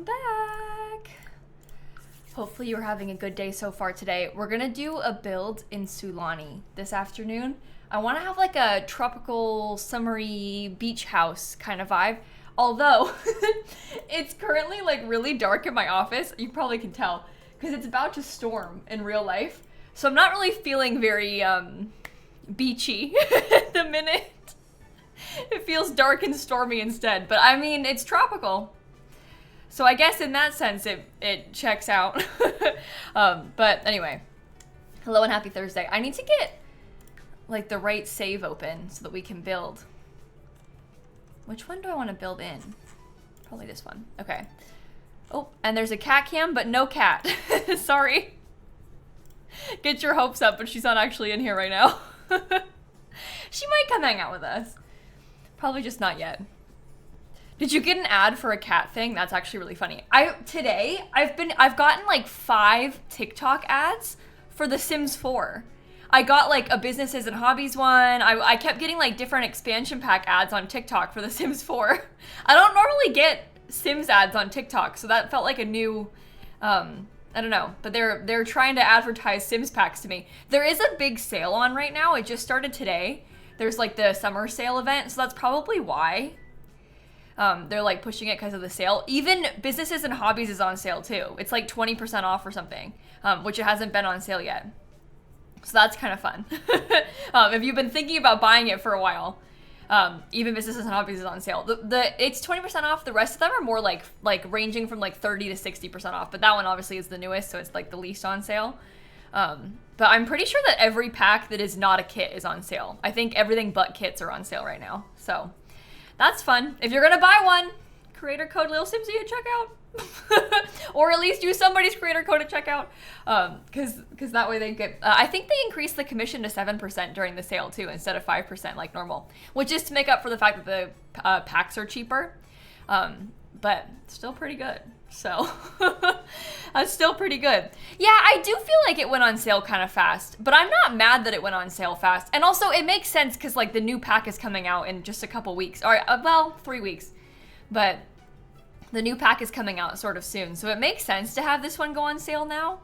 back. Hopefully you're having a good day so far today. We're gonna do a build in Sulani this afternoon. I wanna have like a tropical, summery beach house kind of vibe. Although, it's currently like really dark in my office. You probably can tell, because it's about to storm in real life. So I'm not really feeling very beachy at the minute. It feels dark and stormy instead, but I mean, it's tropical. So I guess in that sense, it checks out. But anyway, hello and happy Thursday. I need to get like the right save open so that we can build. Which one do I want to build in? Probably this one. Okay. Oh, and there's a cat cam, but no cat. Sorry. Get your hopes up, but she's not actually in here right now. She might come hang out with us. Probably just not yet. Did you get an ad for a cat thing? That's actually really funny. Today I've gotten like 5 TikTok ads for The Sims 4. I got like a businesses and hobbies one. I kept getting like different expansion pack ads on TikTok for The Sims 4. I don't normally get Sims ads on TikTok, so that felt like a new, I don't know, but they're trying to advertise Sims packs to me. There is a big sale on right now. It just started today. There's like the summer sale event, so that's probably why. They're like pushing it because of the sale. Even businesses and hobbies is on sale too. It's like 20% off or something, which it hasn't been on sale yet. So that's kind of fun. If you've been thinking about buying it for a while, even businesses and hobbies is on sale. It's 20% off. The rest of them are more like ranging from like 30 to 60% off. But that one obviously is the newest, so it's like the least on sale. But I'm pretty sure that every pack that is not a kit is on sale. I think everything but kits are on sale right now. So that's fun. If you're gonna buy one, creator code lilsimsie at checkout. Or at least use somebody's creator code at checkout. Because that way they get, I think they increased the commission to 7% during the sale too, instead of 5% like normal. Which is to make up for the fact that the packs are cheaper. But still pretty good. So that's still pretty good. Yeah, I do feel like it went on sale kind of fast, but I'm not mad that it went on sale fast. And also it makes sense because like the new pack is coming out in just a couple weeks, or well, 3 weeks, but the new pack is coming out sort of soon. So it makes sense to have this one go on sale now.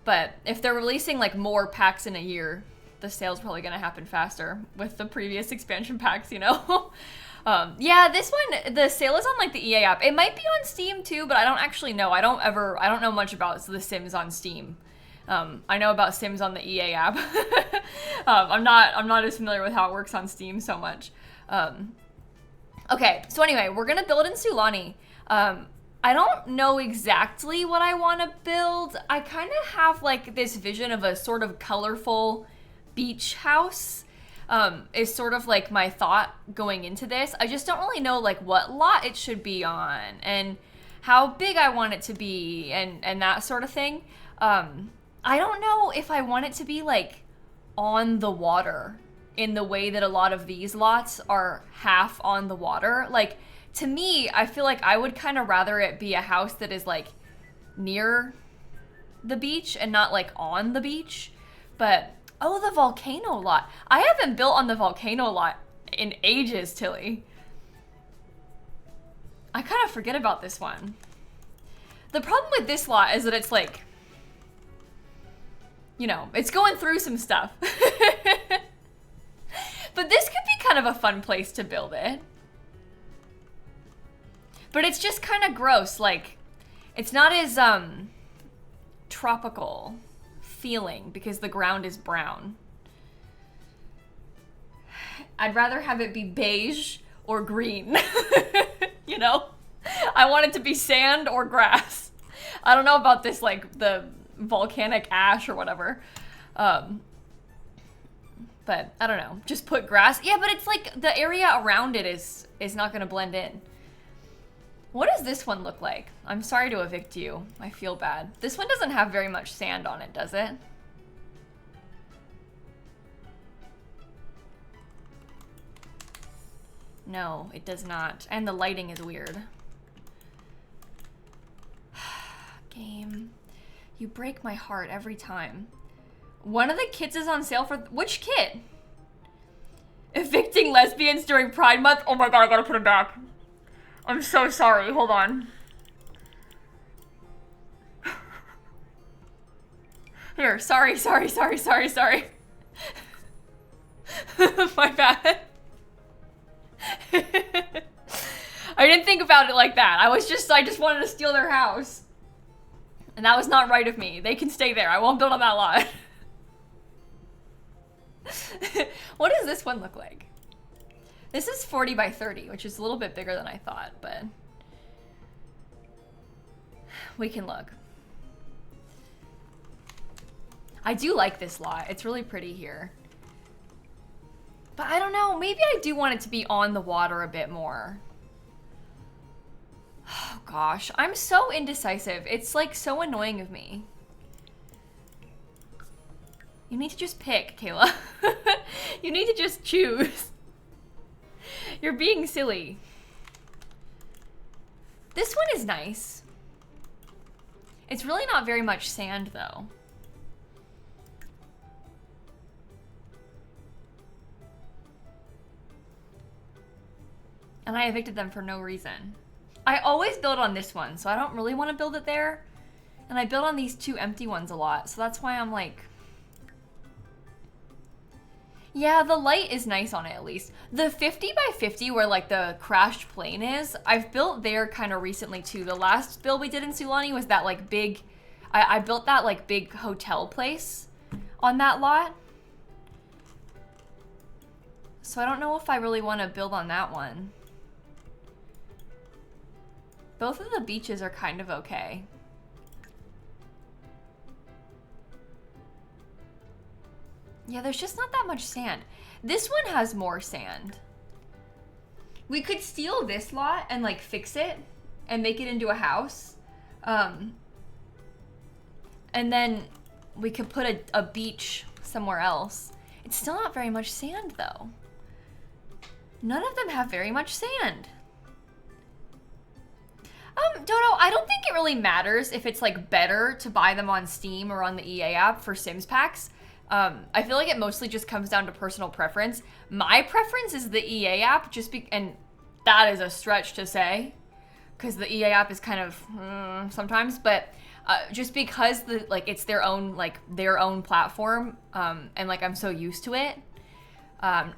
But if they're releasing like more packs in a year, the sale's probably going to happen faster with the previous expansion packs, you know? Yeah, this one, the sale is on like the EA app. It might be on Steam too, but I don't actually know. I don't know much about The Sims on Steam. I know about Sims on the EA app. I'm not as familiar with how it works on Steam so much. Okay, so anyway, we're gonna build in Sulani. I don't know exactly what I want to build. I kind of have like this vision of a sort of colorful beach house. Is sort of like my thought going into this. I just don't really know like what lot it should be on and how big I want it to be and that sort of thing. I don't know if I want it to be like on the water in the way that a lot of these lots are half on the water. Like to me, I feel like I would kind of rather it be a house that is like near the beach and not like on the beach. But oh, the volcano lot. I haven't built on the volcano lot in ages, Tilly. I kind of forget about this one. The problem with this lot is that it's like, you know, it's going through some stuff. But this could be kind of a fun place to build it. But it's just kind of gross. Like, it's not as tropical feeling because the ground is brown. I'd rather have it be beige or green. You know? I want it to be sand or grass. I don't know about this, like the volcanic ash or whatever. But I don't know. Just put grass. Yeah, but it's like the area around it is not gonna blend in. What does this one look like? I'm sorry to evict you. I feel bad. This one doesn't have very much sand on it, does it? No, it does not. And the lighting is weird. Game. You break my heart every time. One of the kits is on sale for... Which kit? Evicting lesbians during Pride Month? Oh my god, I gotta put it back. I'm so sorry. Hold on. Here, sorry. My bad. I didn't think about it like that. I just wanted to steal their house. And that was not right of me. They can stay there. I won't build on that lot. What does this one look like? This is 40 by 30, which is a little bit bigger than I thought, but we can look. I do like this lot. It's really pretty here. But I don't know, maybe I do want it to be on the water a bit more. Oh gosh, I'm so indecisive. It's like so annoying of me. You need to just pick, Kayla. You need to just choose. You're being silly. This one is nice. It's really not very much sand though. And I evicted them for no reason. I always build on this one, so I don't really want to build it there. And I build on these two empty ones a lot, so that's why I'm like... Yeah, the light is nice on it at least. The 50 by 50 where like the crashed plane is, I've built there kind of recently too. The last build we did in Sulani was that like big... I built that like big hotel place on that lot. So I don't know if I really want to build on that one. Both of the beaches are kind of okay. Yeah, there's just not that much sand. This one has more sand. We could steal this lot and like fix it and make it into a house. And then we could put a beach somewhere else. It's still not very much sand though. None of them have very much sand. Dodo, I don't think it really matters if it's like better to buy them on Steam or on the EA app for Sims packs. I feel like it mostly just comes down to personal preference. My preference is the EA app, and that is a stretch to say, because the EA app is kind of sometimes, but just because it's their own platform, and like I'm so used to it.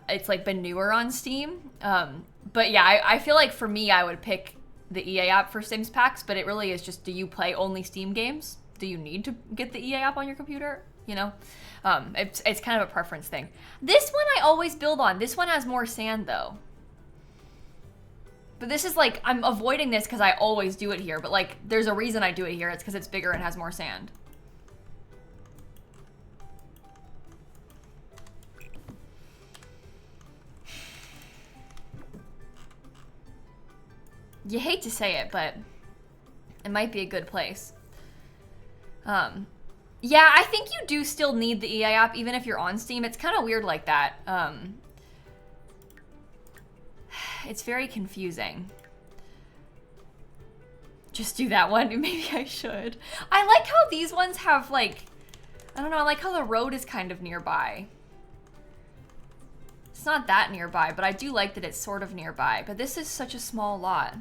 It's like been newer on Steam, but yeah, I feel like for me I would pick the EA app for Sims packs, but it really is just, do you play only Steam games? Do you need to get the EA app on your computer? You know, it's kind of a preference thing. This one I always build on. This one has more sand though. But this is like, I'm avoiding this because I always do it here, but like there's a reason I do it here. It's because it's bigger and has more sand. You hate to say it, but it might be a good place. Yeah, I think you do still need the EA app even if you're on Steam. It's kind of weird like that. It's very confusing. Just do that one. Maybe I should. I like how these ones have like, I don't know, I like how the road is kind of nearby. It's not that nearby, but I do like that it's sort of nearby. But this is such a small lot.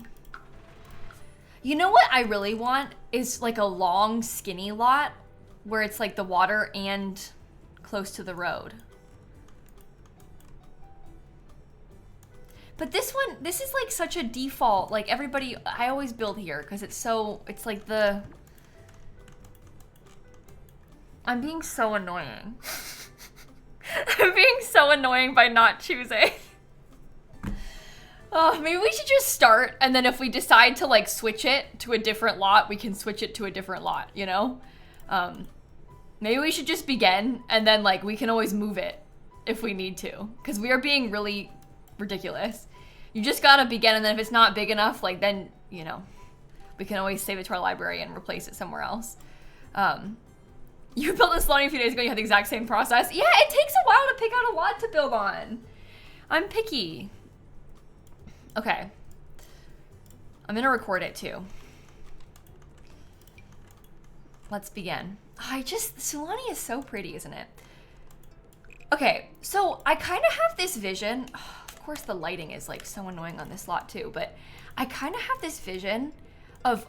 You know what I really want is like a long, skinny lot where it's like the water and close to the road. But this one, this is like such a default, like everybody, I always build here because it's like the, I'm being so annoying. I'm being so annoying by not choosing. Oh, maybe we should just start, and then if we decide to like switch it to a different lot, we can switch it to a different lot, you know? Maybe we should just begin, and then like we can always move it if we need to, because we are being really ridiculous. You just gotta begin, and then if it's not big enough, like then, you know, we can always save it to our library and replace it somewhere else. You built this sulani a few days ago, you had the exact same process. Yeah, it takes a while to pick out a lot to build on. I'm picky. Okay. I'm gonna record it too. Let's begin. Sulani is so pretty, isn't it? Okay, so I kind of have this vision. Oh, of course the lighting is like so annoying on this lot too, but I kind of have this vision of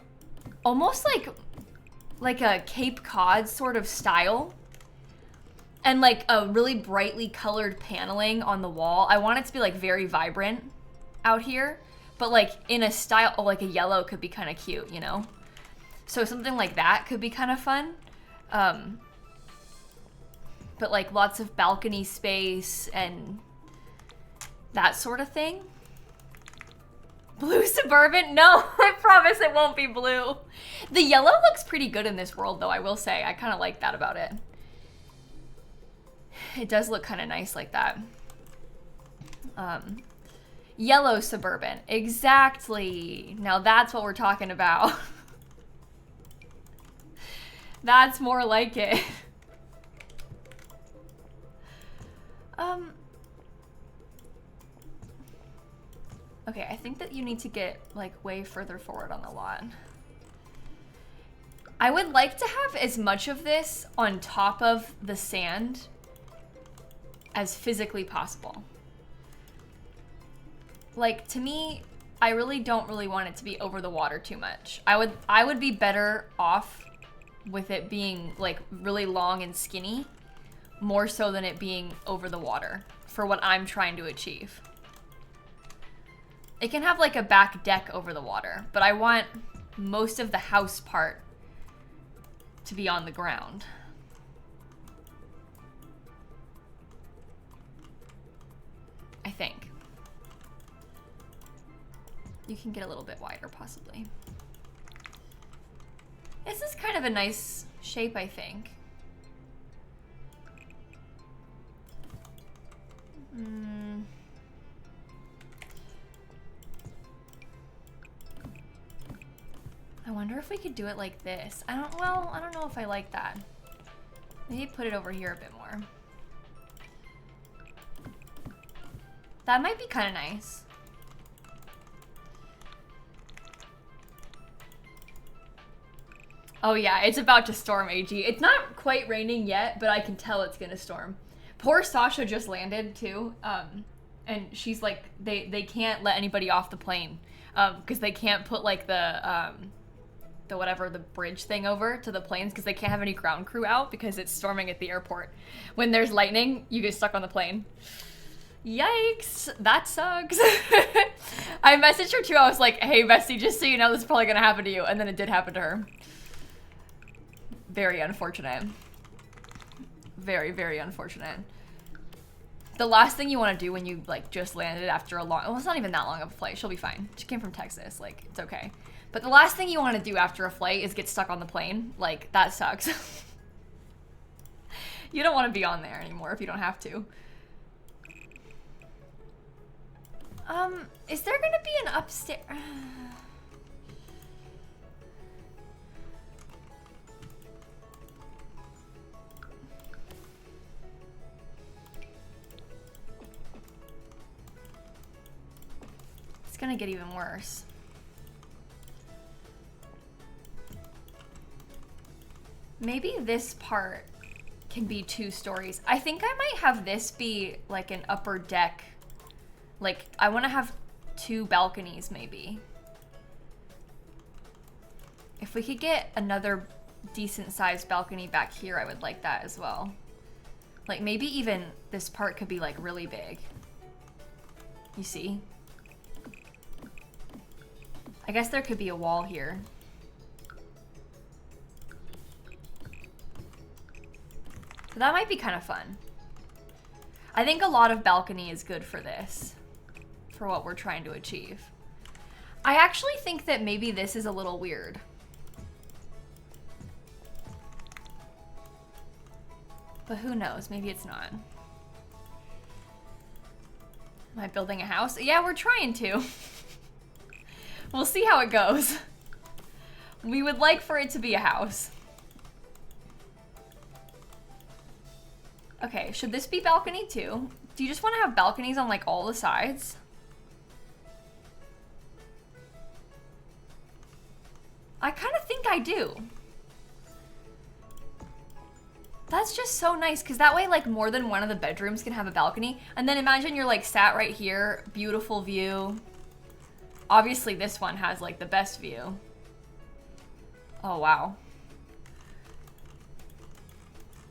almost like a Cape Cod sort of style And like a really brightly colored paneling on the wall. I want it to be like very vibrant out here, but like in a style, like a yellow could be kind of cute, you know? So something like that could be kind of fun. But like lots of balcony space and that sort of thing. Blue Suburban? No, I promise it won't be blue. The yellow looks pretty good in this world though, I will say. I kind of like that about it. It does look kind of nice like that. Yellow Suburban. Exactly. Now that's what we're talking about. That's more like it. Okay, I think that you need to get like way further forward on the lot. I would like to have as much of this on top of the sand as physically possible. Like, to me, I really don't really want it to be over the water too much. I would be better off with it being like really long and skinny, more so than it being over the water for what I'm trying to achieve. It can have like a back deck over the water, but I want most of the house part to be on the ground. I think. You can get a little bit wider, possibly. This is kind of a nice shape, I think. I wonder if we could do it like this. I don't know if I like that. Maybe put it over here a bit more. That might be kind of nice. Oh yeah, it's about to storm, AG. It's not quite raining yet, but I can tell it's gonna storm. Poor Sasha just landed too, and she's like, they can't let anybody off the plane, because they can't put like the bridge thing over to the planes because they can't have any ground crew out because it's storming at the airport. When there's lightning, you get stuck on the plane. Yikes, that sucks. I messaged her too. I was like, hey, Bestie, just so you know, this is probably gonna happen to you. And then it did happen to her. Very unfortunate. Very, very unfortunate. The last thing you want to do when you like just landed after a long, well, it's not even that long of a flight. She'll be fine. She came from Texas. Like, it's okay. But the last thing you want to do after a flight is get stuck on the plane. Like, that sucks. You don't want to be on there anymore if you don't have to. Is there gonna be an upstairs? It's gonna get even worse. Maybe this part can be 2 stories. I think I might have this be like an upper deck. Like, I want to have 2 balconies, maybe. If we could get another decent-sized balcony back here, I would like that as well. Like, maybe even this part could be, like, really big. You see? I guess there could be a wall here. So that might be kind of fun. I think a lot of balcony is good for this. For what we're trying to achieve. I actually think that maybe this is a little weird. But who knows? Maybe it's not. Am I building a house? Yeah, we're trying to. We'll see how it goes. We would like for it to be a house. Okay, should this be balcony too? Do you just want to have balconies on like all the sides? I kind of think I do. That's just so nice because that way like more than one of the bedrooms can have a balcony. And then imagine you're like sat right here, beautiful view. Obviously this one has like the best view. Oh wow.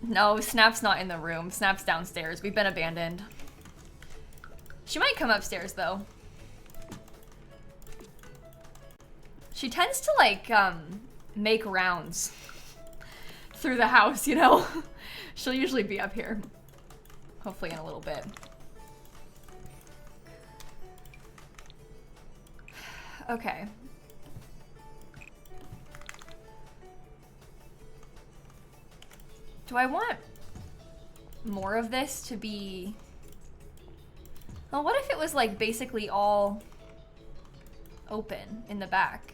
No, Snap's not in the room. Snap's downstairs. We've been abandoned. She might come upstairs though. She tends to like make rounds through the house, you know? She'll usually be up here. Hopefully in a little bit. Okay. Do I want more of this to be... Well, what if it was like basically all open in the back?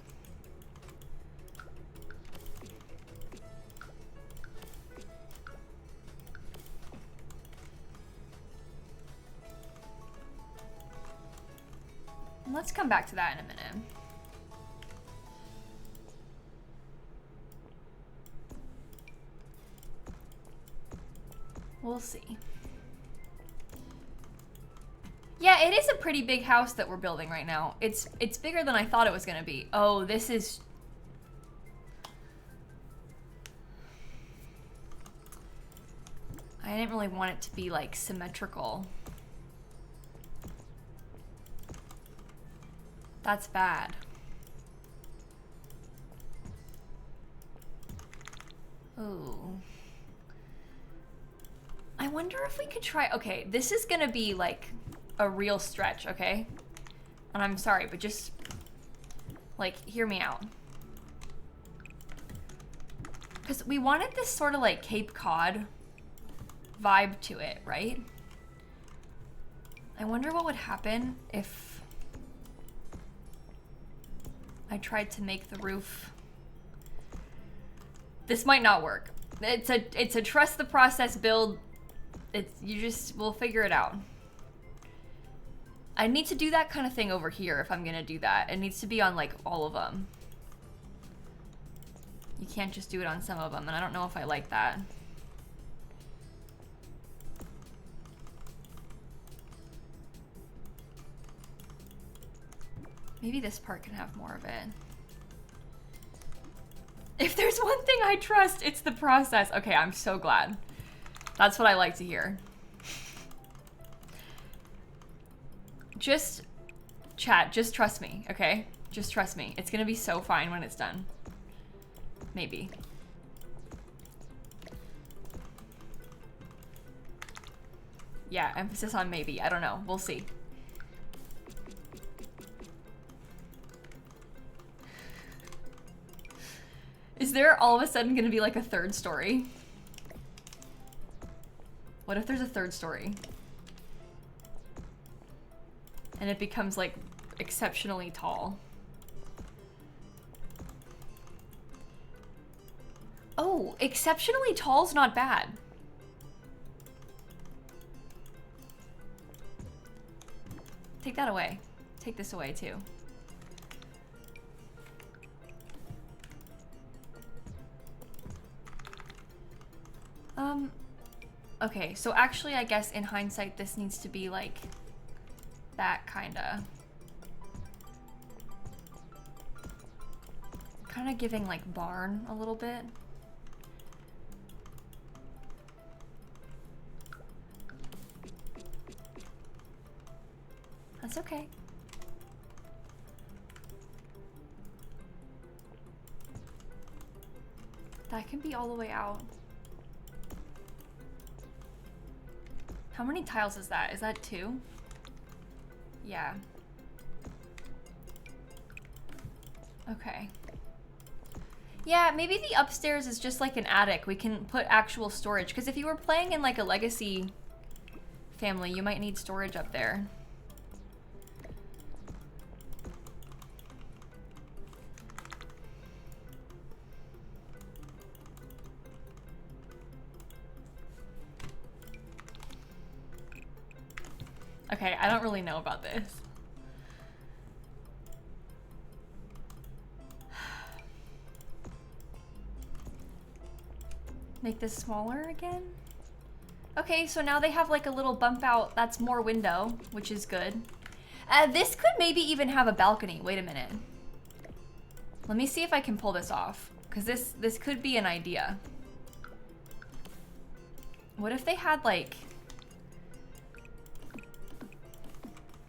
Let's come back to that in a minute. We'll see. Yeah, it is a pretty big house that we're building right now. It's bigger than I thought it was gonna be. Oh, this is... I didn't really want it to be like symmetrical. That's bad. Ooh. I wonder if we could try... Okay, this is gonna be like a real stretch, okay? And I'm sorry, but just like, hear me out. Because we wanted this sort of like Cape Cod vibe to it, right? I wonder what would happen if I tried to make the roof... This might not work. It's a trust the process build. We'll figure it out. I need to do that kind of thing over here if I'm gonna do that. It needs to be on like all of them. You can't just do it on some of them, and I don't know if I like that. Maybe this part can have more of it. If there's one thing I trust, it's the process. Okay, I'm so glad. That's what I like to hear. Just, chat, just trust me, okay? Just trust me. It's gonna be so fine when it's done. Maybe. Yeah, emphasis on maybe. I don't know. We'll see. Is there all of a sudden gonna be like a third story? What if there's a third story? And it becomes like exceptionally tall. Oh, exceptionally tall's not bad. Take that away. Take this away too. Okay, so actually I guess in hindsight this needs to be like that kinda giving like barn a little bit. That's okay. That can be all the way out. How many tiles is that? Is that 2? Yeah. Okay. Yeah, maybe the upstairs is just like an attic. We can put actual storage. Because if you were playing in like a legacy family, you might need storage up there. Okay, I don't really know about this. Make this smaller again? Okay, so now they have like a little bump out. That's more window, which is good. This could maybe even have a balcony. Wait a minute. Let me see if I can pull this off, because this could be an idea. What if they had like...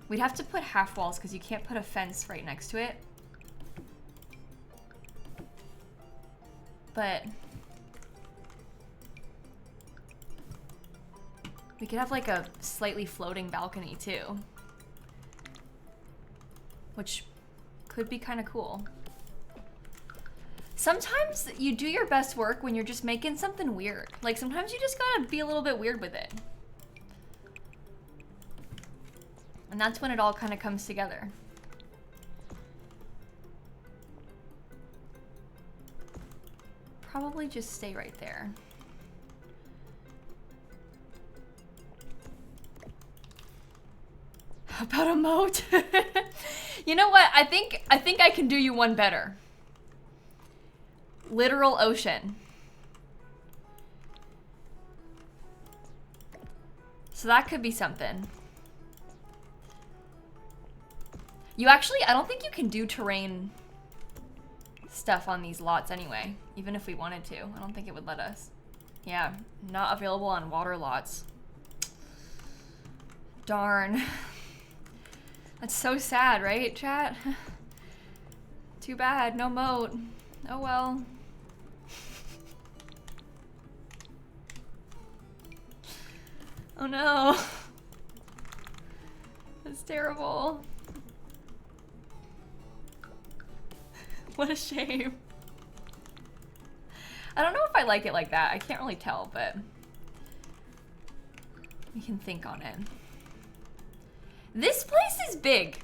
We'd have to put half walls because you can't put a fence right next to it. But... we could have like a slightly floating balcony too. Which could be kind of cool. Sometimes you do your best work when you're just making something weird. Like sometimes you just gotta be a little bit weird with it. And that's when it all kind of comes together. Probably just stay right there. How about a moat? You know what? I think I can do you one better. Literal ocean. So that could be something. You actually, I don't think you can do terrain stuff on these lots anyway, even if we wanted to. I don't think it would let us. Yeah, not available on water lots. Darn. That's so sad, right, chat? Too bad, no moat. Oh well. Oh no. That's terrible. What a shame. I don't know if I like it like that. I can't really tell, but we can think on it. This place is big.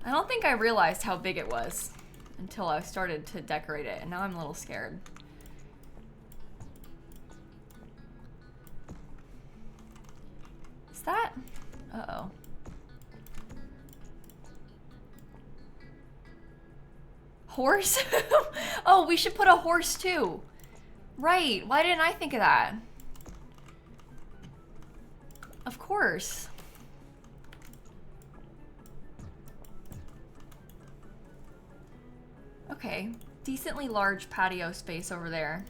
I don't think I realized how big it was until I started to decorate it, and now I'm a little scared. Is that? Uh-oh. Horse? Oh, we should put a horse too. Right, why didn't I think of that? Of course. Okay, decently large patio space over there.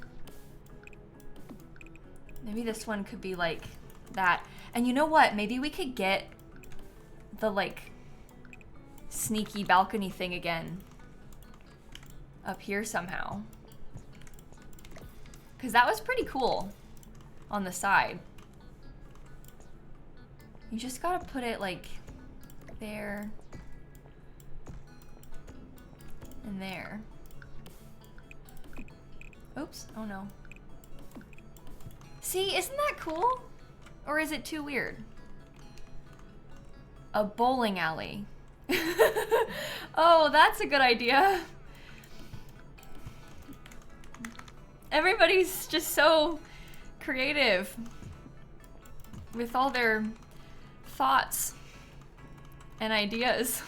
Maybe this one could be like that. And you know what? Maybe we could get the like sneaky balcony thing again up here somehow. Because that was pretty cool on the side. You just gotta put it like there and there. Oops, oh no. See, isn't that cool? Or is it too weird? A bowling alley. Oh, that's a good idea. Everybody's just so creative with all their thoughts and ideas.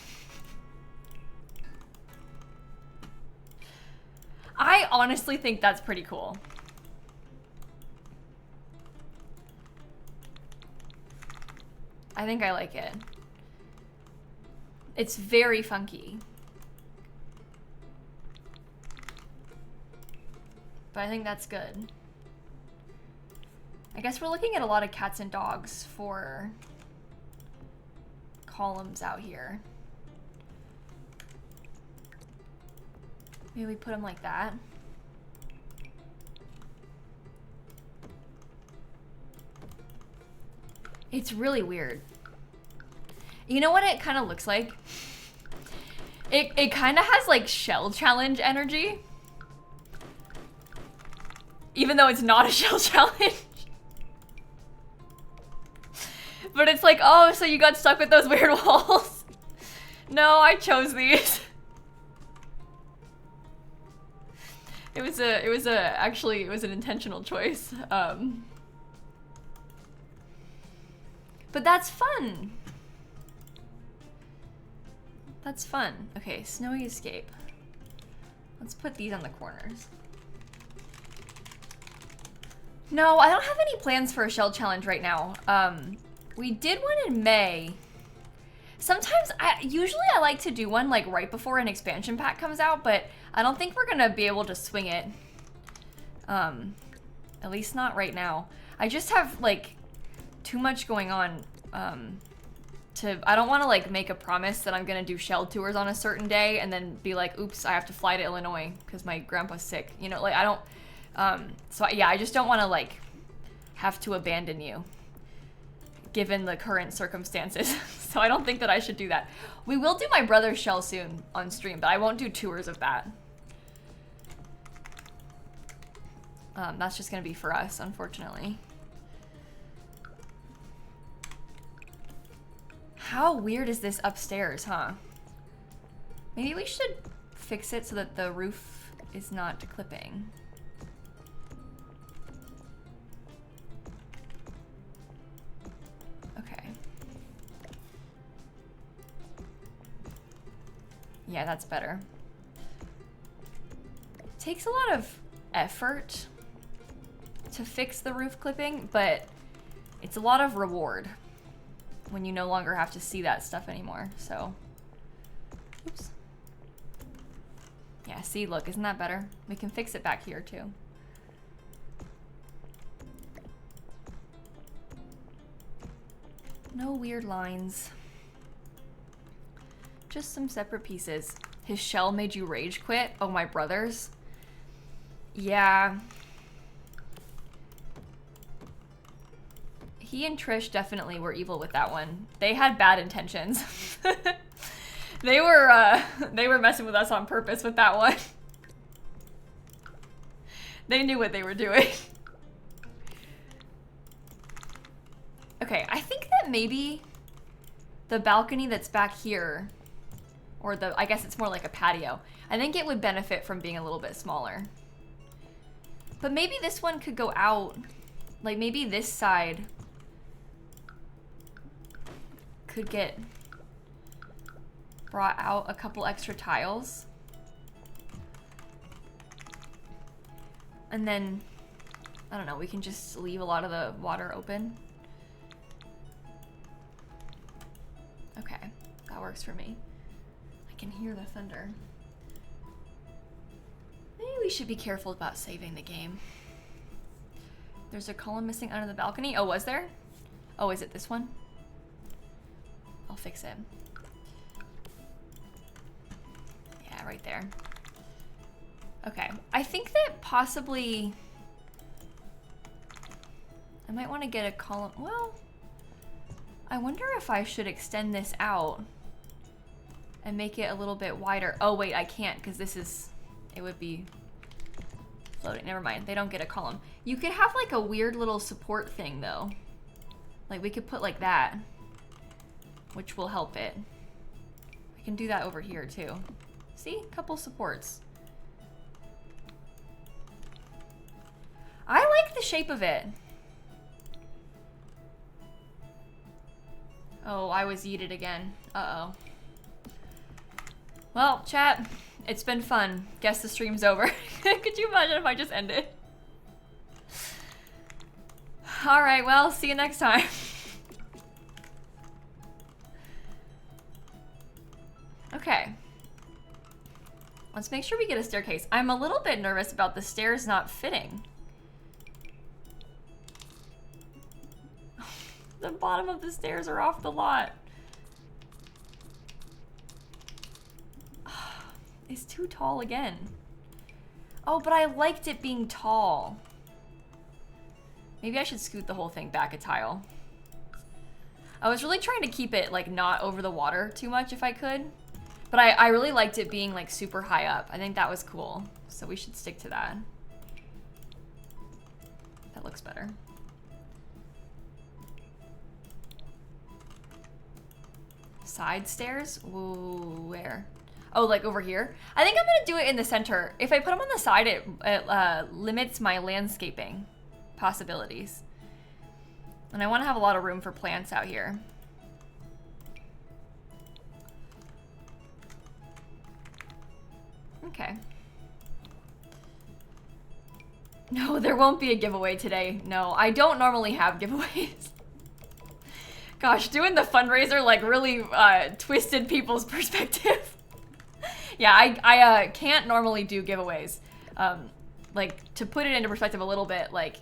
I honestly think that's pretty cool. I think I like it. It's very funky. But I think that's good. I guess we're looking at a lot of cats and dogs for columns out here. Maybe we put them like that. It's really weird. You know what it kind of looks like? It kind of has like shell challenge energy. Even though it's not a shell challenge. But it's like, oh, so you got stuck with those weird walls? No, I chose these. Actually, it was an intentional choice. But that's fun. That's fun. Okay, snowy escape. Let's put these on the corners. No, I don't have any plans for a shell challenge right now. We did one in May. Sometimes, usually I like to do one like right before an expansion pack comes out, but I don't think we're gonna be able to swing it. At least not right now. I just have like too much going on. I don't want to like make a promise that I'm gonna do shell tours on a certain day and then be like, oops, I have to fly to Illinois because my grandpa's sick. You know, like I don't. Yeah, I just don't want to like have to abandon you given the current circumstances. So I don't think that I should do that. We will do my brother's shell soon on stream, but I won't do tours of that. That's just gonna be for us, unfortunately. How weird is this upstairs, huh? Maybe we should fix it so that the roof is not clipping. Okay. Yeah, that's better. It takes a lot of effort to fix the roof clipping, but it's a lot of reward when you no longer have to see that stuff anymore, so. Oops. Yeah, see, look, isn't that better? We can fix it back here too. No weird lines. Just some separate pieces. His shell made you rage quit? Oh, my brother's? Yeah. He and Trish definitely were evil with that one. They had bad intentions. They were messing with us on purpose with that one. They knew what they were doing. Okay, I think that maybe the balcony that's back here, or I guess it's more like a patio, I think it would benefit from being a little bit smaller. But maybe this one could go out. Like maybe this side could get brought out a couple extra tiles. And then, I don't know, we can just leave a lot of the water open. Okay, that works for me. I can hear the thunder. Maybe we should be careful about saving the game. There's a column missing under the balcony. Oh, was there? Oh, is it this one? I'll fix it. Yeah, right there. Okay, I think that possibly I might want to get a column. Well, I wonder if I should extend this out and make it a little bit wider. Oh wait, I can't because this is, it would be floating. Never mind, they don't get a column. You could have like a weird little support thing though. Like we could put like that, which will help it. I can do that over here too. See, a couple supports. I like the shape of it. Oh, I was yeeted again. Uh-oh. Well, chat, it's been fun. Guess the stream's over. Could you imagine if I just ended? All right, well, see you next time. Okay. Let's make sure we get a staircase. I'm a little bit nervous about the stairs not fitting. The bottom of the stairs are off the lot. It's too tall again. Oh, but I liked it being tall. Maybe I should scoot the whole thing back a tile. I was really trying to keep it like not over the water too much if I could. But I really liked it being like super high up. I think that was cool. So we should stick to that. That looks better. Side stairs? Ooh, where? Oh, like over here? I think I'm gonna do it in the center. If I put them on the side, it limits my landscaping possibilities. And I wanna have a lot of room for plants out here. Okay. No, there won't be a giveaway today. No, I don't normally have giveaways. Gosh, doing the fundraiser like really twisted people's perspective. Yeah, I can't normally do giveaways. Like to put it into perspective a little bit, like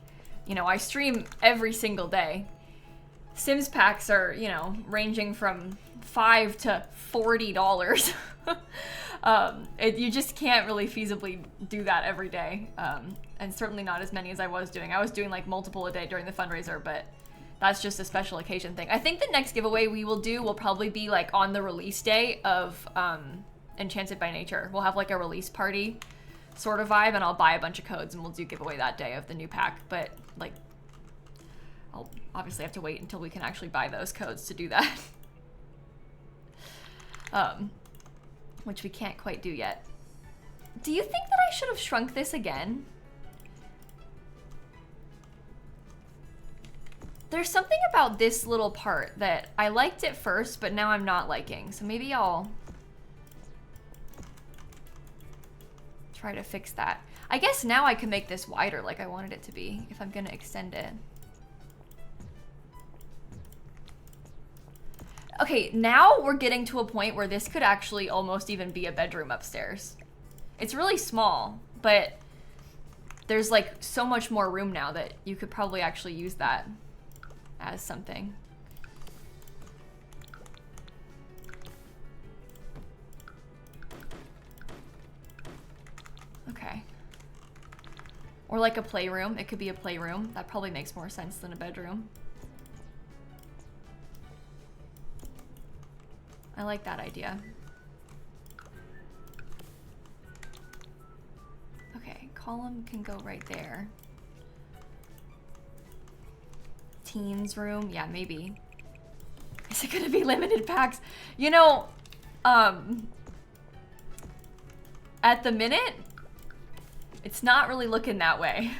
you know, I stream every single day. Sims packs are, you know, ranging from $5 to $40. You just can't really feasibly do that every day. And certainly not as many as I was doing. I was doing like multiple a day during the fundraiser, but that's just a special occasion thing. I think the next giveaway we will do will probably be like on the release day of Enchanted by Nature. We'll have like a release party sort of vibe, and I'll buy a bunch of codes and we'll do giveaway that day of the new pack. But like, I'll obviously have to wait until we can actually buy those codes to do that. Which we can't quite do yet. Do you think that I should have shrunk this again? There's something about this little part that I liked at first, but now I'm not liking. So maybe I'll try to fix that. I guess now I can make this wider like I wanted it to be if I'm gonna extend it. Okay, now we're getting to a point where this could actually almost even be a bedroom upstairs. It's really small, but there's like so much more room now that you could probably actually use that as something. Okay. Or like a playroom. It could be a playroom. That probably makes more sense than a bedroom. I like that idea. Okay, column can go right there. Teens room, yeah, maybe. Is it gonna be limited packs? You know, at the minute, it's not really looking that way.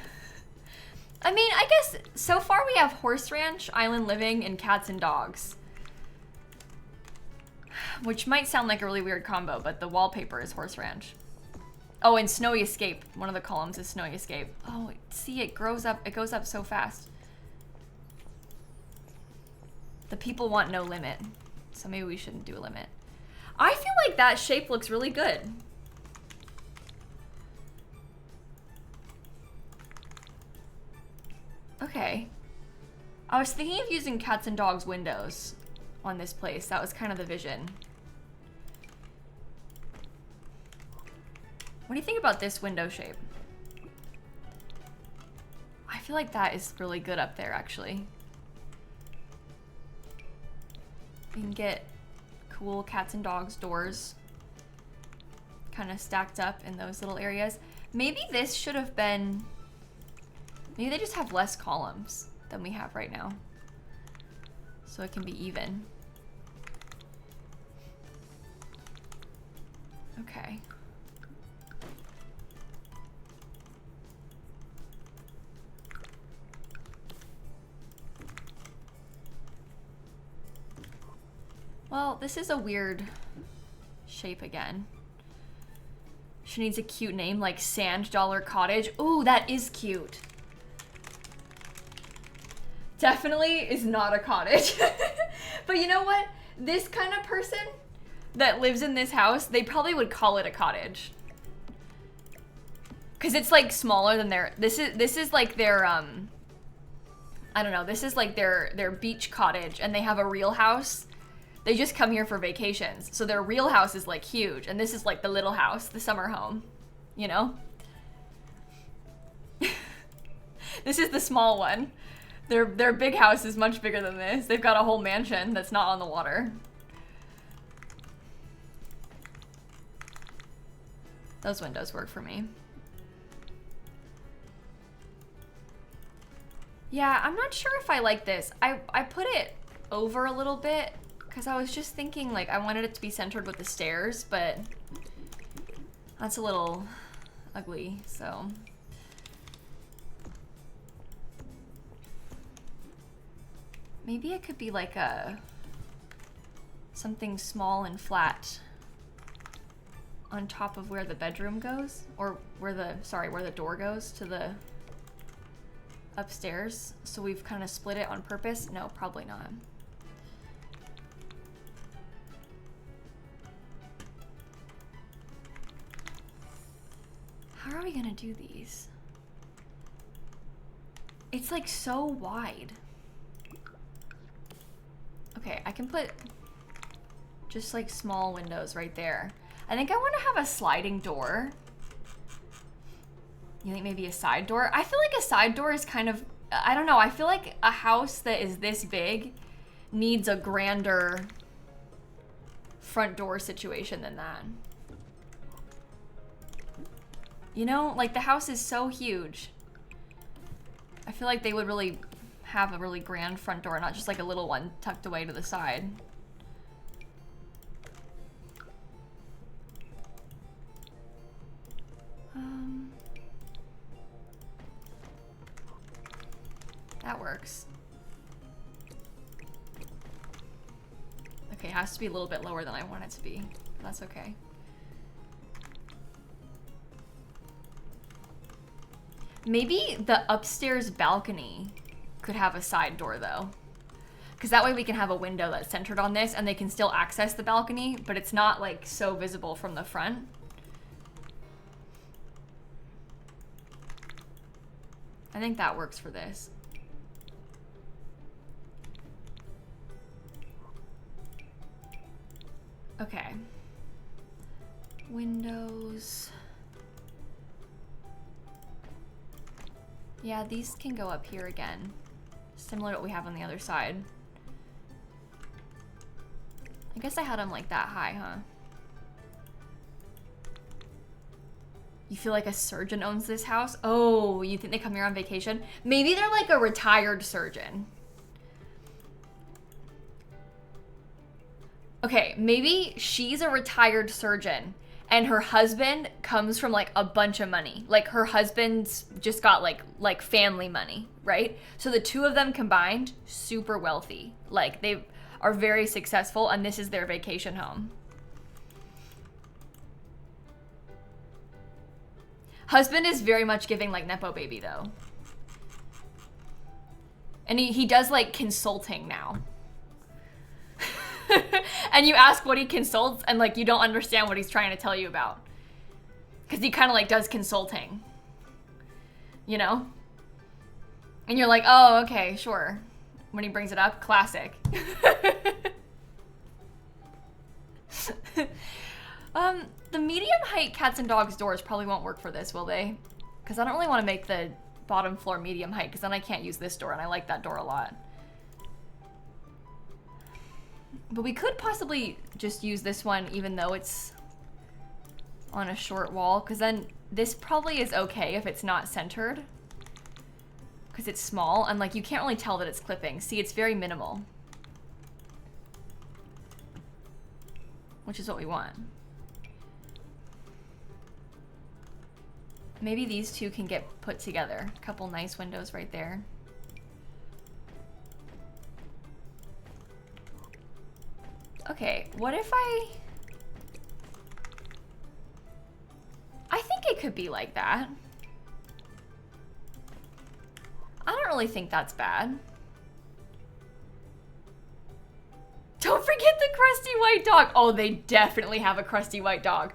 I mean, I guess so far we have Horse Ranch, Island Living, and Cats and Dogs. Which might sound like a really weird combo, but the wallpaper is Horse Ranch. Oh, and Snowy Escape. One of the columns is Snowy Escape. Oh, see, it grows up. It goes up so fast. The people want no limit, so maybe we shouldn't do a limit. I feel like that shape looks really good. Okay. I was thinking of using Cats and Dogs windows on this place. That was kind of the vision. What do you think about this window shape? I feel like that is really good up there, actually. We can get cool Cats and Dogs doors kind of stacked up in those little areas. Maybe this should have been... Maybe they just have less columns than we have right now, so it can be even. Okay. Well, this is a weird shape again. She needs a cute name like Sand Dollar Cottage. Ooh, that is cute. Definitely is not a cottage. But you know what? This kind of person that lives in this house, they probably would call it a cottage. Cause it's like smaller than their, this is like their, I don't know, this is like their beach cottage, and they have a real house. They just come here for vacations. So their real house is like huge, and this is like the little house, the summer home, you know? This is the small one. Their big house is much bigger than this. They've got a whole mansion that's not on the water. Those windows work for me. Yeah, I'm not sure if I like this. I put it over a little bit because I was just thinking like I wanted it to be centered with the stairs, but that's a little ugly, so. Maybe it could be like something small and flat on top of where the bedroom goes, or where the door goes to the upstairs. So we've kind of split it on purpose. No, probably not. How are we gonna do these? It's like so wide. Okay, I can put just like small windows right there. I think I want to have a sliding door. You think maybe a side door? I feel like a side door is kind of, I don't know. I feel like a house that is this big needs a grander front door situation than that. You know, like the house is so huge. I feel like they would really have a really grand front door, not just like a little one tucked away to the side. That works. Okay, it has to be a little bit lower than I want it to be. But that's okay. Maybe the upstairs balcony could have a side door though. Because that way we can have a window that's centered on this and they can still access the balcony, but it's not like so visible from the front. I think that works for this. Okay. Windows. Yeah, these can go up here again. Similar to what we have on the other side. I guess I had them like that high, huh? You feel like a surgeon owns this house? Oh, you think they come here on vacation? Maybe they're like a retired surgeon. Okay, maybe she's a retired surgeon and her husband comes from like a bunch of money. Like her husband's just got like family money, right? So the two of them combined, super wealthy. Like they are very successful and this is their vacation home. Husband is very much giving like Nepo baby though. And he does like consulting now. And you ask what he consults and like you don't understand what he's trying to tell you about. Because he kind of like does consulting. You know? And you're like, oh, okay, sure. When he brings it up, classic. The medium height cats and dogs doors probably won't work for this, will they? Because I don't really want to make the bottom floor medium height because then I can't use this door and I like that door a lot. But we could possibly just use this one even though it's on a short wall, because then this probably is okay if it's not centered. Because it's small and like you can't really tell that it's clipping. See, it's very minimal. Which is what we want. Maybe these two can get put together. A couple nice windows right there. Okay, what if I think it could be like that. I don't really think that's bad. Don't forget the crusty white dog. Oh, they definitely have a crusty white dog.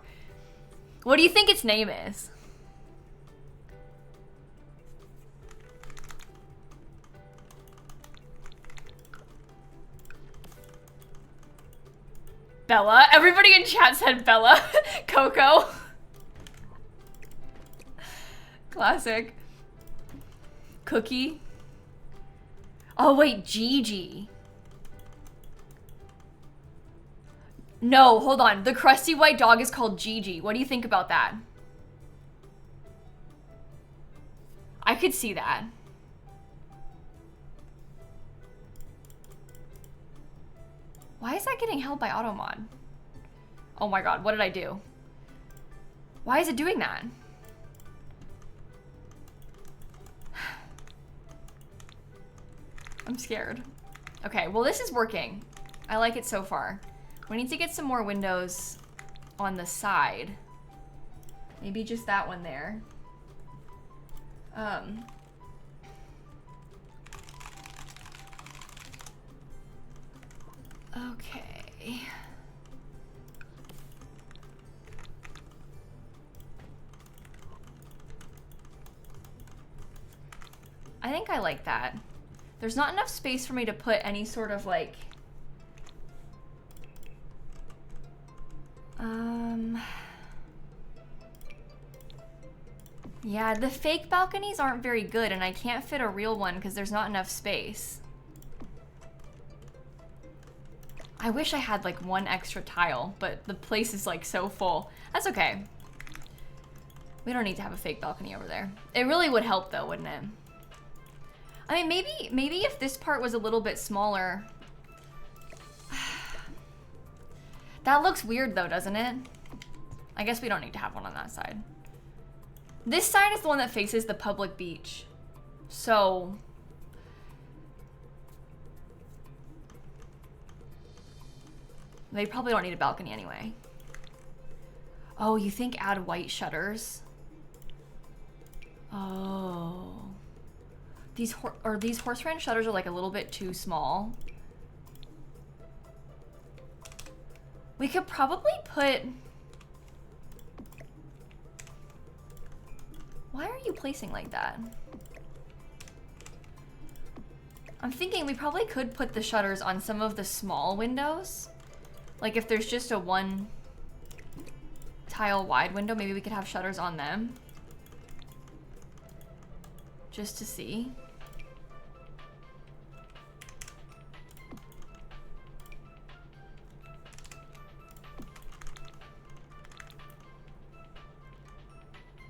What do you think its name is? Bella. Everybody in chat said Bella. Coco. Classic. Cookie. Oh wait, Gigi. No, hold on. The crusty white dog is called Gigi. What do you think about that? I could see that. Why is that getting held by automod? Oh my god, what did I do? Why is it doing that? I'm scared. Okay, well this is working. I like it so far. We need to get some more windows on the side. Maybe just that one there. Okay. I think I like that. There's not enough space for me to put any sort of like... Yeah, the fake balconies aren't very good, and I can't fit a real one because there's not enough space. I wish I had like one extra tile, but the place is like so full. That's okay. We don't need to have a fake balcony over there. It really would help though, wouldn't it? I mean, maybe if this part was a little bit smaller. That looks weird though, doesn't it? I guess we don't need to have one on that side. This side is the one that faces the public beach. So... they probably don't need a balcony anyway. Oh, you think add white shutters? Oh. These horse ranch shutters are like a little bit too small. We could probably put... Why are you placing like that? I'm thinking we probably could put the shutters on some of the small windows. Like if there's just a one tile wide window, maybe we could have shutters on them. Just to see.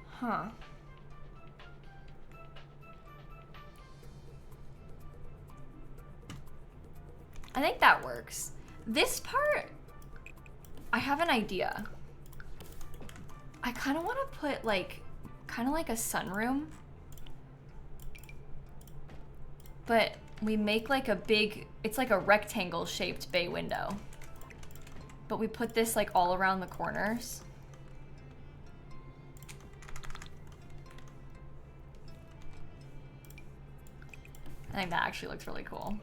Huh. I think that works. This part, I have an idea. I kind of want to put like, kind of like a sunroom. But we make like a big, it's like a rectangle shaped bay window. But we put this like all around the corners. I think that actually looks really cool.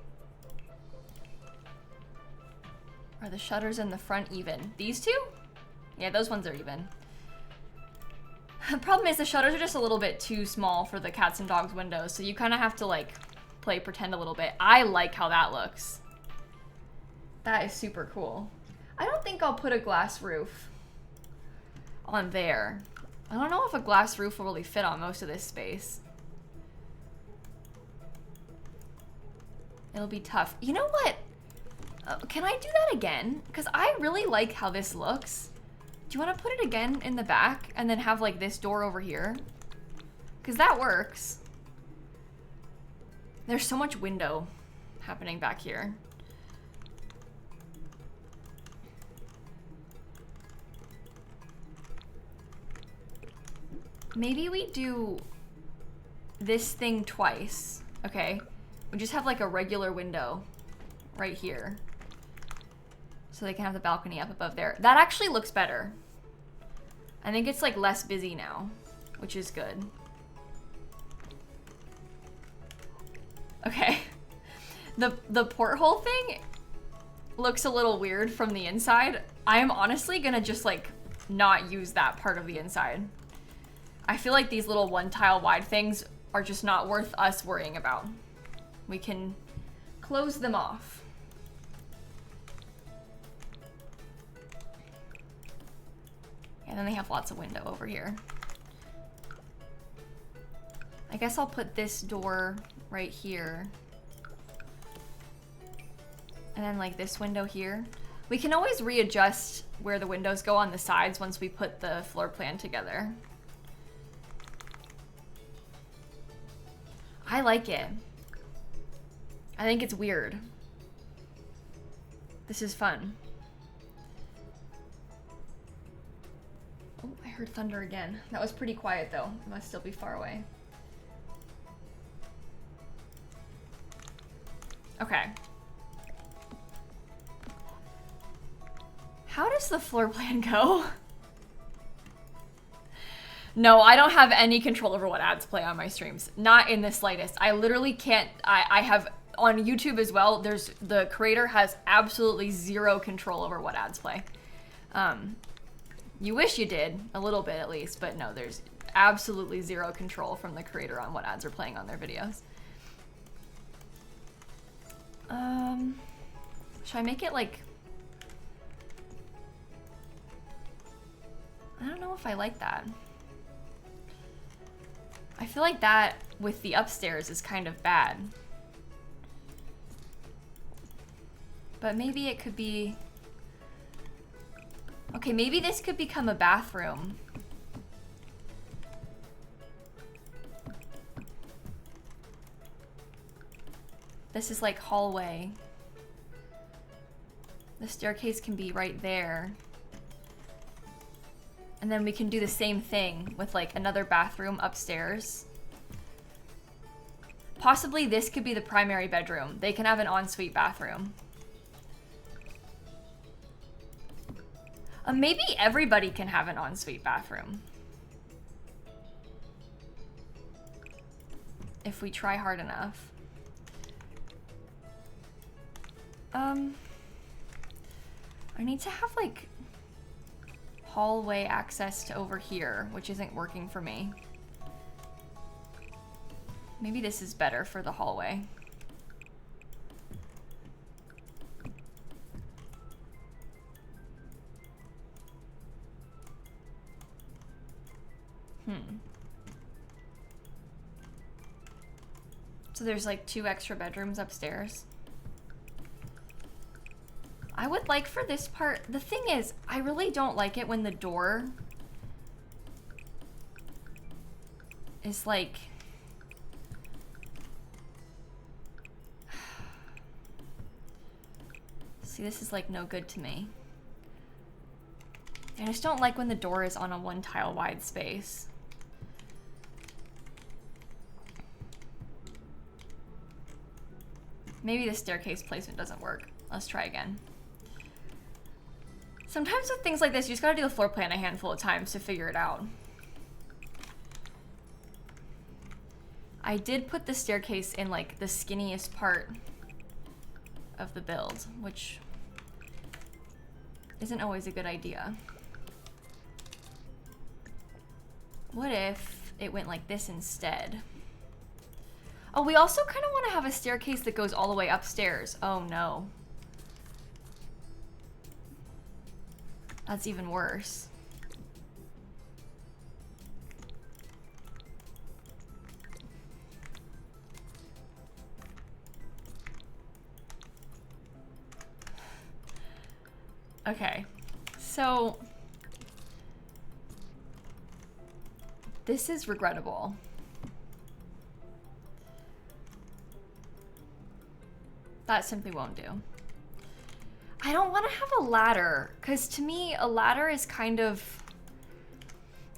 Are the shutters in the front even? These two? Yeah, those ones are even. The problem is the shutters are just a little bit too small for the cats and dogs windows, so you kind of have to like play pretend a little bit. I like how that looks. That is super cool. I don't think I'll put a glass roof on there. I don't know if a glass roof will really fit on most of this space. It'll be tough. You know what? Can I do that again? Because I really like how this looks. Do you want to put it again in the back and then have like this door over here? Because that works. There's so much window happening back here. Maybe we do this thing twice, okay? We just have like a regular window right here. So they can have the balcony up above there. That actually looks better. I think it's like less busy now, which is good. Okay. The porthole thing looks a little weird from the inside. I am honestly gonna just like not use that part of the inside. I feel like these little one tile wide things are just not worth us worrying about. We can close them off. And then they have lots of window over here. I guess I'll put this door right here. And then like this window here. We can always readjust where the windows go on the sides once we put the floor plan together. I like it. I think it's weird. This is fun. Oh, I heard thunder again. That was pretty quiet though. It must still be far away. Okay. How does the floor plan go? No, I don't have any control over what ads play on my streams. Not in the slightest. I literally can't. I have on YouTube as well. The creator has absolutely zero control over what ads play. You wish you did a little bit at least, but no, absolutely zero control from the creator on what ads are playing on their videos. Should I make it like... I don't know if I like that. I feel like that with the upstairs is kind of bad. But maybe it could be... Okay, maybe this could become a bathroom. This is like hallway. The staircase can be right there. And then we can do the same thing with like another bathroom upstairs. Possibly this could be the primary bedroom. They can have an ensuite bathroom. Maybe everybody can have an ensuite bathroom. If we try hard enough. I need to have like hallway access to over here, which isn't working for me. Maybe this is better for the hallway. So there's like 2 extra bedrooms upstairs. I would like for this part, the thing is, I really don't like it when the door is like, see, this is like no good to me. I just don't like when the door is on a 1 tile wide space. Maybe the staircase placement doesn't work. Let's try again. Sometimes with things like this, you just gotta do the floor plan a handful of times to figure it out. I did put the staircase in like the skinniest part of the build, which isn't always a good idea. What if it went like this instead? Oh, we also kind of want to have a staircase that goes all the way upstairs. Oh no. That's even worse. Okay, so this is regrettable. That simply won't do. I don't want to have a ladder, because to me, a ladder is kind of,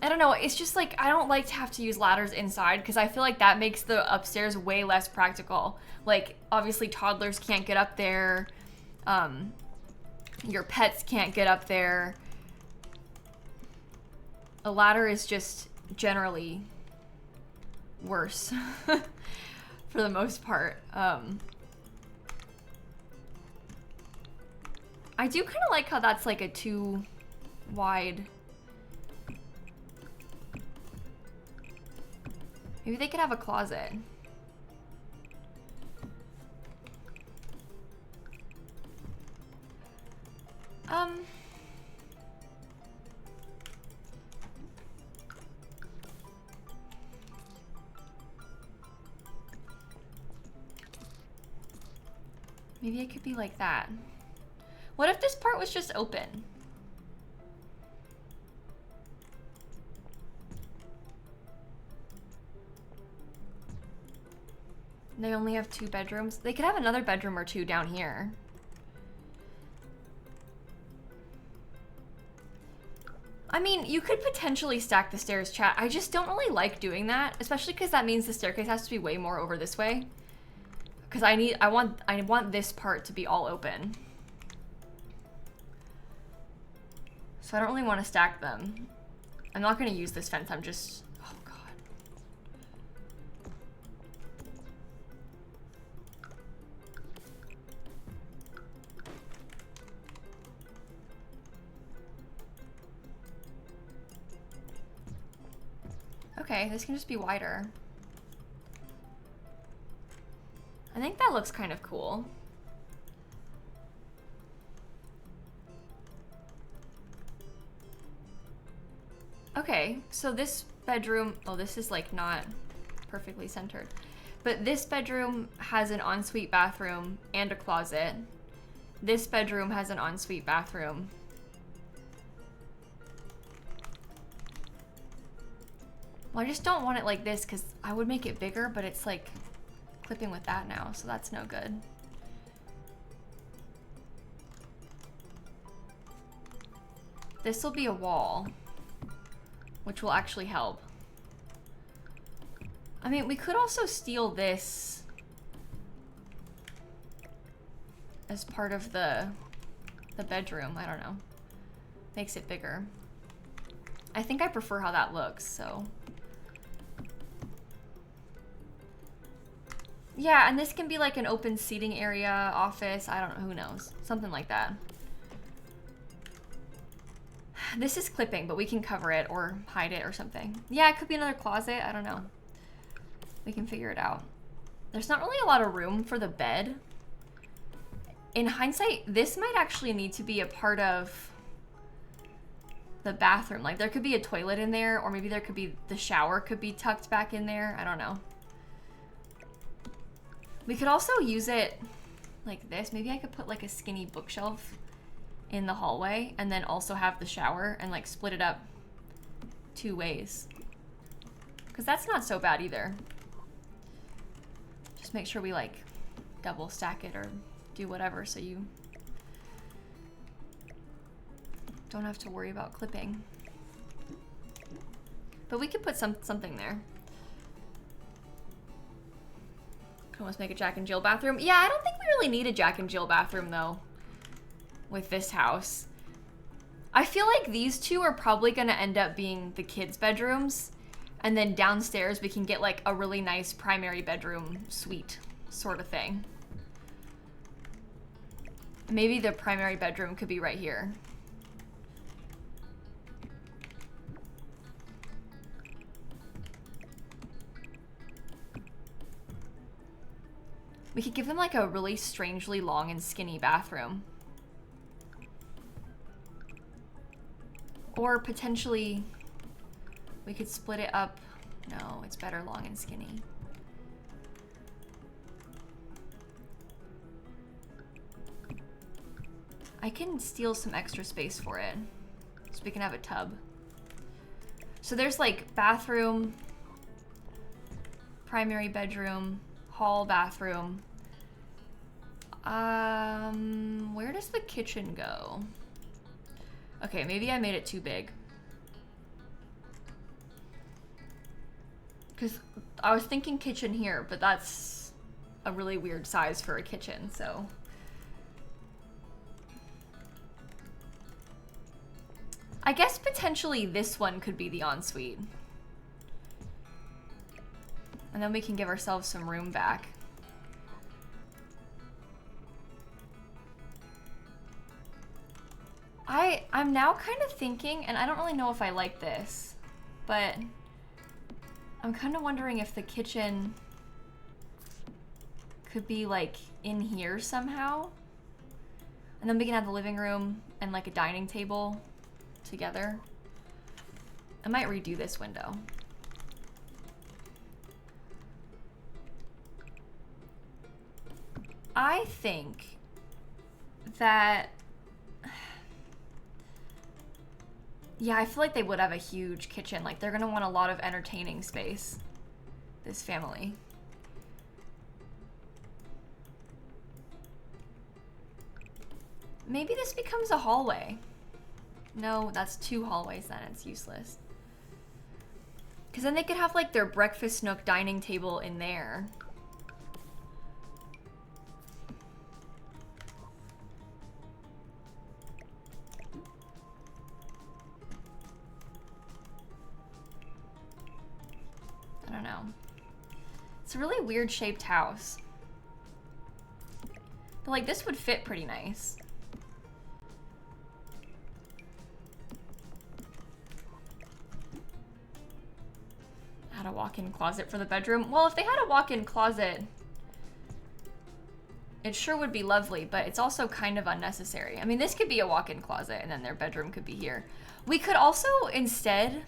I don't know, it's just like, I don't like to have to use ladders inside, because I feel like that makes the upstairs way less practical. Like, obviously toddlers can't get up there, your pets can't get up there. A ladder is just generally worse, for the most part. I do kind of like how that's like a 2 wide. Maybe they could have a closet. Maybe it could be like that. What if this part was just open? They only have 2 bedrooms. They could have another bedroom or 2 down here. I mean, you could potentially stack the stairs, chat. I just don't really like doing that, especially because that means the staircase has to be way more over this way. Because I want this part to be all open. So I don't really want to stack them. I'm not going to use this fence. I'm just... Oh, God. Okay, this can just be wider. I think that looks kind of cool. Okay, so this bedroom, oh, this is like not perfectly centered, but this bedroom has an ensuite bathroom and a closet. This bedroom has an ensuite bathroom. Well, I just don't want it like this because I would make it bigger, but it's like clipping with that now, so that's no good. This will be a wall, which will actually help. I mean, we could also steal this as part of the bedroom. I don't know. Makes it bigger. I think I prefer how that looks, so. Yeah, and this can be like an open seating area, office, I don't know, who knows. Something like that. This is clipping, but we can cover it or hide it or something. Yeah, it could be another closet, I don't know. We can figure it out. There's not really a lot of room for the bed. In hindsight, this might actually need to be a part of the bathroom. Like there could be a toilet in there, or maybe there could be, the shower could be tucked back in there. I don't know. We could also use it like this. Maybe I could put like a skinny bookshelf in the hallway and then also have the shower and like split it up 2 ways. Because that's not so bad either. Just make sure we like double stack it or do whatever so you don't have to worry about clipping. But we could put something there. Could almost make a Jack and Jill bathroom. Yeah, I don't think we really need a Jack and Jill bathroom though with this house. I feel like these two are probably gonna end up being the kids' bedrooms, and then downstairs we can get like a really nice primary bedroom suite sort of thing. Maybe the primary bedroom could be right here. We could give them like a really strangely long and skinny bathroom. Or potentially we could split it up. No, it's better long and skinny. I can steal some extra space for it so we can have a tub. So there's like bathroom, primary bedroom, hall bathroom. Where does the kitchen go? Okay, maybe I made it too big. Because I was thinking kitchen here, but that's a really weird size for a kitchen, so. I guess potentially this one could be the ensuite. And then we can give ourselves some room back. I'm now kind of thinking, and I don't really know if I like this, but I'm kind of wondering if the kitchen could be like in here somehow. And then we can have the living room and like a dining table together. I might redo this window. I think that, yeah, I feel like they would have a huge kitchen. Like they're gonna want a lot of entertaining space, this family. Maybe this becomes a hallway. No, that's 2 hallways then, it's useless. Because then they could have like their breakfast nook dining table in there. I don't know. It's a really weird shaped house. But like this would fit pretty nice. Had a walk-in closet for the bedroom. Well, if they had a walk-in closet, it sure would be lovely, but it's also kind of unnecessary. I mean, this could be a walk-in closet and then their bedroom could be here. We could also instead,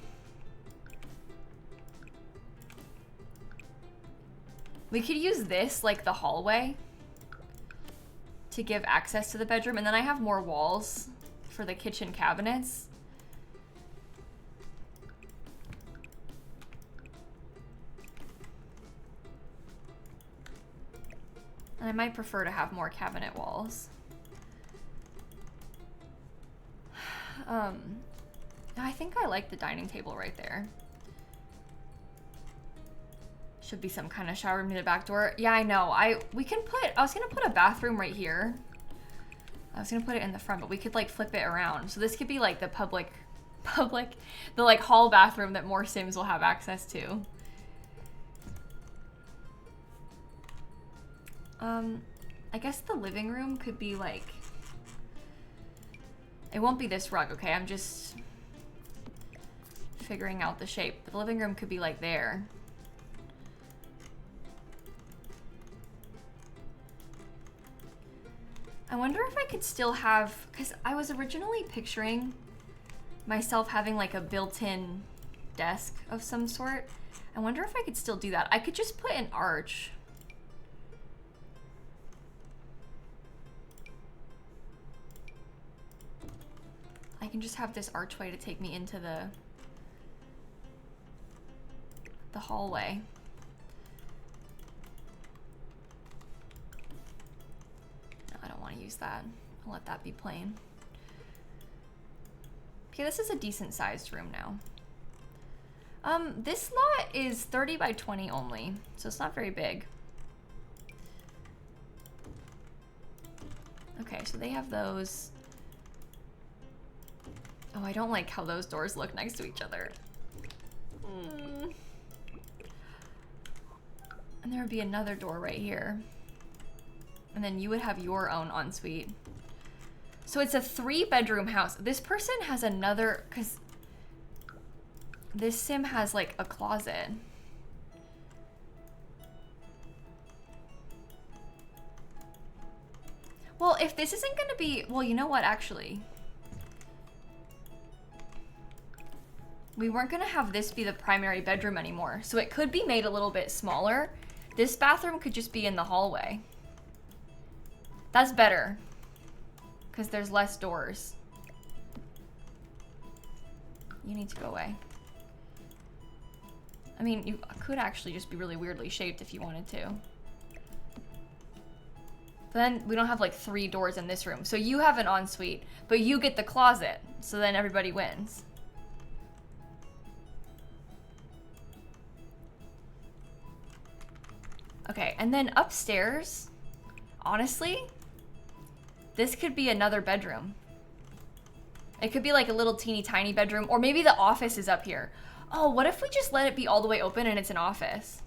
we could use this like the hallway to give access to the bedroom, and then I have more walls for the kitchen cabinets. And I might prefer to have more cabinet walls. I think I like the dining table right there. Should be some kind of shower room near the back door. Yeah, I know. I was gonna put a bathroom right here. I was gonna put it in the front, but we could like flip it around. So this could be like the the like hall bathroom that more Sims will have access to. I guess the living room could be like, it won't be this rug, okay? I'm just figuring out the shape. The living room could be like there. I wonder if I could still have, because I was originally picturing myself having like a built-in desk of some sort. I wonder if I could still do that. I could just put an arch. I can just have this archway to take me into the hallway. No, I don't want to use that. I'll let that be plain. Okay, this is a decent sized room now. This lot is 30 by 20 only, so it's not very big. Okay, so they have those. Oh, I don't like how those doors look next to each other. And there would be another door right here. And then you would have your own ensuite. So it's a 3-bedroom house. This person has another, because this sim has like a closet. Well, if this isn't gonna be, well, you know what, actually. We weren't gonna have this be the primary bedroom anymore, so it could be made a little bit smaller. This bathroom could just be in the hallway. That's better, because there's less doors. You need to go away. I mean, you could actually just be really weirdly shaped if you wanted to. But then we don't have like 3 doors in this room. So you have an ensuite, but you get the closet, so then everybody wins. Okay, and then upstairs, honestly, this could be another bedroom. It could be like a little teeny tiny bedroom, or maybe the office is up here. Oh, what if we just let it be all the way open and it's an office?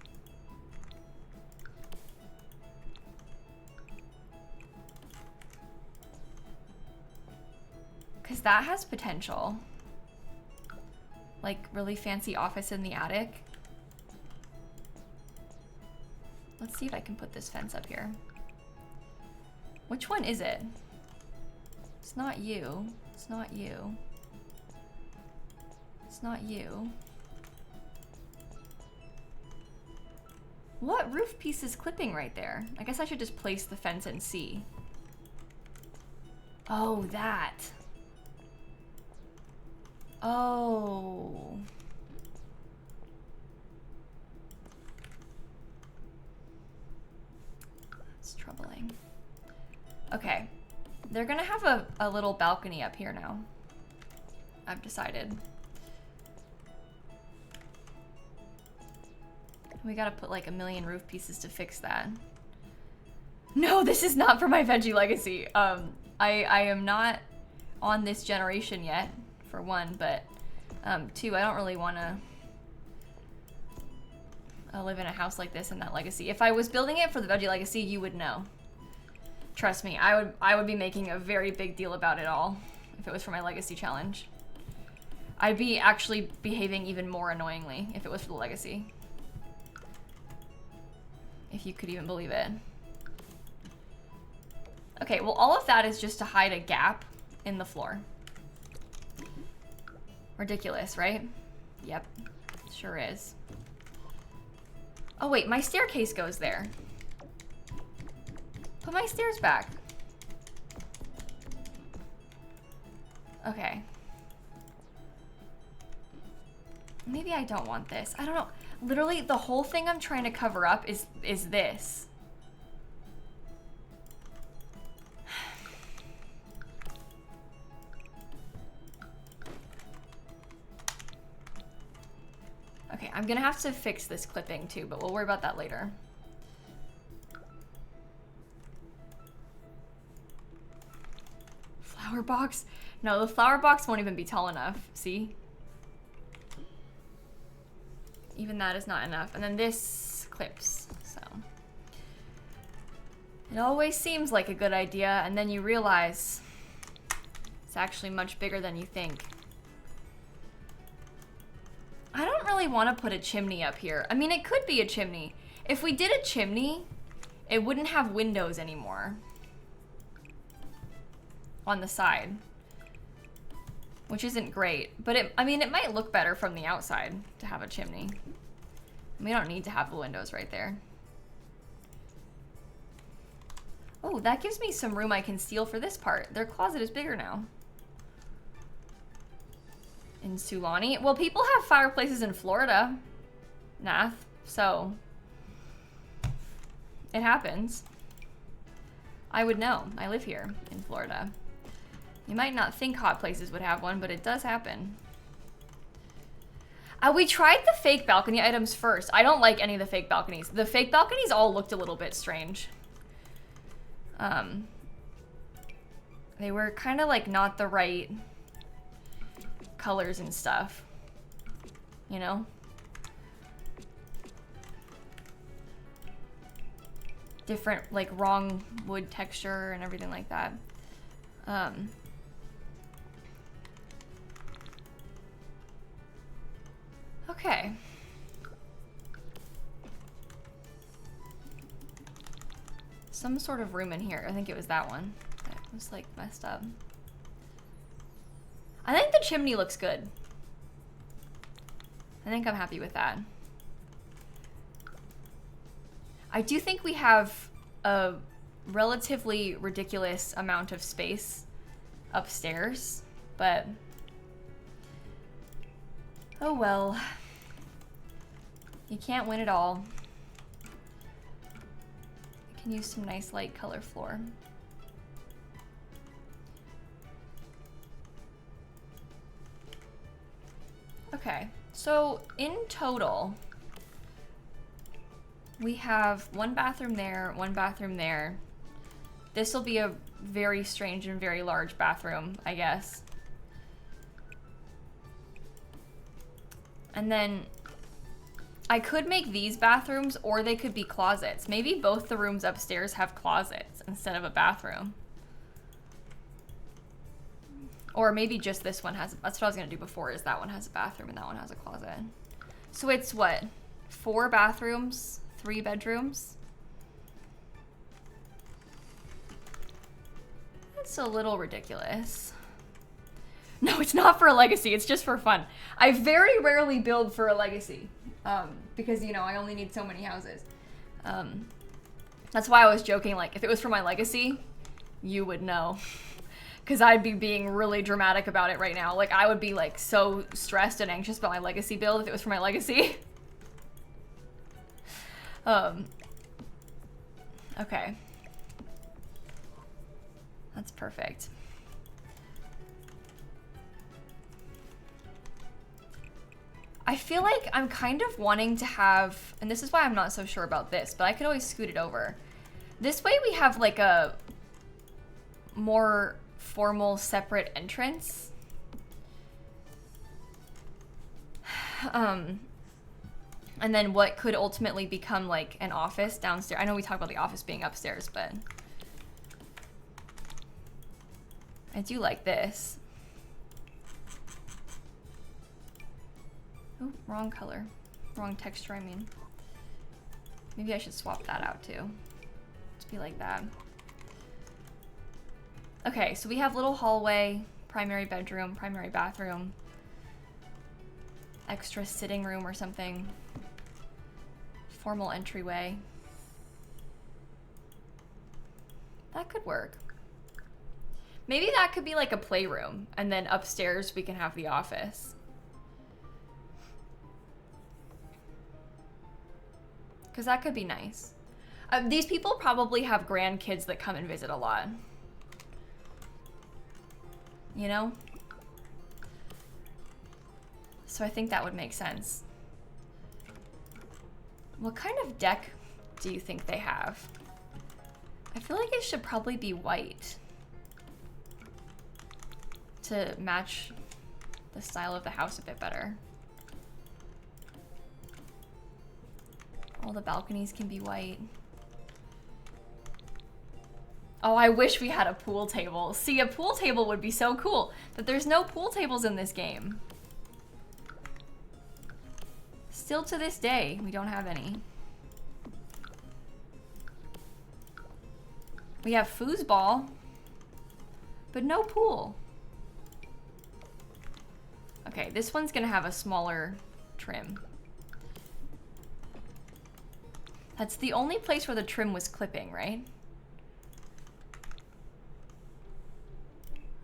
Because that has potential. Like really fancy office in the attic. Let's see if I can put this fence up here. Which one is it? It's not you. It's not you. It's not you. What roof piece is clipping right there? I guess I should just place the fence and see. Oh, that. Oh. That's troubling. Okay. They're gonna have a little balcony up here now. I've decided. We gotta put like 1,000,000 roof pieces to fix that. No, this is not for my veggie legacy. I am not on this generation yet, for one, but 2, I don't really wanna live in a house like this in that legacy. If I was building it for the veggie legacy, you would know. Trust me, I would be making a very big deal about it all if it was for my legacy challenge. I'd be actually behaving even more annoyingly if it was for the legacy. if you could even believe it. Okay, well, all of that is just to hide a gap in the floor. Ridiculous, right? Yep, sure is. Oh wait, my staircase goes there. Put my stairs back. Okay. Maybe I don't want this. I don't know. Literally, the whole thing I'm trying to cover up is this. Okay, I'm gonna have to fix this clipping too, but we'll worry about that later. Flower box? No, the flower box won't even be tall enough. See? Even that is not enough. And then this clips, so. It always seems like a good idea, and then you realize it's actually much bigger than you think. I don't really want to put a chimney up here. I mean, it could be a chimney. If we did a chimney, it wouldn't have windows anymore on the side, which isn't great. But I mean, it might look better from the outside to have a chimney. We don't need to have the windows right there. Oh, that gives me some room I can steal for this part. Their closet is bigger now. In Sulani? Well, people have fireplaces in Florida, Nath, so it happens. I would know. I live here in Florida. You might not think hot places would have one, but it does happen. We tried the fake balcony items first. I don't like any of the fake balconies. The fake balconies all looked a little bit strange. They were kind of like not the right colors and stuff, you know? Different, like, wrong wood texture and everything like that. Okay. Some sort of room in here. I think it was that one that was, like, messed up. I think the chimney looks good. I think I'm happy with that. I do think we have a relatively ridiculous amount of space upstairs, but oh well. You can't win it all. I can use some nice light color floor. Okay, so in total, we have one bathroom there, one bathroom there. This will be a very strange and very large bathroom, I guess. And then I could make these bathrooms, or they could be closets. Maybe both the rooms upstairs have closets instead of a bathroom. Or maybe just this one has, that's what I was gonna do before, is that one has a bathroom and that one has a closet. So it's what, 4 bathrooms, 3 bedrooms? That's a little ridiculous. No, it's not for a legacy, it's just for fun. I very rarely build for a legacy, because, you know, I only need so many houses. That's why I was joking, like, if it was for my legacy, you would know. Because I'd be being really dramatic about it right now. Like, I would be, like, so stressed and anxious about my legacy build if it was for my legacy. Okay. That's perfect. I feel like I'm kind of wanting to have, and this is why I'm not so sure about this, but I could always scoot it over. This way we have, like, a more formal separate entrance. And then what could ultimately become like an office downstairs. I know we talk about the office being upstairs, but I do like this. Oh, wrong color. Wrong texture, I mean. Maybe I should swap that out too. Just be like that. Okay, so we have little hallway, primary bedroom, primary bathroom, extra sitting room or something, formal entryway. That could work. Maybe that could be like a playroom, and then upstairs we can have the office. Because that could be nice. These people probably have grandkids that come and visit a lot. You know? So I think that would make sense. What kind of deck do you think they have? I feel like it should probably be white to match the style of the house a bit better. All the balconies can be white. Oh, I wish we had a pool table. See, a pool table would be so cool, but there's no pool tables in this game. Still to this day, we don't have any. We have foosball, but no pool. Okay, this one's gonna have a smaller trim. That's the only place where the trim was clipping, right?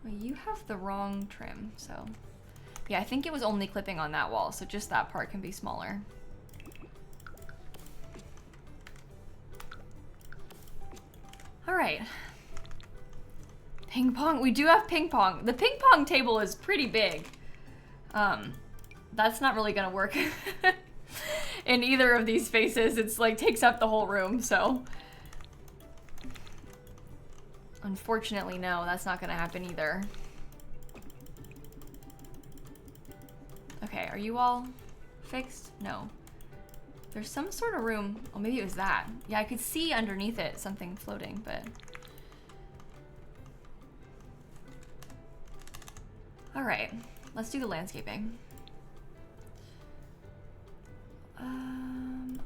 Well, you have the wrong trim, so. Yeah, I think it was only clipping on that wall, so just that part can be smaller. All right. Ping pong, we do have ping pong. The ping pong table is pretty big. That's not really gonna work in either of these spaces. It's like takes up the whole room, so. Unfortunately, no, that's not gonna happen either. Okay, are you all fixed? No. There's some sort of room. Oh, maybe it was that. Yeah, I could see underneath it something floating, but. All right, let's do the landscaping.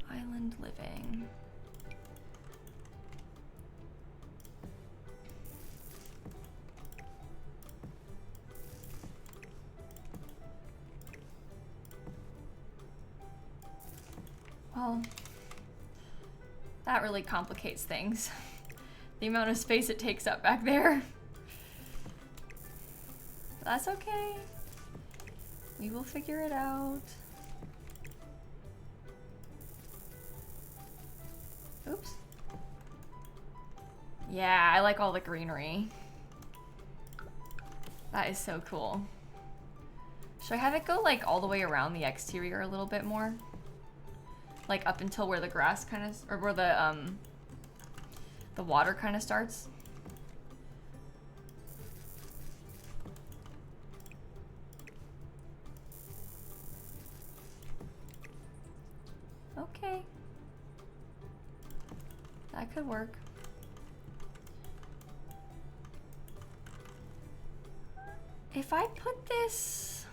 Island living. Well, that really complicates things. The amount of space it takes up back there. That's okay. We will figure it out. Oops. Yeah, I like all the greenery. That is so cool. Should I have it go like all the way around the exterior a little bit more? Like up until where the grass kind of, or where the water kind of starts? Okay. That could work. If I put this...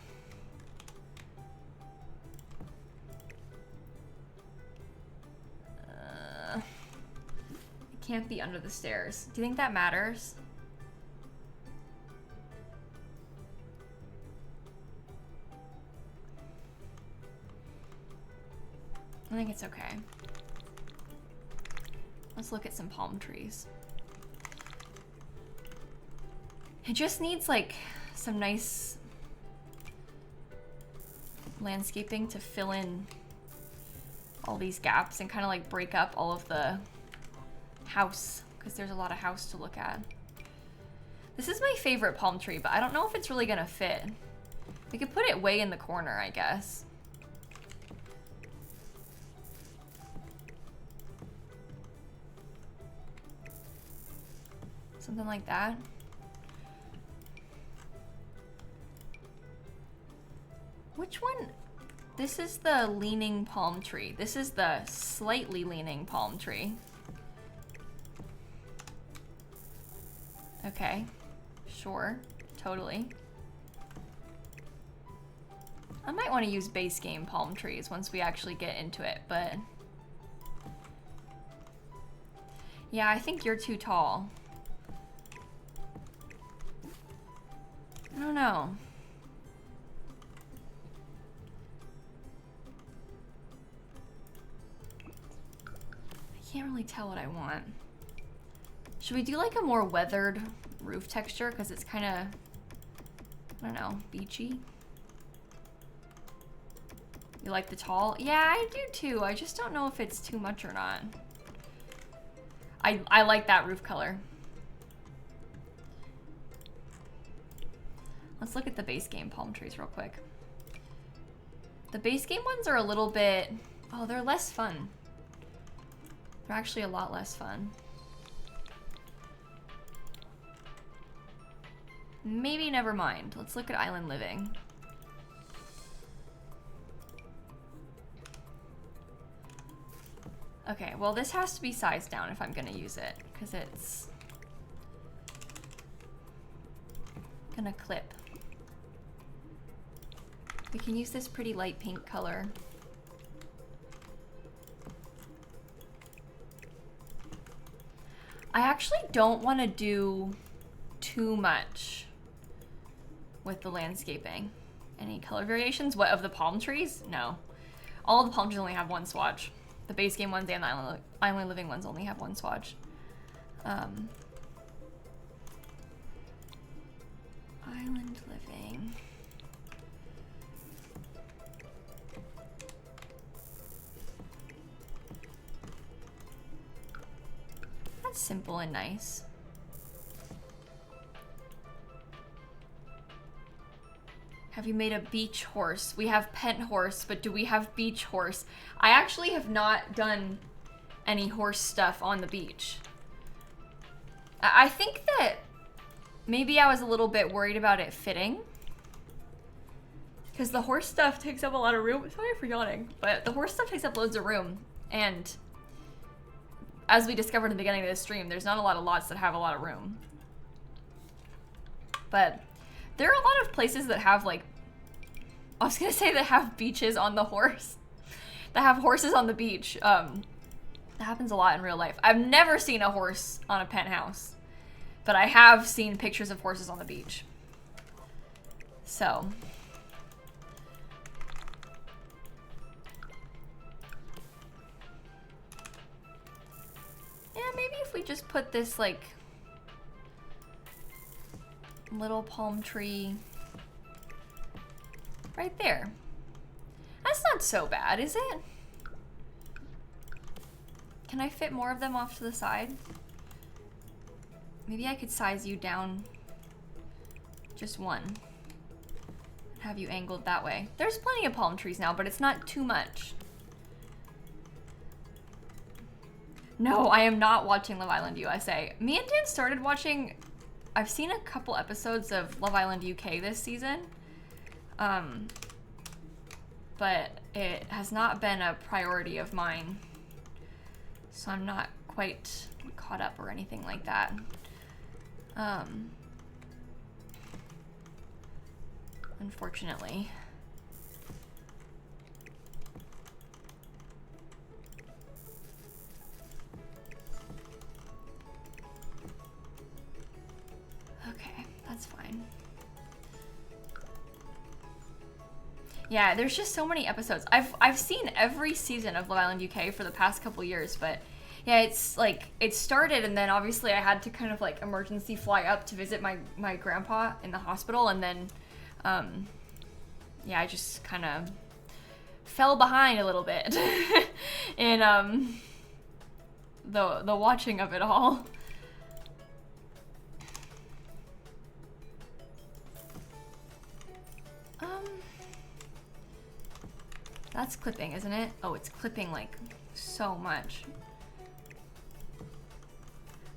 it can't be under the stairs. Do you think that matters? I think it's okay. Let's look at some palm trees. It just needs like some nice landscaping to fill in all these gaps and kind of like break up all of the house, because there's a lot of house to look at. This is my favorite palm tree, but I don't know if it's really gonna fit. We could put it way in the corner, I guess. Something like that. Which one? This is the leaning palm tree. This is the slightly leaning palm tree. Okay, sure, totally. I might want to use base game palm trees once we actually get into it, but Yeah, I think you're too tall. I don't know. I can't really tell what I want. Should we do like a more weathered roof texture? Because it's kind of, I don't know, beachy. You like the tall? Yeah, I do too. I just don't know if it's too much or not. I like that roof color. Let's look at the base game palm trees real quick. The base game ones are a little bit, oh, they're less fun. They're actually a lot less fun. Maybe never mind. Let's look at Island Living. Okay, well this has to be sized down if I'm gonna use it, because it's gonna clip. We can use this pretty light pink color. I actually don't want to do too much with the landscaping. Any color variations? What, of the palm trees? No. All of the palm trees only have one swatch. The base game ones and the Island Living ones only have one swatch. Island Living. That's simple and nice. Have you made a beach horse? We have pet horse, but do we have beach horse? I actually have not done any horse stuff on the beach. I think that maybe I was a little bit worried about it fitting. Because the horse stuff takes up a lot of room. Sorry for yawning. But the horse stuff takes up loads of room. And as we discovered in the beginning of this stream, there's not a lot of lots that have a lot of room. But there are a lot of places that have, like, I was gonna say that have beaches on the horse. That have horses on the beach. That happens a lot in real life. I've never seen a horse on a penthouse, but I have seen pictures of horses on the beach. So. Yeah, maybe if we just put this, like, little palm tree right there. That's not so bad, is it? Can I fit more of them off to the side? Maybe I could size you down just one. Have you angled that way. There's plenty of palm trees now, but it's not too much. No, I am not watching Love Island USA. Me and Dan started watching, I've seen a couple episodes of Love Island UK this season. But it has not been a priority of mine. So I'm not quite caught up or anything like that. Unfortunately. Okay, that's fine. Yeah, there's just so many episodes. I've seen every season of Love Island UK for the past couple years, but yeah, it's like, it started and then obviously I had to kind of like emergency fly up to visit my grandpa in the hospital, and then yeah, I just kind of fell behind a little bit in the watching of it all. That's clipping, isn't it? Oh, it's clipping like so much.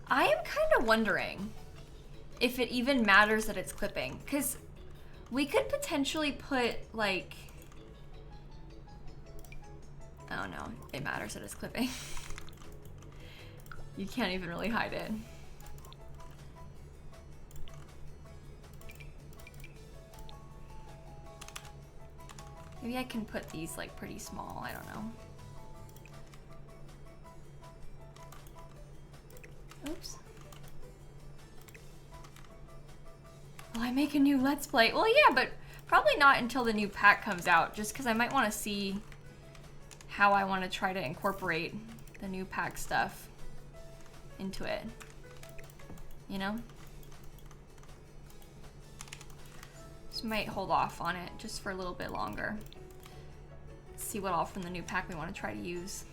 I am kind of wondering if it even matters that it's clipping, because we could potentially put like, oh no, it matters that it's clipping. You can't even really hide it. Maybe I can put these like pretty small, I don't know. Why make a new Let's Play? Well, yeah, but probably not until the new pack comes out, just because I might want to see how I want to try to incorporate the new pack stuff into it. You know? Just might hold off on it just for a little bit longer. See what all from the new pack we want to try to use.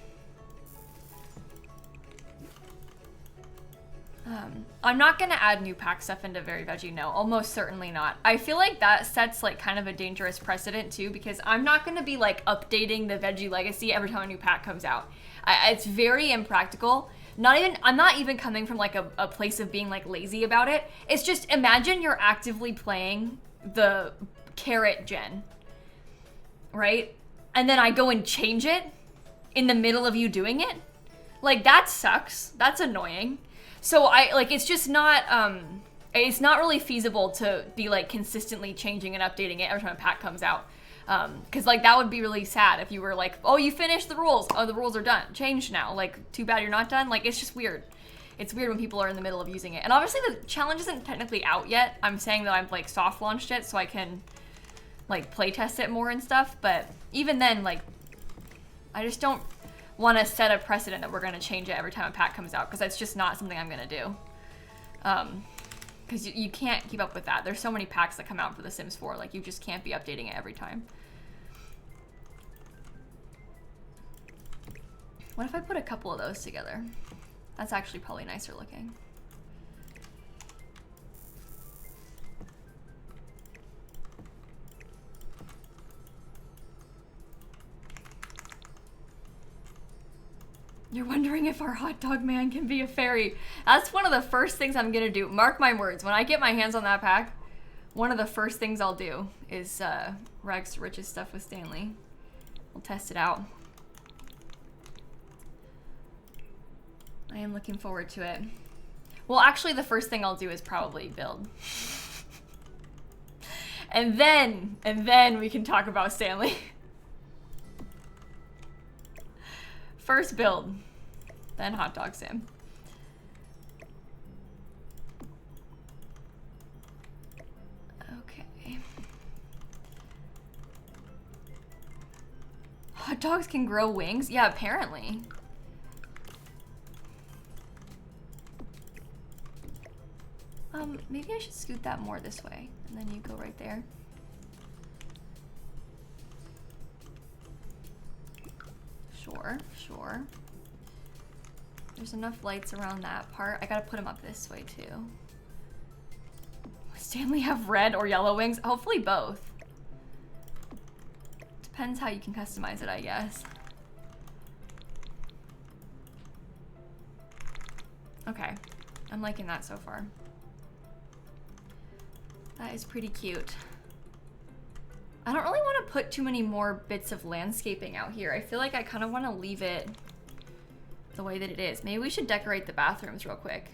I'm not gonna add new pack stuff into Very Veggie, no, almost certainly not. I feel like that sets like kind of a dangerous precedent too, because I'm not gonna be like updating the Veggie legacy every time a new pack comes out. It's very impractical. I'm not even coming from like a place of being like lazy about it. It's just, imagine you're actively playing the carrot gen, right? And then I go and change it in the middle of you doing it. Like, that sucks. That's annoying. So it's just not, it's not really feasible to be like consistently changing and updating it every time a pack comes out. Cause like that would be really sad if you were like, oh, you finished the rules. Oh, the rules are done. Changed now. Like, too bad you're not done. Like, it's just weird. It's weird when people are in the middle of using it. And obviously the challenge isn't technically out yet. I'm saying that I've like soft launched it so I can like play test it more and stuff. But even then, like, I just don't want to set a precedent that we're going to change it every time a pack comes out, because that's just not something I'm going to do. Because you can't keep up with that. There's so many packs that come out for The Sims 4. Like, you just can't be updating it every time. What if I put a couple of those together? That's actually probably nicer looking. You're wondering if our hot dog man can be a fairy. That's one of the first things I'm gonna do. Mark my words, when I get my hands on that pack, one of the first things I'll do is Rags to Riches stuff with Stanley. We'll test it out. I am looking forward to it. Well, actually, the first thing I'll do is probably build. and then we can talk about Stanley. First build, then hot dog sim. Okay. Hot dogs can grow wings? Yeah, apparently. Maybe I should scoot that more this way, and then you go right there. Sure, sure. There's enough lights around that part. I gotta put them up this way too. Does Stanley have red or yellow wings? Hopefully both. Depends how you can customize it, I guess. Okay, I'm liking that so far. That is pretty cute. I don't really want to put too many more bits of landscaping out here. I feel like I kind of want to leave it the way that it is. Maybe we should decorate the bathrooms real quick.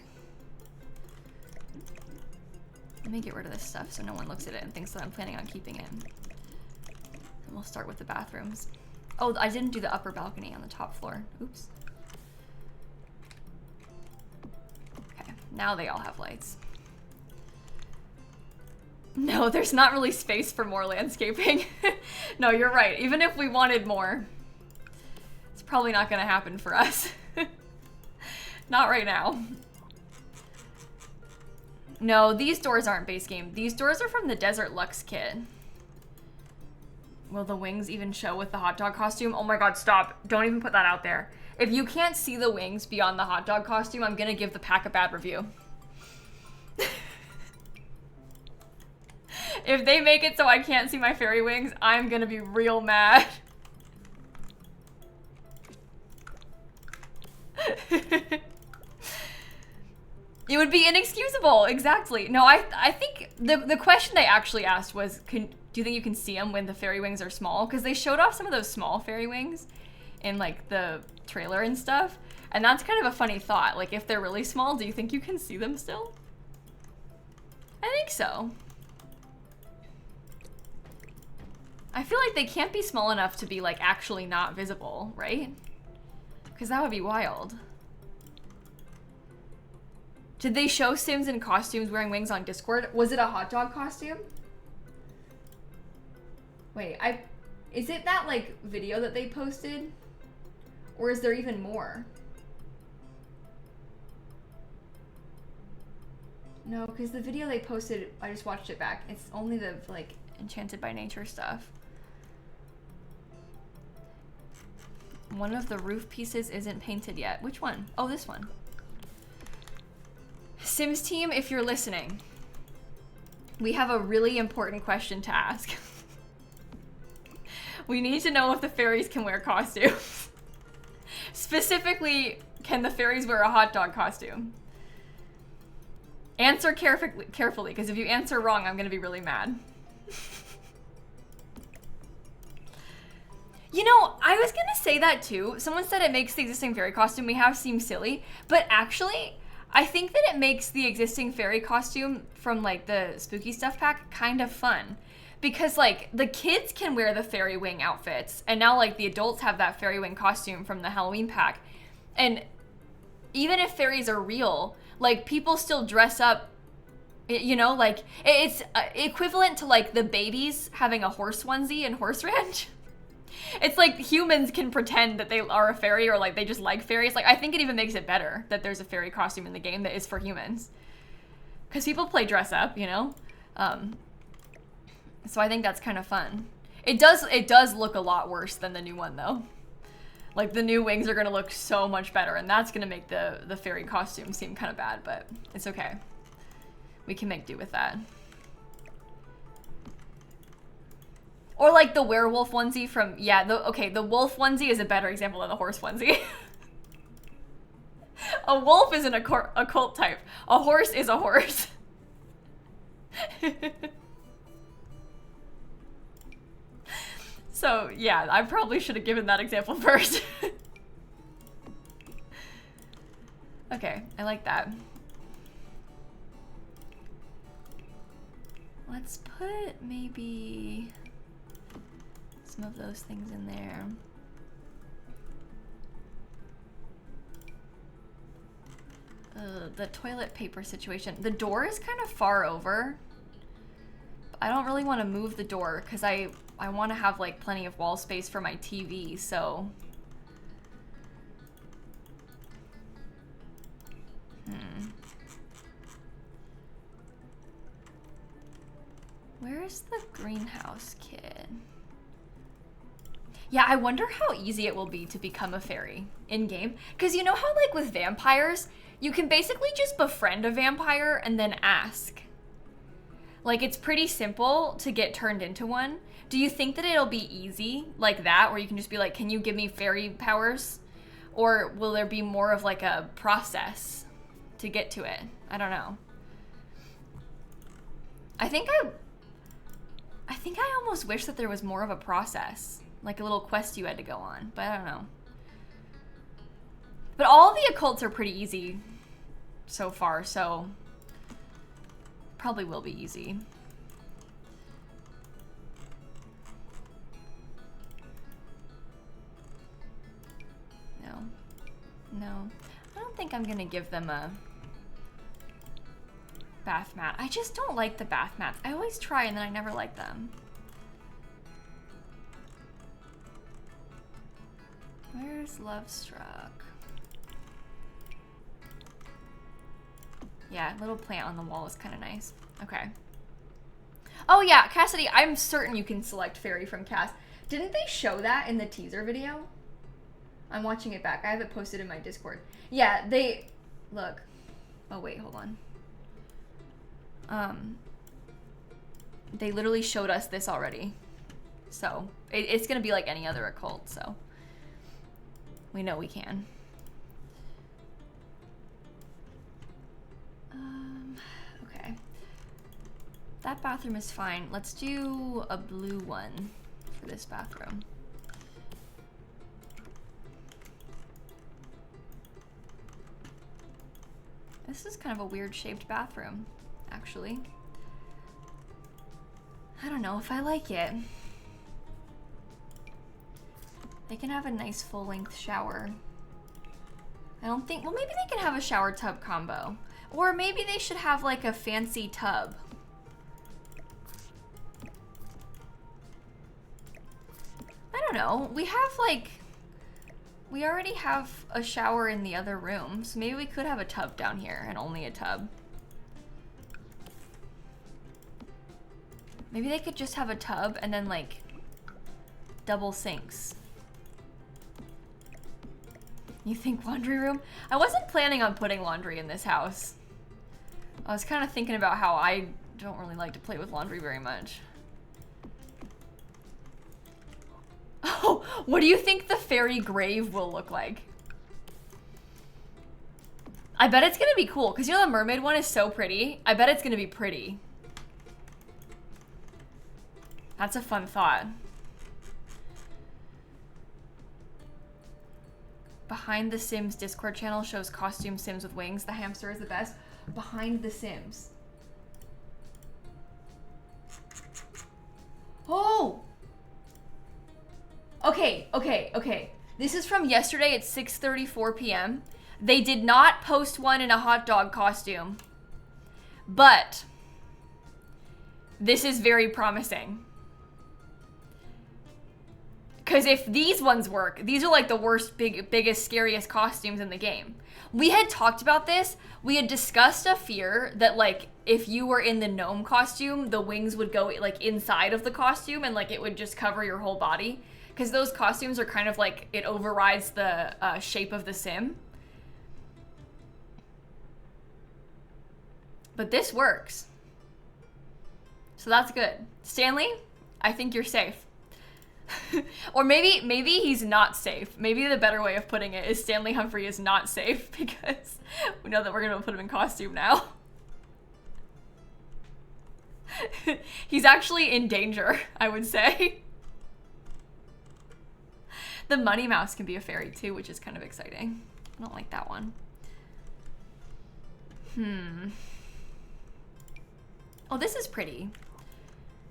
Let me get rid of this stuff so no one looks at it and thinks that I'm planning on keeping it. And we'll start with the bathrooms. Oh, I didn't do the upper balcony on the top floor. Oops. Okay, now they all have lights. No, there's not really space for more landscaping. No, you're right. Even if we wanted more, it's probably not gonna happen for us. Not right now. No, these doors aren't base game. These doors are from the Desert Luxe kit. Will the wings even show with the hot dog costume? Oh my god, stop. Don't even put that out there. If you can't see the wings beyond the hot dog costume, I'm gonna give the pack a bad review. If they make it so I can't see my fairy wings, I'm gonna be real mad. It would be inexcusable, exactly. No, I think the question they actually asked was, do you think you can see them when the fairy wings are small? Because they showed off some of those small fairy wings in like the trailer and stuff. And that's kind of a funny thought. Like, if they're really small, do you think you can see them still? I think so. I feel like they can't be small enough to be like actually not visible, right? Because that would be wild. Did they show Sims in costumes wearing wings on Discord? Was it a hot dog costume? Wait, is it that like video that they posted? Or is there even more? No, because the video they posted, I just watched it back. It's only the like Enchanted by Nature stuff. One of the roof pieces isn't painted yet. Which one? Oh, this one. Sims team, if you're listening, we have a really important question to ask. We need to know if the fairies can wear costumes. Specifically, can the fairies wear a hot dog costume? Answer carefully, because if you answer wrong, I'm gonna be really mad. You know, I was gonna say that too. Someone said it makes the existing fairy costume we have seem silly, but actually, I think that it makes the existing fairy costume from like the spooky stuff pack kind of fun. Because like the kids can wear the fairy wing outfits, and now like the adults have that fairy wing costume from the Halloween pack. And even if fairies are real, like people still dress up, you know, like it's equivalent to like the babies having a horse onesie in Horse Ranch. It's like humans can pretend that they are a fairy, or like they just like fairies. Like I think it even makes it better that there's a fairy costume in the game that is for humans. Because people play dress up, you know? So I think that's kind of fun. It does look a lot worse than the new one though. Like the new wings are gonna look so much better, and that's gonna make the fairy costume seem kind of bad, but it's okay. We can make do with that. Or like the werewolf onesie from, yeah, the wolf onesie is a better example than the horse onesie. A wolf is an occult type. A horse is a horse. So yeah, I probably should have given that example first. Okay, I like that. Let's put maybe some of those things in there. The toilet paper situation. The door is kind of far over. I don't really want to move the door because I want to have like plenty of wall space for my TV, so. Where's the greenhouse kid? Yeah, I wonder how easy it will be to become a fairy in-game. Because you know how like with vampires, you can basically just befriend a vampire and then ask. Like it's pretty simple to get turned into one. Do you think that it'll be easy like that, where you can just be like, can you give me fairy powers? Or will there be more of like a process to get to it? I don't know. I think I almost wish that there was more of a process. Like a little quest you had to go on, but I don't know. But all the occults are pretty easy so far, so probably will be easy. No. I don't think I'm gonna give them a bath mat. I just don't like the bath mats. I always try and then I never like them. Where's Love Struck? Yeah, little plant on the wall is kind of nice. Okay. Oh yeah, Cassidy, I'm certain you can select fairy from Cass. Didn't they show that in the teaser video? I'm watching it back. I have it posted in my Discord. Yeah, they... Look. Oh, wait, hold on. They literally showed us this already. So, it's gonna be like any other occult, so... We know we can. Okay. That bathroom is fine. Let's do a blue one for this bathroom. This is kind of a weird shaped bathroom, actually. I don't know if I like it. They can have a nice full-length shower. I don't think, well, maybe they can have a shower tub combo. Or maybe they should have like a fancy tub. I don't know. We have like, we already have a shower in the other room, so maybe we could have a tub down here and only a tub. Maybe they could just have a tub and then like double sinks. You think laundry room? I wasn't planning on putting laundry in this house. I was kind of thinking about how I don't really like to play with laundry very much. Oh, what do you think the fairy grave will look like? I bet it's gonna be cool, because you know the mermaid one is so pretty. I bet it's gonna be pretty. That's a fun thought. Behind the Sims Discord channel shows costume Sims with wings. The hamster is the best. Behind the Sims. Oh! Okay. This is from yesterday at 6:34 p.m. They did not post one in a hot dog costume. But this is very promising. Because if these ones work, these are like the worst, biggest, scariest costumes in the game. We had talked about this. We had discussed a fear that like if you were in the gnome costume, the wings would go like inside of the costume and like it would just cover your whole body. Because those costumes are kind of like, it overrides the shape of the sim. But this works. So that's good. Stanley, I think you're safe. Or maybe he's not safe. Maybe the better way of putting it is Stanley Humphrey is not safe because we know that we're gonna put him in costume now. He's actually in danger, I would say. The Money Mouse can be a fairy too, which is kind of exciting. I don't like that one. Oh, this is pretty.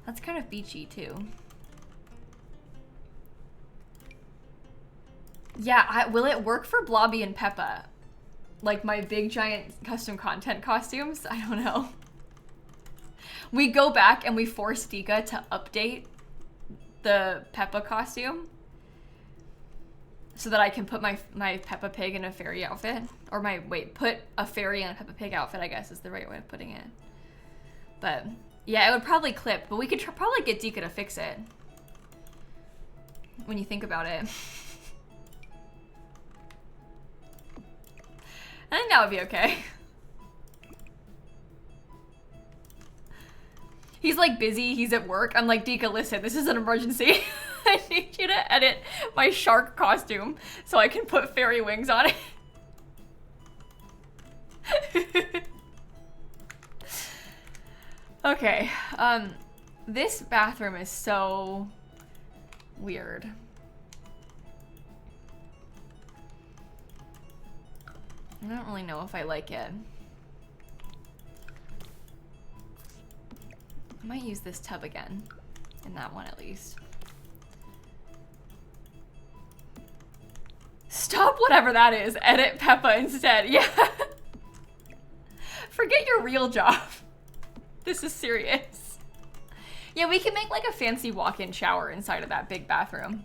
That's kind of beachy too. Yeah, will it work for Blobby and Peppa? Like my big giant custom content costumes? I don't know. We go back and we force Dika to update the Peppa costume so that I can put my Peppa Pig in a fairy outfit. Or put a fairy in a Peppa Pig outfit, I guess is the right way of putting it. But yeah, it would probably clip, but we could probably get Dika to fix it. When you think about it. I think that would be okay. He's like busy, he's at work. I'm like, Dika, listen, this is an emergency. I need you to edit my shark costume so I can put fairy wings on it. Okay, this bathroom is so weird. I don't really know if I like it. I might use this tub again, in that one at least. Stop whatever that is, edit Peppa instead, yeah. Forget your real job. This is serious. Yeah, we can make like a fancy walk-in shower inside of that big bathroom.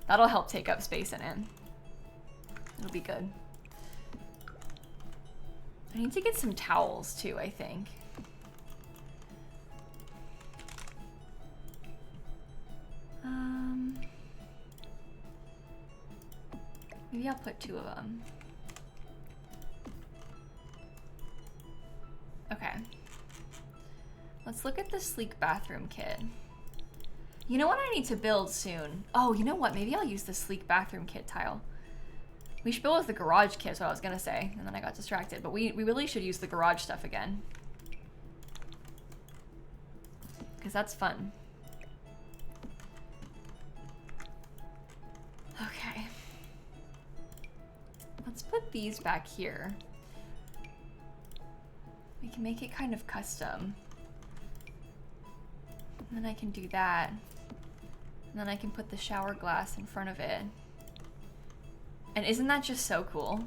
That'll help take up space in it. It'll be good. I need to get some towels too, I think. Maybe I'll put 2 of them. Okay. Let's look at the sleek bathroom kit. You know what I need to build soon? Oh, you know what? Maybe I'll use the sleek bathroom kit tile. We should build with the garage kit, is what I was gonna say, and then I got distracted. But we really should use the garage stuff again. Because that's fun. Okay. Let's put these back here. We can make it kind of custom. And then I can do that. And then I can put the shower glass in front of it. And isn't that just so cool?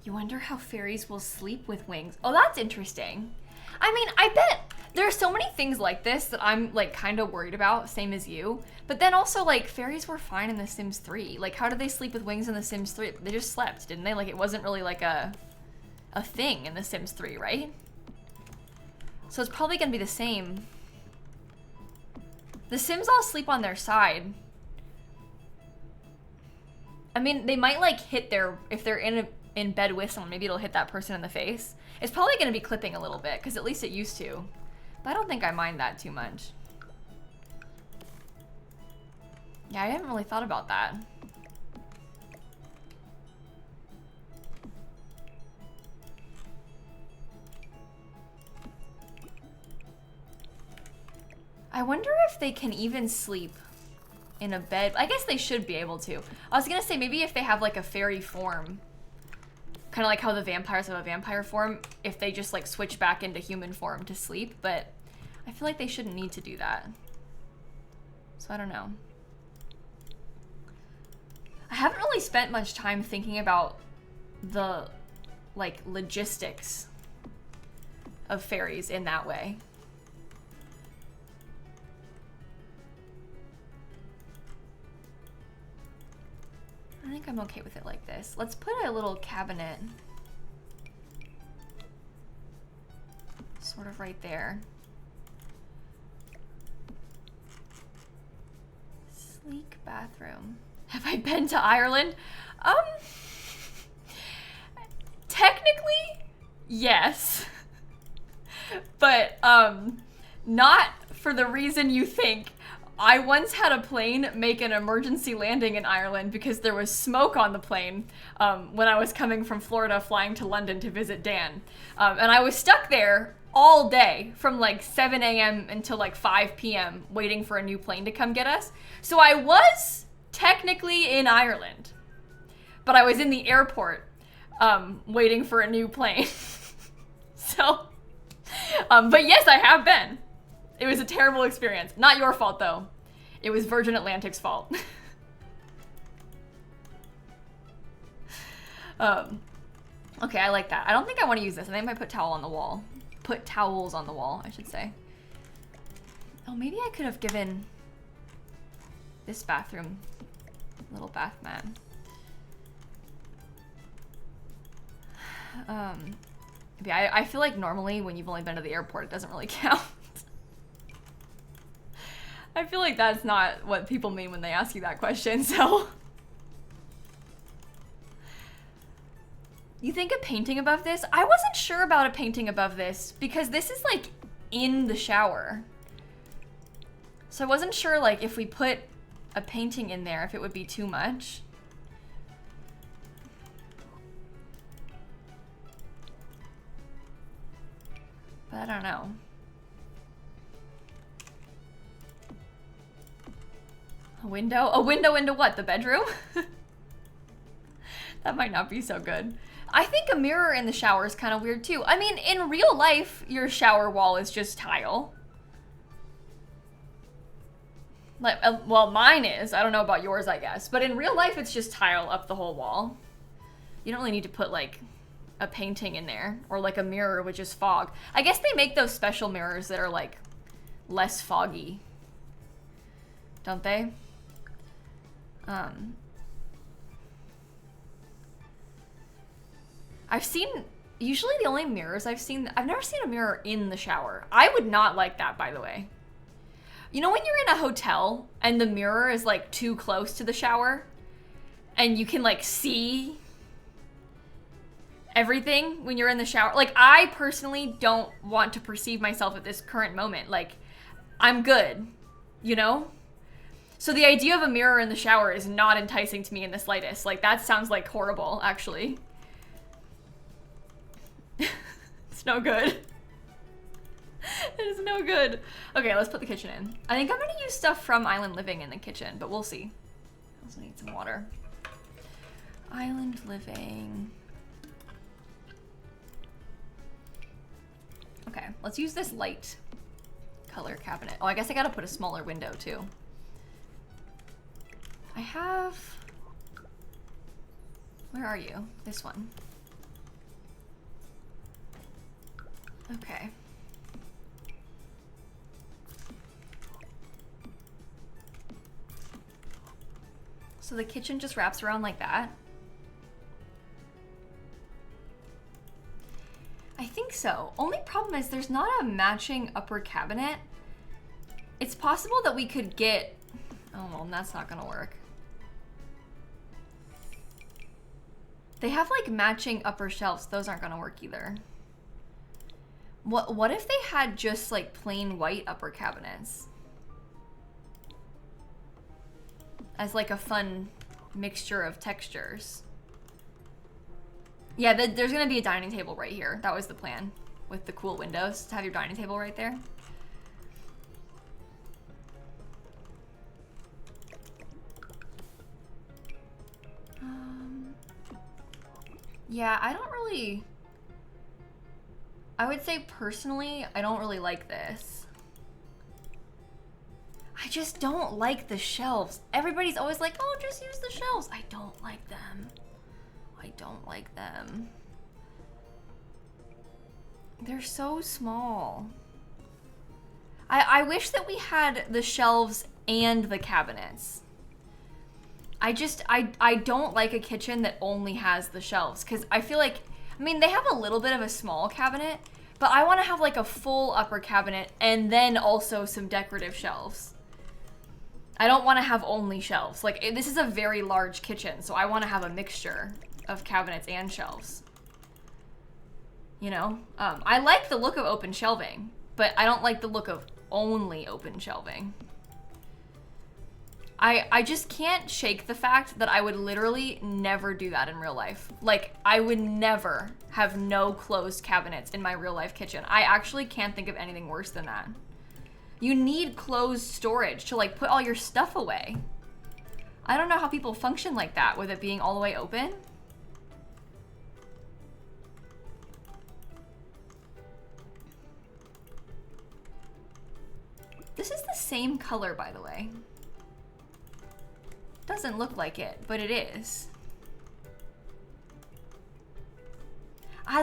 You wonder how fairies will sleep with wings. Oh, that's interesting. I mean, I bet there are so many things like this that I'm like kind of worried about, same as you. But then also like fairies were fine in The Sims 3. Like how did they sleep with wings in The Sims 3? They just slept, didn't they? Like it wasn't really like a thing in The Sims 3, right? So it's probably gonna be the same. The Sims all sleep on their side. I mean, they might like hit their, if they're in bed with someone, maybe it'll hit that person in the face. It's probably gonna be clipping a little bit, because at least it used to. But I don't think I mind that too much. Yeah, I haven't really thought about that. I wonder if they can even sleep in a bed. I guess they should be able to. I was gonna say maybe if they have like a fairy form, kind of like how the vampires have a vampire form, if they just like switch back into human form to sleep, but I feel like they shouldn't need to do that. So I don't know. I haven't really spent much time thinking about the like logistics of fairies in that way. I think I'm okay with it like this. Let's put a little cabinet sort of right there. Sleek bathroom. Have I been to Ireland? Technically, yes. But, not for the reason you think. I once had a plane make an emergency landing in Ireland because there was smoke on the plane when I was coming from Florida flying to London to visit Dan. And I was stuck there all day from like 7 a.m. until like 5 p.m. waiting for a new plane to come get us. So I was technically in Ireland, but I was in the airport waiting for a new plane. So, but yes, I have been. It was a terrible experience. Not your fault, though. It was Virgin Atlantic's fault. Okay, I like that. I don't think I want to use this. I think I might put towel on the wall. Put towels on the wall, I should say. Oh, maybe I could have given this bathroom a little bath mat. Yeah, I feel like normally when you've only been to the airport, it doesn't really count. I feel like that's not what people mean when they ask you that question, so. You think a painting above this? I wasn't sure about a painting above this because this is like in the shower. So I wasn't sure like if we put a painting in there, if it would be too much. But I don't know. A window? A window into what? The bedroom? That might not be so good. I think a mirror in the shower is kind of weird too. I mean, in real life, your shower wall is just tile. Like, well, mine is. I don't know about yours, I guess. But in real life, it's just tile up the whole wall. You don't really need to put like a painting in there or like a mirror with just fog. I guess they make those special mirrors that are like less foggy. Don't they? I've seen, usually the only mirrors I've never seen a mirror in the shower. I would not like that, by the way. You know when you're in a hotel and the mirror is like too close to the shower and you can like see everything when you're in the shower? Like I personally don't want to perceive myself at this current moment. Like I'm good, you know? So the idea of a mirror in the shower is not enticing to me in the slightest. Like that sounds like horrible, actually. It's no good. It is no good. Okay, let's put the kitchen in. I think I'm gonna use stuff from Island Living in the kitchen, but we'll see. I also need some water. Island Living. Okay, let's use this light color cabinet. Oh, I guess I gotta put a smaller window too. I have, where are you? This one. Okay. So the kitchen just wraps around like that. I think so. Only problem is there's not a matching upper cabinet. It's possible that we could get... Oh, well, that's not gonna work. They have like matching upper shelves. Those aren't gonna work either. What if they had just like plain white upper cabinets? As like a fun mixture of textures. Yeah, there's gonna be a dining table right here. That was the plan with the cool windows, to have your dining table right there. Yeah, I would say personally, I don't really like this. I just don't like the shelves. Everybody's always like, oh, just use the shelves. I don't like them. I don't like them. They're so small. I wish that we had the shelves and the cabinets. I don't like a kitchen that only has the shelves, because I feel like, I mean, they have a little bit of a small cabinet, but I want to have like a full upper cabinet and then also some decorative shelves. I don't want to have only shelves. Like, this is a very large kitchen, so I want to have a mixture of cabinets and shelves. You know? I like the look of open shelving, but I don't like the look of only open shelving. I just can't shake the fact that I would literally never do that in real life. Like, I would never have no closed cabinets in my real life kitchen. I actually can't think of anything worse than that. You need closed storage to like put all your stuff away. I don't know how people function like that with it being all the way open. This is the same color, by the way. Doesn't look like it, but it is.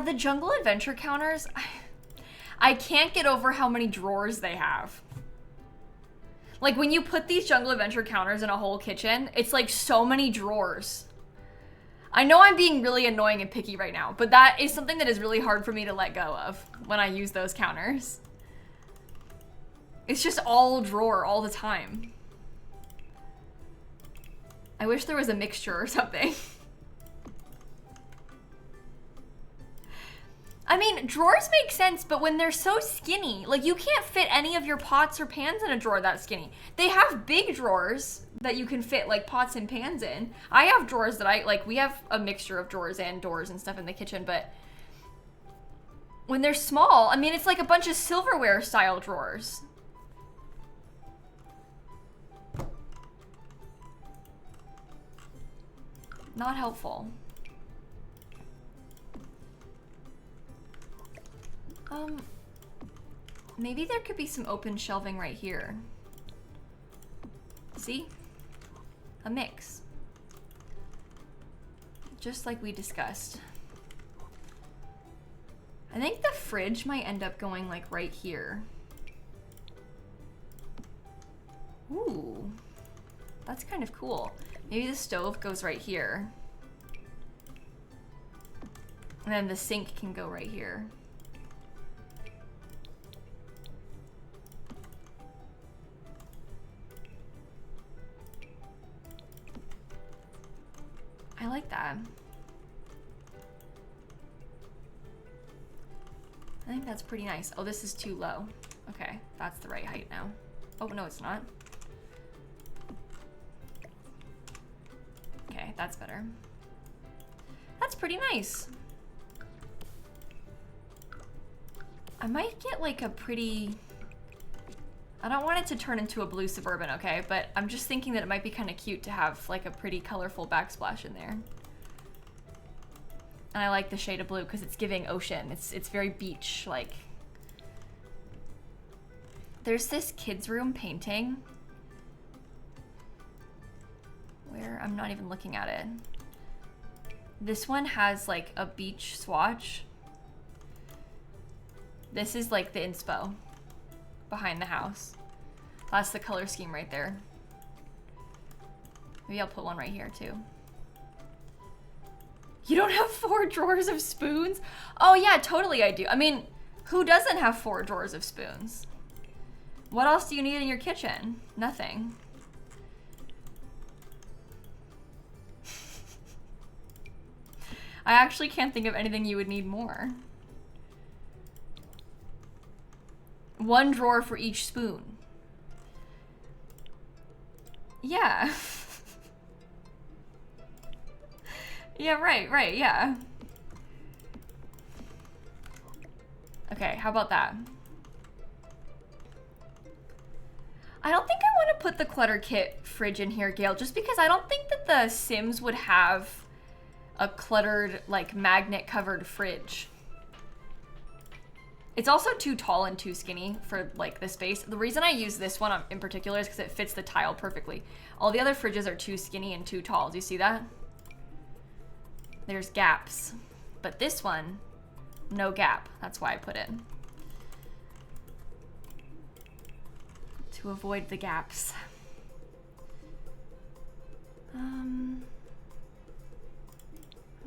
The Jungle Adventure counters, I can't get over how many drawers they have. Like, when you put these Jungle Adventure counters in a whole kitchen, it's like so many drawers. I know I'm being really annoying and picky right now, but that is something that is really hard for me to let go of when I use those counters. It's just all drawer all the time. I wish there was a mixture or something. I mean, drawers make sense, but when they're so skinny, like, you can't fit any of your pots or pans in a drawer that skinny. They have big drawers that you can fit, like, pots and pans in. I have drawers that we have a mixture of drawers and doors and stuff in the kitchen, but when they're small, I mean, it's like a bunch of silverware style drawers. Not helpful. Maybe there could be some open shelving right here. See? A mix. Just like we discussed. I think the fridge might end up going like right here. Ooh, that's kind of cool. Maybe the stove goes right here. And then the sink can go right here. I like that. I think that's pretty nice. Oh, this is too low. Okay, that's the right height now. Oh, no, it's not. Okay, that's better. That's pretty nice. I might get like a pretty... I don't want it to turn into a blue Suburban, okay? But I'm just thinking that it might be kind of cute to have like a pretty colorful backsplash in there. And I like the shade of blue because it's giving ocean. It's very beach, like. There's this kids' room painting where I'm not even looking at it. This one has like a beach swatch. This is like the inspo behind the house. That's the color scheme right there. Maybe I'll put one right here too. You don't have 4 drawers of spoons? Oh yeah, totally I do. I mean, who doesn't have 4 drawers of spoons? What else do you need in your kitchen? Nothing. I actually can't think of anything you would need more. 1 drawer for each spoon. Yeah. Yeah, right, yeah. Okay, how about that? I don't think I want to put the clutter kit fridge in here, Gail, just because I don't think that the Sims would have a cluttered, like, magnet-covered fridge. It's also too tall and too skinny for, like, the space. The reason I use this one in particular is because it fits the tile perfectly. All the other fridges are too skinny and too tall. Do you see that? There's gaps. But this one, no gap. That's why I put it. To avoid the gaps. I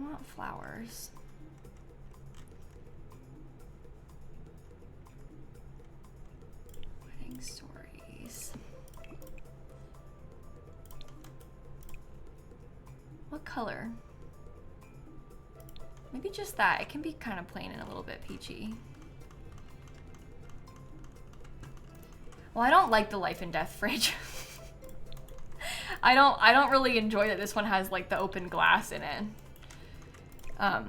want flowers. Wedding stories. What color? Maybe just that. It can be kind of plain and a little bit peachy. Well, I don't like the life and death fridge. I don't really enjoy that this one has like the open glass in it.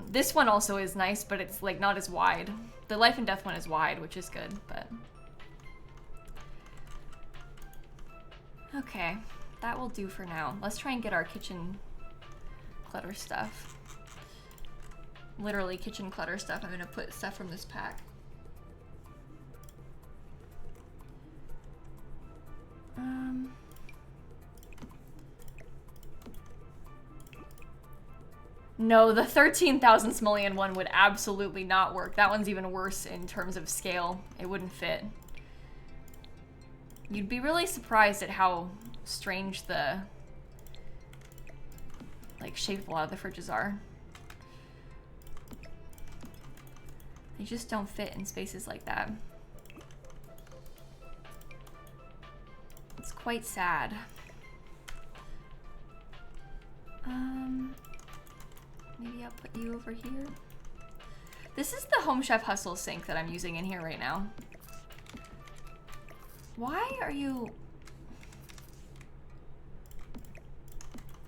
This one also is nice, but it's like not as wide. The life and death one is wide, which is good, but. Okay, that will do for now. Let's try and get our kitchen clutter stuff. Literally kitchen clutter stuff. I'm gonna put stuff from this pack. No, the 13,000 simoleon one would absolutely not work. That one's even worse in terms of scale. It wouldn't fit. You'd be really surprised at how strange the like shape a lot of the fridges are. They just don't fit in spaces like that. It's quite sad. Maybe I'll put you over here. This is the Home Chef Hustle sink that I'm using in here right now. Why are you...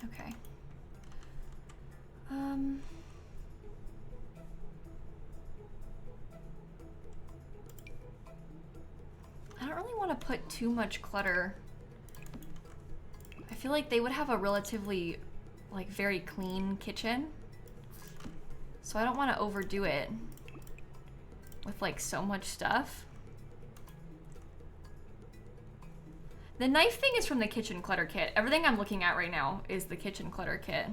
Okay. I don't really want to put too much clutter. I feel like they would have a relatively, like, very clean kitchen. So I don't want to overdo it with, like, so much stuff. The knife thing is from the kitchen clutter kit. Everything I'm looking at right now is the kitchen clutter kit.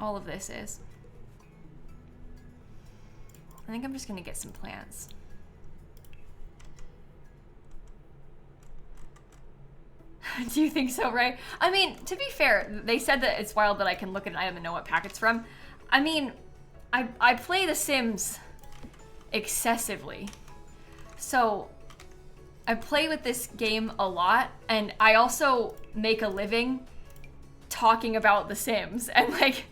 All of this is. I think I'm just gonna get some plants. Do you think so, Ray? I mean, to be fair, they said that it's wild that I can look at an item and know what pack it's from. I mean, I play The Sims excessively. So, I play with this game a lot, and I also make a living talking about The Sims and, like,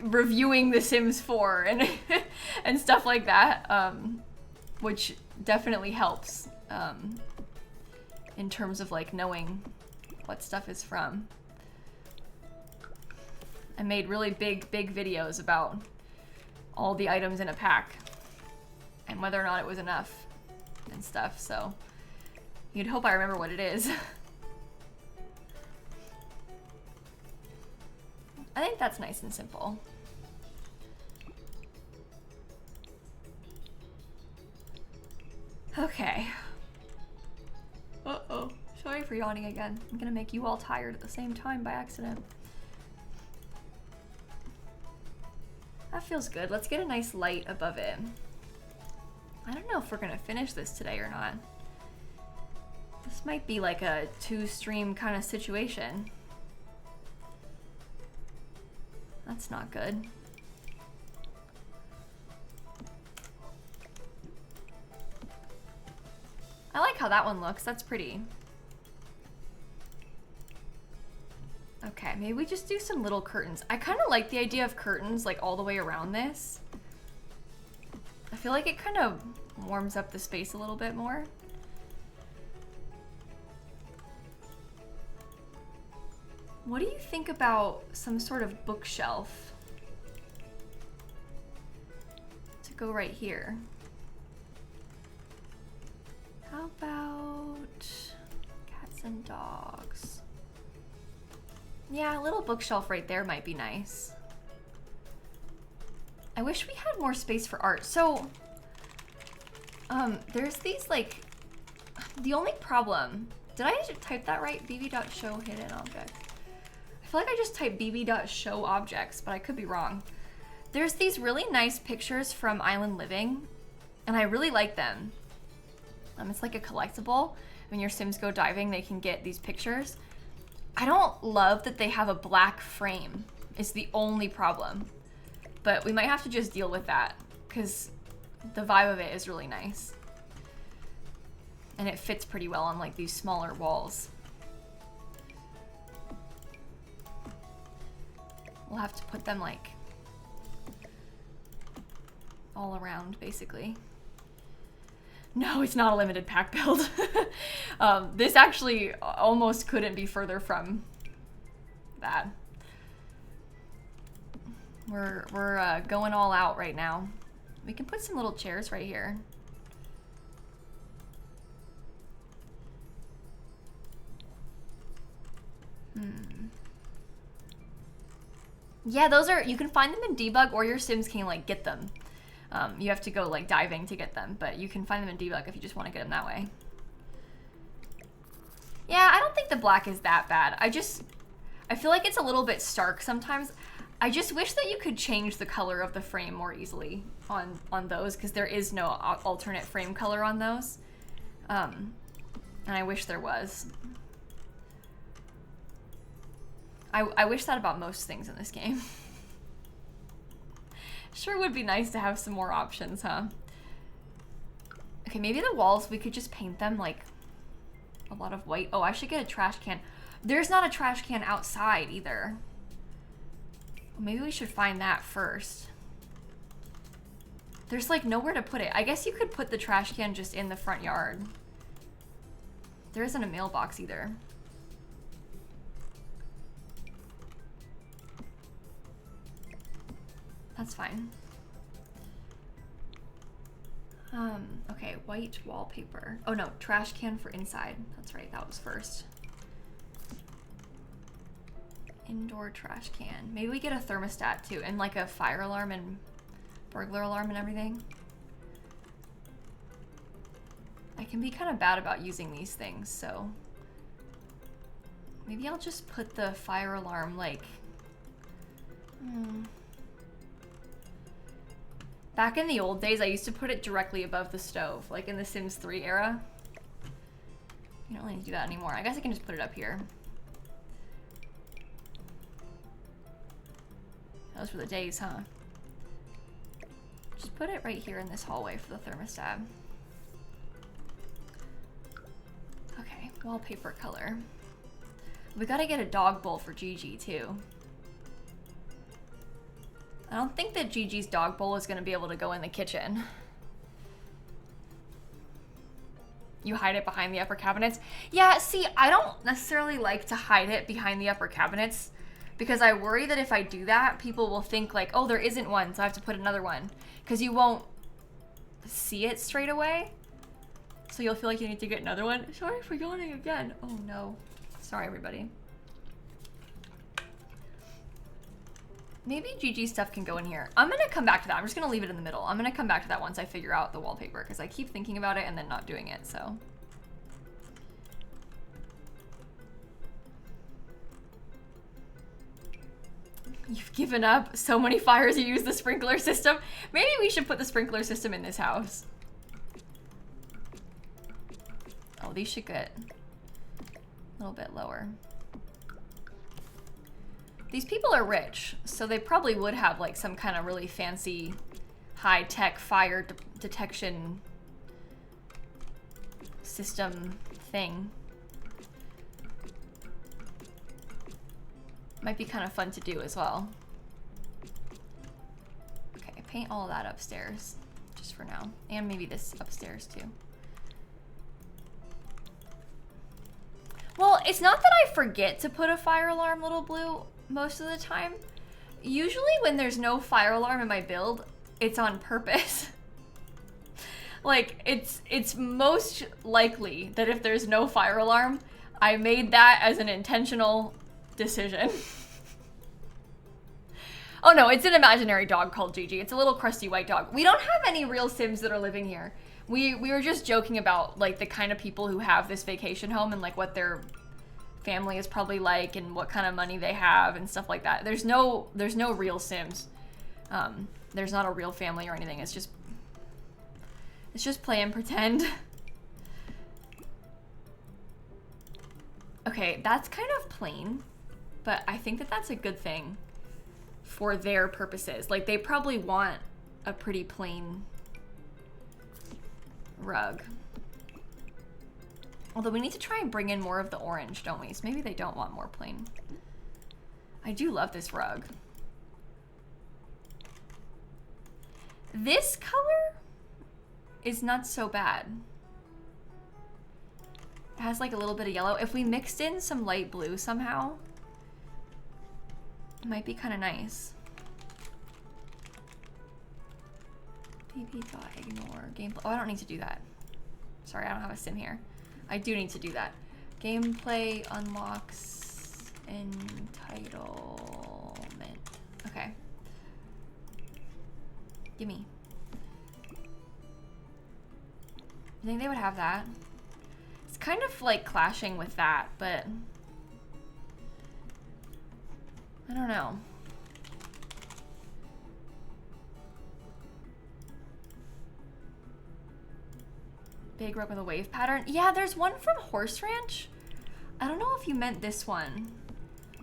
reviewing The Sims 4 and, and stuff like that, which definitely helps. In terms of like knowing what stuff is from. I made really big videos about all the items in a pack and whether or not it was enough and stuff, so you'd hope I remember what it is. I think that's nice and simple. Okay. Uh-oh. Sorry for yawning again. I'm gonna make you all tired at the same time by accident. That feels good. Let's get a nice light above it. I don't know if we're gonna finish this today or not. This might be like a 2-stream kind of situation. That's not good. I like how that one looks. That's pretty. Okay, maybe we just do some little curtains. I kind of like the idea of curtains like all the way around this. I feel like it kind of warms up the space a little bit more. What do you think about some sort of bookshelf to go right here? How about cats and dogs? Yeah, a little bookshelf right there might be nice. I wish we had more space for art. So, there's these like, the only problem, did I type that right? bb.show hidden object. I feel like I just typed bb.show objects, but I could be wrong. There's these really nice pictures from Island Living, and I really like them. It's like a collectible. When your Sims go diving, they can get these pictures. I don't love that they have a black frame. It's the only problem. But we might have to just deal with that because the vibe of it is really nice. And it fits pretty well on like these smaller walls. We'll have to put them like all around basically. No, it's not a limited pack build. This actually almost couldn't be further from that. We're going all out right now. We can put some little chairs right here. Yeah, those are, you can find them in debug or your Sims can like get them. You have to go like diving to get them, but you can find them in debug if you just want to get them that way. Yeah, I don't think the black is that bad. I feel like it's a little bit stark sometimes. I just wish that you could change the color of the frame more easily on those, because there is no alternate frame color on those. And I wish there was. I wish that about most things in this game. Sure would be nice to have some more options, huh? Okay, maybe the walls, we could just paint them like a lot of white. Oh, I should get a trash can. There's not a trash can outside either. Maybe we should find that first. There's like nowhere to put it. I guess you could put the trash can just in the front yard. There isn't a mailbox either. That's fine. Okay, white wallpaper. Oh no, trash can for inside. That's right, that was first. Indoor trash can. Maybe we get a thermostat too, and like a fire alarm and burglar alarm and everything. I can be kind of bad about using these things, so maybe I'll just put the fire alarm like back in the old days, I used to put it directly above the stove, like in the Sims 3 era. You don't really need to do that anymore. I guess I can just put it up here. Those were the days, huh? Just put it right here in this hallway for the thermostat. Okay, wallpaper color. We gotta get a dog bowl for Gigi too. I don't think that Gigi's dog bowl is gonna be able to go in the kitchen. You hide it behind the upper cabinets? Yeah, see, I don't necessarily like to hide it behind the upper cabinets because I worry that if I do that, people will think like, oh, there isn't one, so I have to put another one. Because you won't see it straight away. So you'll feel like you need to get another one. Sorry for yawning again. Oh no. Sorry, everybody. Maybe Gigi's stuff can go in here. I'm gonna come back to that. I'm just gonna leave it in the middle. I'm gonna come back to that once I figure out the wallpaper because I keep thinking about it and then not doing it, so. You've given up so many fires you use the sprinkler system. Maybe we should put the sprinkler system in this house. Oh, these should get a little bit lower. These people are rich, so they probably would have like some kind of really fancy high-tech fire detection system thing. Might be kind of fun to do as well. Okay, paint all of that upstairs, just for now. And maybe this upstairs too. Well, it's not that I forget to put a fire alarm, Little Blue, most of the time. Usually when there's no fire alarm in my build, it's on purpose. Like, it's most likely that if there's no fire alarm, I made that as an intentional decision. Oh no, it's an imaginary dog called Gigi. It's a little crusty white dog. We don't have any real Sims that are living here. We were just joking about like the kind of people who have this vacation home and like what their family is probably like and what kind of money they have and stuff like that. There's no real Sims. There's not a real family or anything. It's just play and pretend. Okay, that's kind of plain, but I think that that's a good thing for their purposes. Like they probably want a pretty plain rug. Although we need to try and bring in more of the orange, don't we? So maybe they don't want more plain. I do love this rug. This color is not so bad. It has like a little bit of yellow. If we mixed in some light blue somehow, it might be kind of nice. Ignore gameplay. Oh, I don't need to do that. Sorry, I don't have a sim here. I do need to do that. Gameplay unlocks entitlement. Okay. Gimme. I think they would have that. It's kind of like clashing with that, but I don't know. Big rug with a wave pattern. Yeah, there's one from Horse Ranch. I don't know if you meant this one,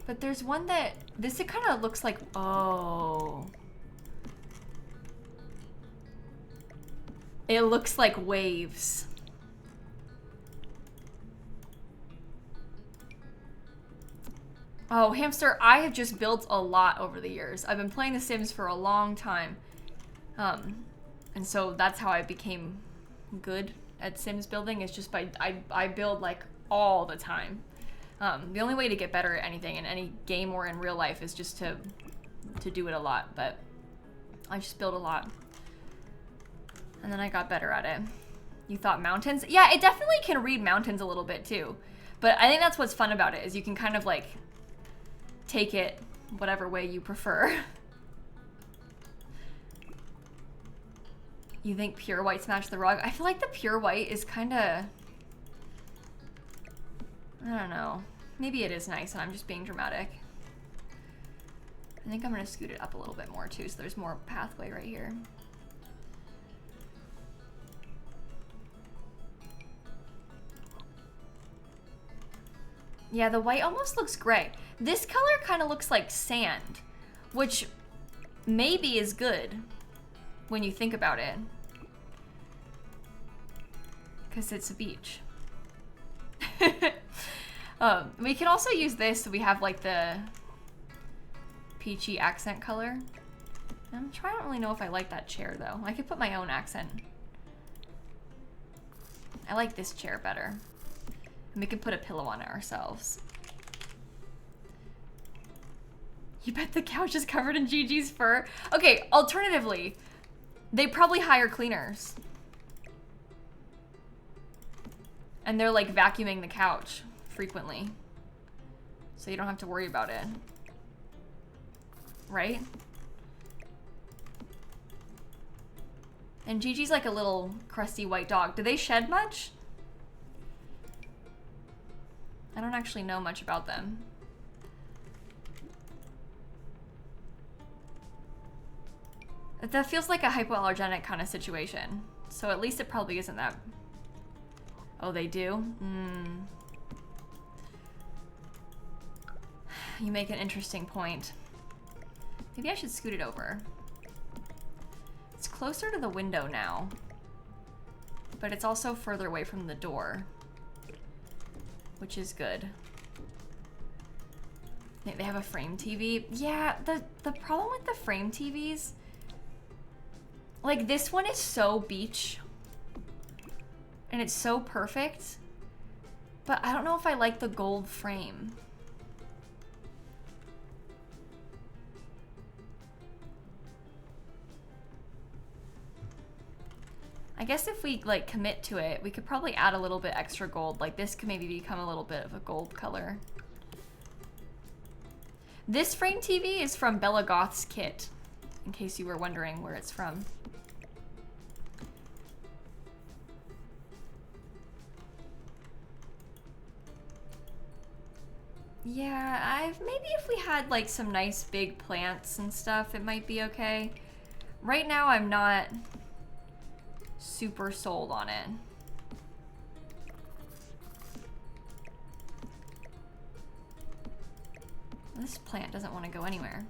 but there's one that this it kind of looks like. Oh, it looks like waves. Oh, hamster, I have just built a lot over the years. I've been playing The Sims for a long time. And so that's how I became good at Sims building, is just by, I build like all the time. The only way to get better at anything in any game or in real life is just to do it a lot, but I just build a lot. And then I got better at it. You thought mountains? Yeah, it definitely can read mountains a little bit too. But I think that's what's fun about it, is you can kind of like take it whatever way you prefer. You think pure whites match the rug? I feel like the pure white is kind of, I don't know. Maybe it is nice and I'm just being dramatic. I think I'm gonna scoot it up a little bit more too, so there's more pathway right here. Yeah, the white almost looks gray. This color kind of looks like sand, which maybe is good when you think about it, because it's a beach. We can also use this so we have like the peachy accent color. I don't really know if I like that chair though. I could put my own accent. I like this chair better. And we can put a pillow on it ourselves. You bet the couch is covered in Gigi's fur? Okay, alternatively, they probably hire cleaners. And they're like vacuuming the couch frequently. So you don't have to worry about it. Right? And Gigi's like a little crusty white dog. Do they shed much? I don't actually know much about them. That feels like a hypoallergenic kind of situation. So at least it probably isn't that. Oh, they do? You make an interesting point. Maybe I should scoot it over. It's closer to the window now, but it's also further away from the door, which is good. They have a frame TV. Yeah, the problem with the frame TVs, like this one is so beach and it's so perfect, but I don't know if I like the gold frame. I guess if we like commit to it, we could probably add a little bit extra gold. Like this could maybe become a little bit of a gold color. This frame TV is from Bella Goth's kit, in case you were wondering where it's from. Yeah, maybe if we had like some nice big plants and stuff, it might be okay. Right now I'm not super sold on it. This plant doesn't want to go anywhere.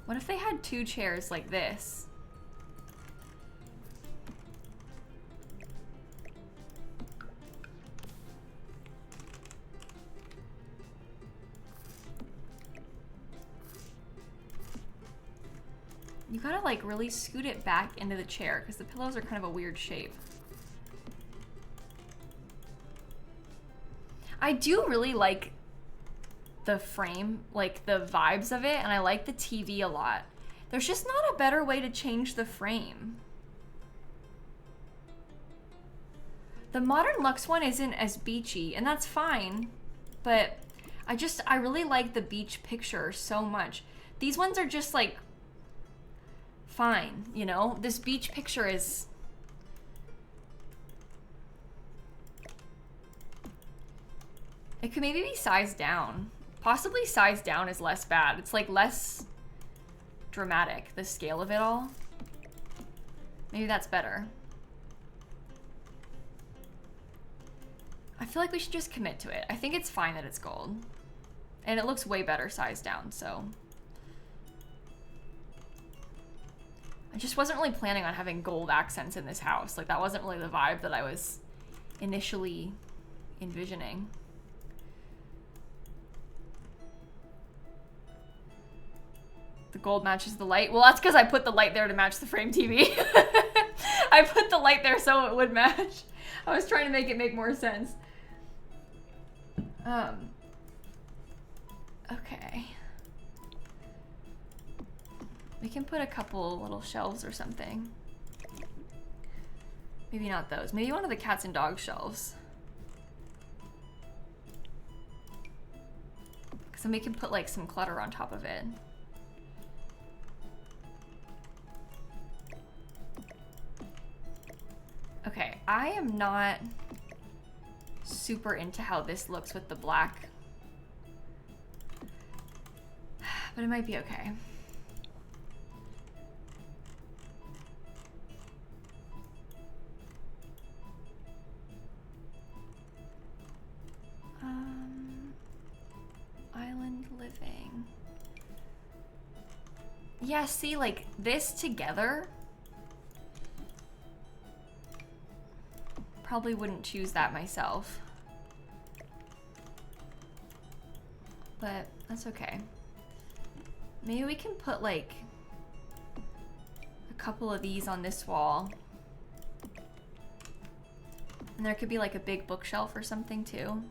What if they had two chairs like this? You gotta like really scoot it back into the chair because the pillows are kind of a weird shape. I do really like the frame, like the vibes of it, and I like the TV a lot. There's just not a better way to change the frame. The Modern Luxe one isn't as beachy, and that's fine, but I really like the beach picture so much. These ones are just like fine, you know? This beach picture is... It could maybe be sized down. Possibly sized down is less bad. It's like less dramatic, the scale of it all. Maybe that's better. I feel like we should just commit to it. I think it's fine that it's gold. And it looks way better sized down, so... I just wasn't really planning on having gold accents in this house. Like, that wasn't really the vibe that I was initially envisioning. The gold matches the light. Well, that's because I put the light there to match the frame TV. I put the light there so it would match. I was trying to make it make more sense. Okay. We can put a couple little shelves or something. Maybe not those. Maybe one of the cats and dogs shelves. Because then we can put like some clutter on top of it. Okay, I am not super into how this looks with the black, but it might be okay. Island living. Yeah, see, like this together, probably wouldn't choose that myself, but that's okay. Maybe we can put like a couple of these on this wall, and there could be like a big bookshelf or something too.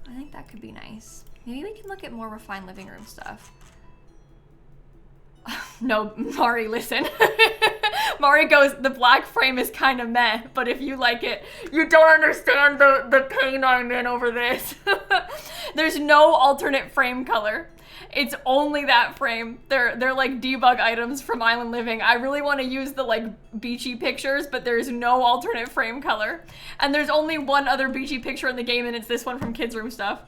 I think that could be nice. Maybe we can look at more refined living room stuff. No, Mari, listen. Mari goes, the black frame is kind of meh, but if you like it, you don't understand the pain I'm in over this. There's no alternate frame color. It's only that frame. They're like debug items from Island Living. I really want to use the like beachy pictures, but there's no alternate frame color. And there's only one other beachy picture in the game, and it's this one from Kids Room Stuff.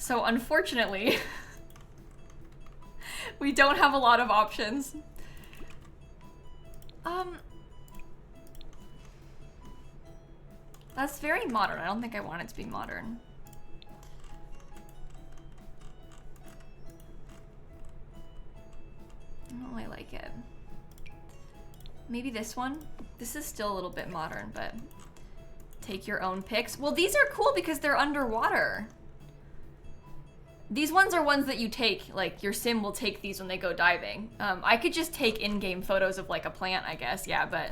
So unfortunately, we don't have a lot of options. That's very modern. I don't think I want it to be modern. I don't really like it. Maybe this one? This is still a little bit modern, but take your own pics. Well, these are cool because they're underwater. These ones are ones that you take, like your sim will take these when they go diving. I could just take in-game photos of like a plant, I guess, yeah, but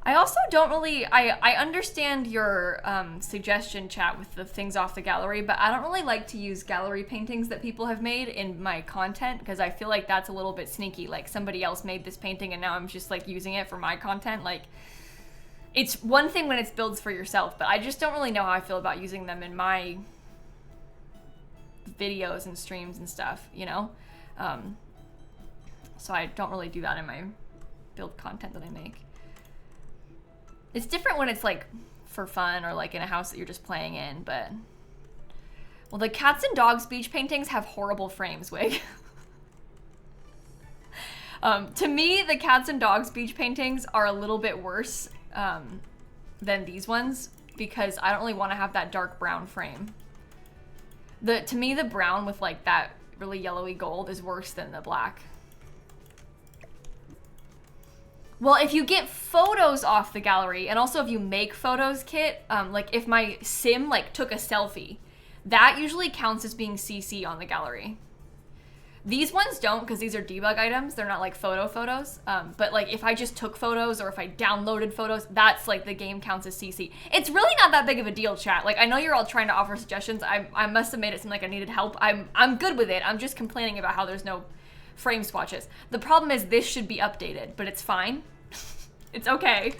I also don't really, I understand your suggestion, chat, with the things off the gallery, but I don't really like to use gallery paintings that people have made in my content because I feel like that's a little bit sneaky. Like somebody else made this painting and now I'm just like using it for my content. Like it's one thing when it's builds for yourself, but I just don't really know how I feel about using them in my videos and streams and stuff, you know? So I don't really do that in my build content that I make. It's different when it's like for fun or like in a house that you're just playing in, but well, the cats and dogs beach paintings have horrible frames, Wig. To me, the cats and dogs beach paintings are a little bit worse than these ones because I don't really want to have that dark brown frame. To me, the brown with like that really yellowy gold is worse than the black. Well, if you get photos off the gallery, and also if you make photos, Kit, like if my sim like took a selfie, that usually counts as being CC on the gallery. These ones don't because these are debug items. They're not like photos. But like if I just took photos or if I downloaded photos, that's like the game counts as CC. It's really not that big of a deal, chat. Like I know you're all trying to offer suggestions. I must have made it seem like I needed help. I'm good with it. I'm just complaining about how there's no frame swatches. The problem is this should be updated, but it's fine. It's okay.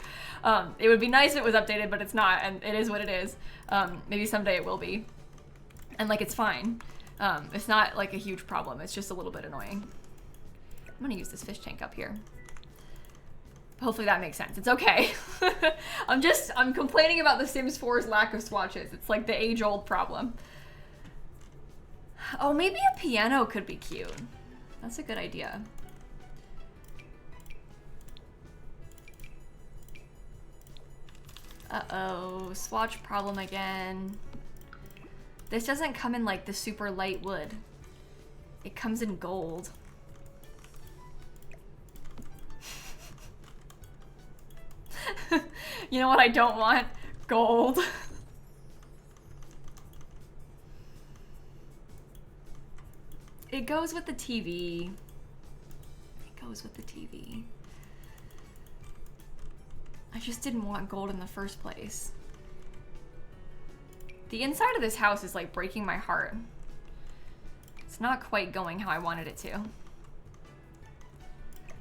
It would be nice if it was updated, but it's not, and it is what it is. Maybe someday it will be. And like, it's fine. It's not like a huge problem. It's just a little bit annoying. I'm gonna use this fish tank up here. Hopefully that makes sense. It's okay. I'm complaining about The Sims 4's lack of swatches. It's like the age-old problem. Oh, maybe a piano could be cute. That's a good idea. Uh-oh, swatch problem again. This doesn't come in like the super light wood. It comes in gold. You know what I don't want? Gold. It goes with the TV. It goes with the TV. I just didn't want gold in the first place. The inside of this house is like breaking my heart. It's not quite going how I wanted it to.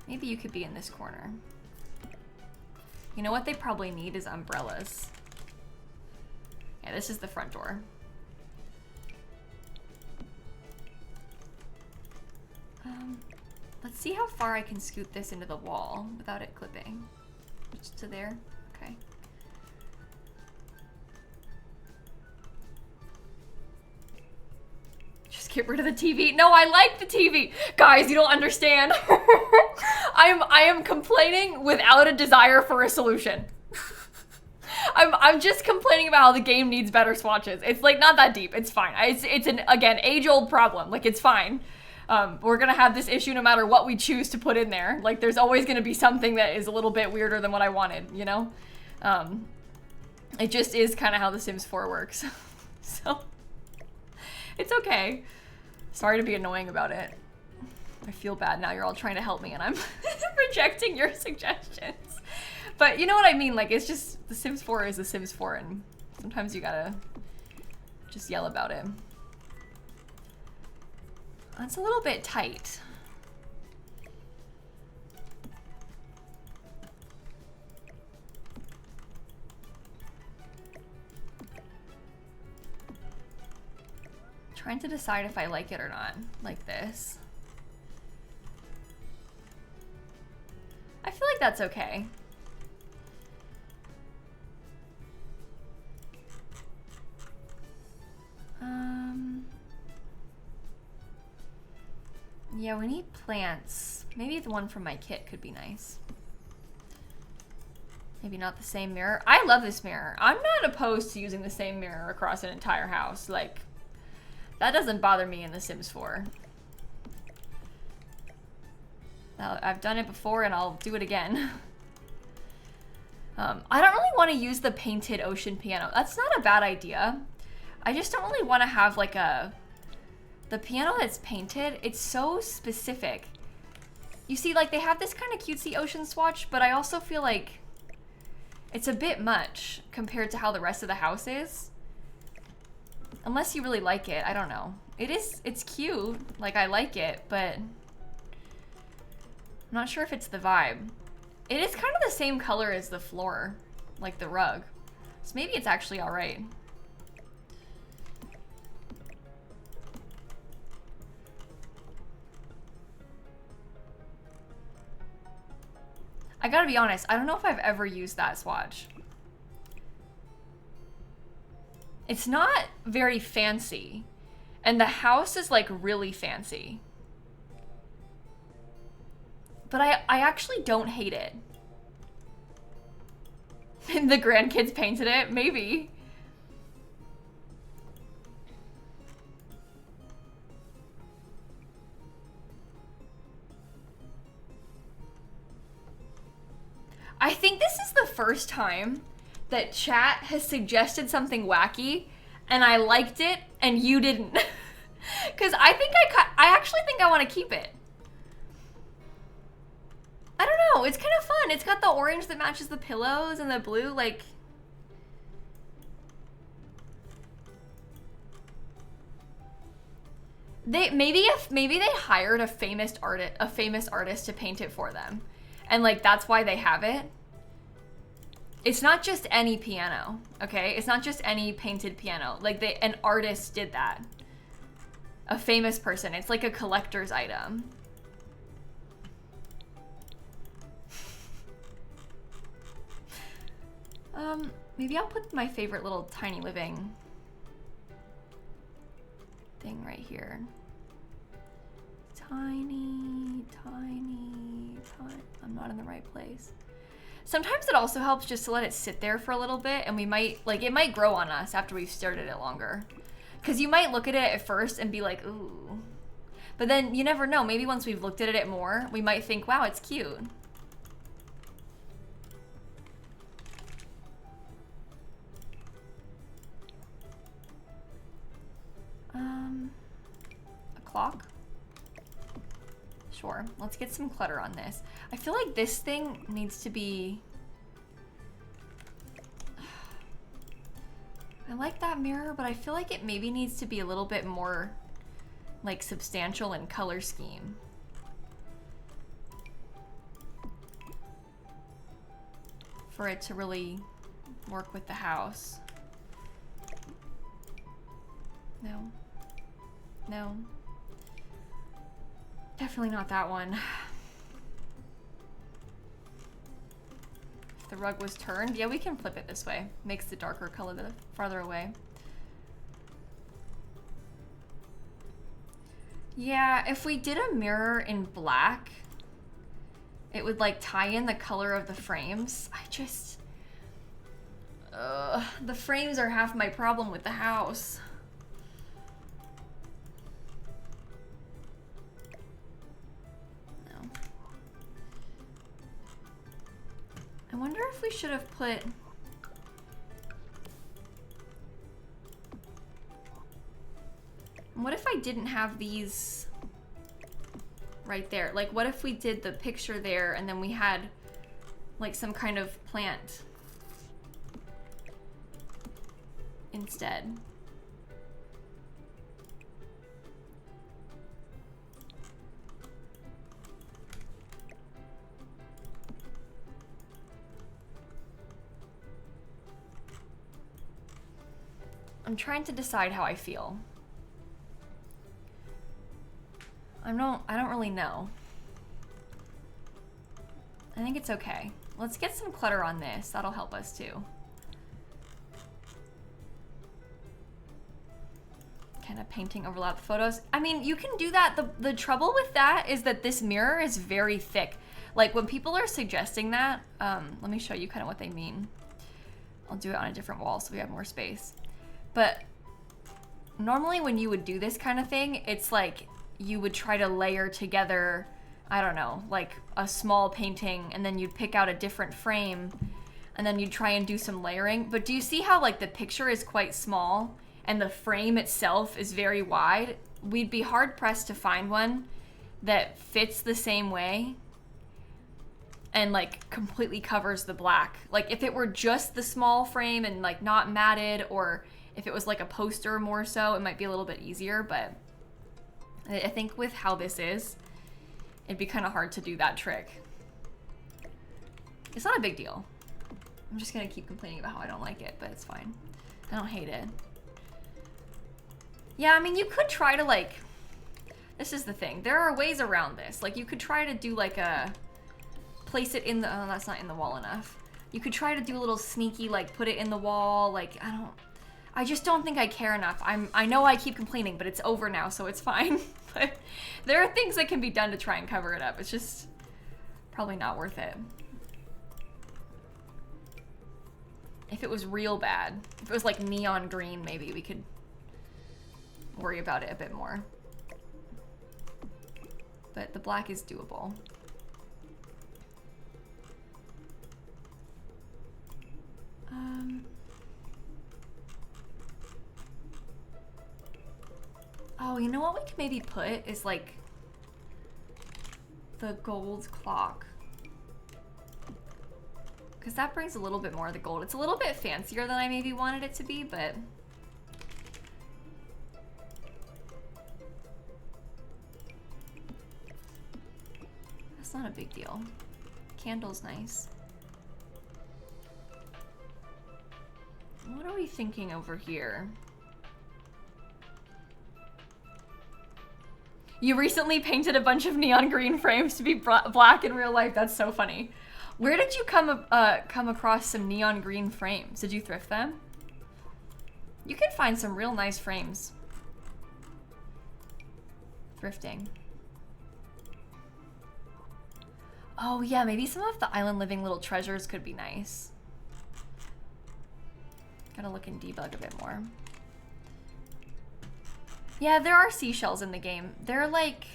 Maybe you could be in this corner. You know what they probably need is umbrellas. Yeah, this is the front door. Let's see how far I can scoot this into the wall without it clipping. Just to there, okay. Just get rid of the TV. No, I like the TV. Guys, you don't understand. I am complaining without a desire for a solution. I'm just complaining about how the game needs better swatches. It's like not that deep. It's fine. It's an, again, age-old problem. Like it's fine. We're gonna have this issue no matter what we choose to put in there. Like there's always gonna be something that is a little bit weirder than what I wanted, you know? It just is kind of how The Sims 4 works. So, it's okay. Sorry to be annoying about it. I feel bad now. You're all trying to help me and I'm rejecting your suggestions. But you know what I mean? Like, it's just, The Sims 4 is The Sims 4 and sometimes you gotta just yell about it. That's a little bit tight. Trying to decide if I like it or not, like this. I feel like that's okay. Yeah, we need plants. Maybe the one from my kit could be nice. Maybe not the same mirror. I love this mirror. I'm not opposed to using the same mirror across an entire house. Like, that doesn't bother me in The Sims 4. I've done it before and I'll do it again. I don't really want to use the painted ocean piano. That's not a bad idea. I just don't really want to have like the piano that's painted. It's so specific. You see, like they have this kind of cutesy ocean swatch, but I also feel like it's a bit much compared to how the rest of the house is. Unless you really like it, I don't know. It's cute, like I like it, but I'm not sure if it's the vibe. It is kind of the same color as the floor, like the rug. So maybe it's actually all right. I gotta be honest, I don't know if I've ever used that swatch. It's not very fancy, and the house is like really fancy. But I actually don't hate it. The grandkids painted it, maybe. I think this is the first time that chat has suggested something wacky and I liked it and you didn't. Because I actually think I want to keep it. I don't know, it's kind of fun. It's got the orange that matches the pillows and the blue, like... Maybe they hired a famous artist to paint it for them. And like that's why they have it. It's not just any piano, okay? It's not just any painted piano. Like an artist did that. A famous person. It's like a collector's item. Maybe I'll put my favorite little tiny living thing right here. Tiny. I'm not in the right place. Sometimes it also helps just to let it sit there for a little bit and we might, like it might grow on us after we've started it longer. Because you might look at it at first and be like, ooh. But then you never know, maybe once we've looked at it more, we might think, wow, it's cute. A clock? Sure, let's get some clutter on this. I feel like this thing needs to be... I like that mirror, but I feel like it maybe needs to be a little bit more like substantial in color scheme. For it to really work with the house. No. No. Definitely not that one. If the rug was turned, yeah, we can flip it this way. Makes the darker color the farther away. Yeah, if we did a mirror in black, it would like tie in the color of the frames. The frames are half my problem with the house. I wonder if we should have put... What if I didn't have these right there? Like, what if we did the picture there and then we had like some kind of plant instead? I'm trying to decide how I feel. I don't really know. I think it's okay. Let's get some clutter on this. That'll help us too. Kind of painting overlap photos. I mean, you can do that. The trouble with that is that this mirror is very thick. Like when people are suggesting that, let me show you kind of what they mean. I'll do it on a different wall so we have more space. But normally when you would do this kind of thing, it's like you would try to layer together, I don't know, like a small painting, and then you'd pick out a different frame, and then you'd try and do some layering. But do you see how like the picture is quite small and the frame itself is very wide? We'd be hard pressed to find one that fits the same way and like completely covers the black. Like if it were just the small frame and like not matted, or if it was like a poster more so, it might be a little bit easier. But I think with how this is, it'd be kind of hard to do that trick. It's not a big deal. I'm just gonna keep complaining about how I don't like it, but it's fine. I don't hate it. Yeah, I mean, you could try to like, this is the thing. There are ways around this. Like you could try to do like a, place it in the, oh, that's not in the wall enough. You could try to do a little sneaky, like put it in the wall. Like, I just don't think I care enough. I know I keep complaining, but it's over now, so it's fine. But there are things that can be done to try and cover it up. It's just probably not worth it. If it was real bad, if it was like neon green, maybe we could worry about it a bit more. But the black is doable. Oh, you know what we could maybe put is like the gold clock. Because that brings a little bit more of the gold. It's a little bit fancier than I maybe wanted it to be, but that's not a big deal. Candle's nice. What are we thinking over here? You recently painted a bunch of neon green frames to be black in real life. That's so funny. Where did you come across some neon green frames? Did you thrift them? You can find some real nice frames. Thrifting. Oh yeah, maybe some of the Island Living little treasures could be nice. Gotta look in debug a bit more. Yeah, there are seashells in the game. They're like...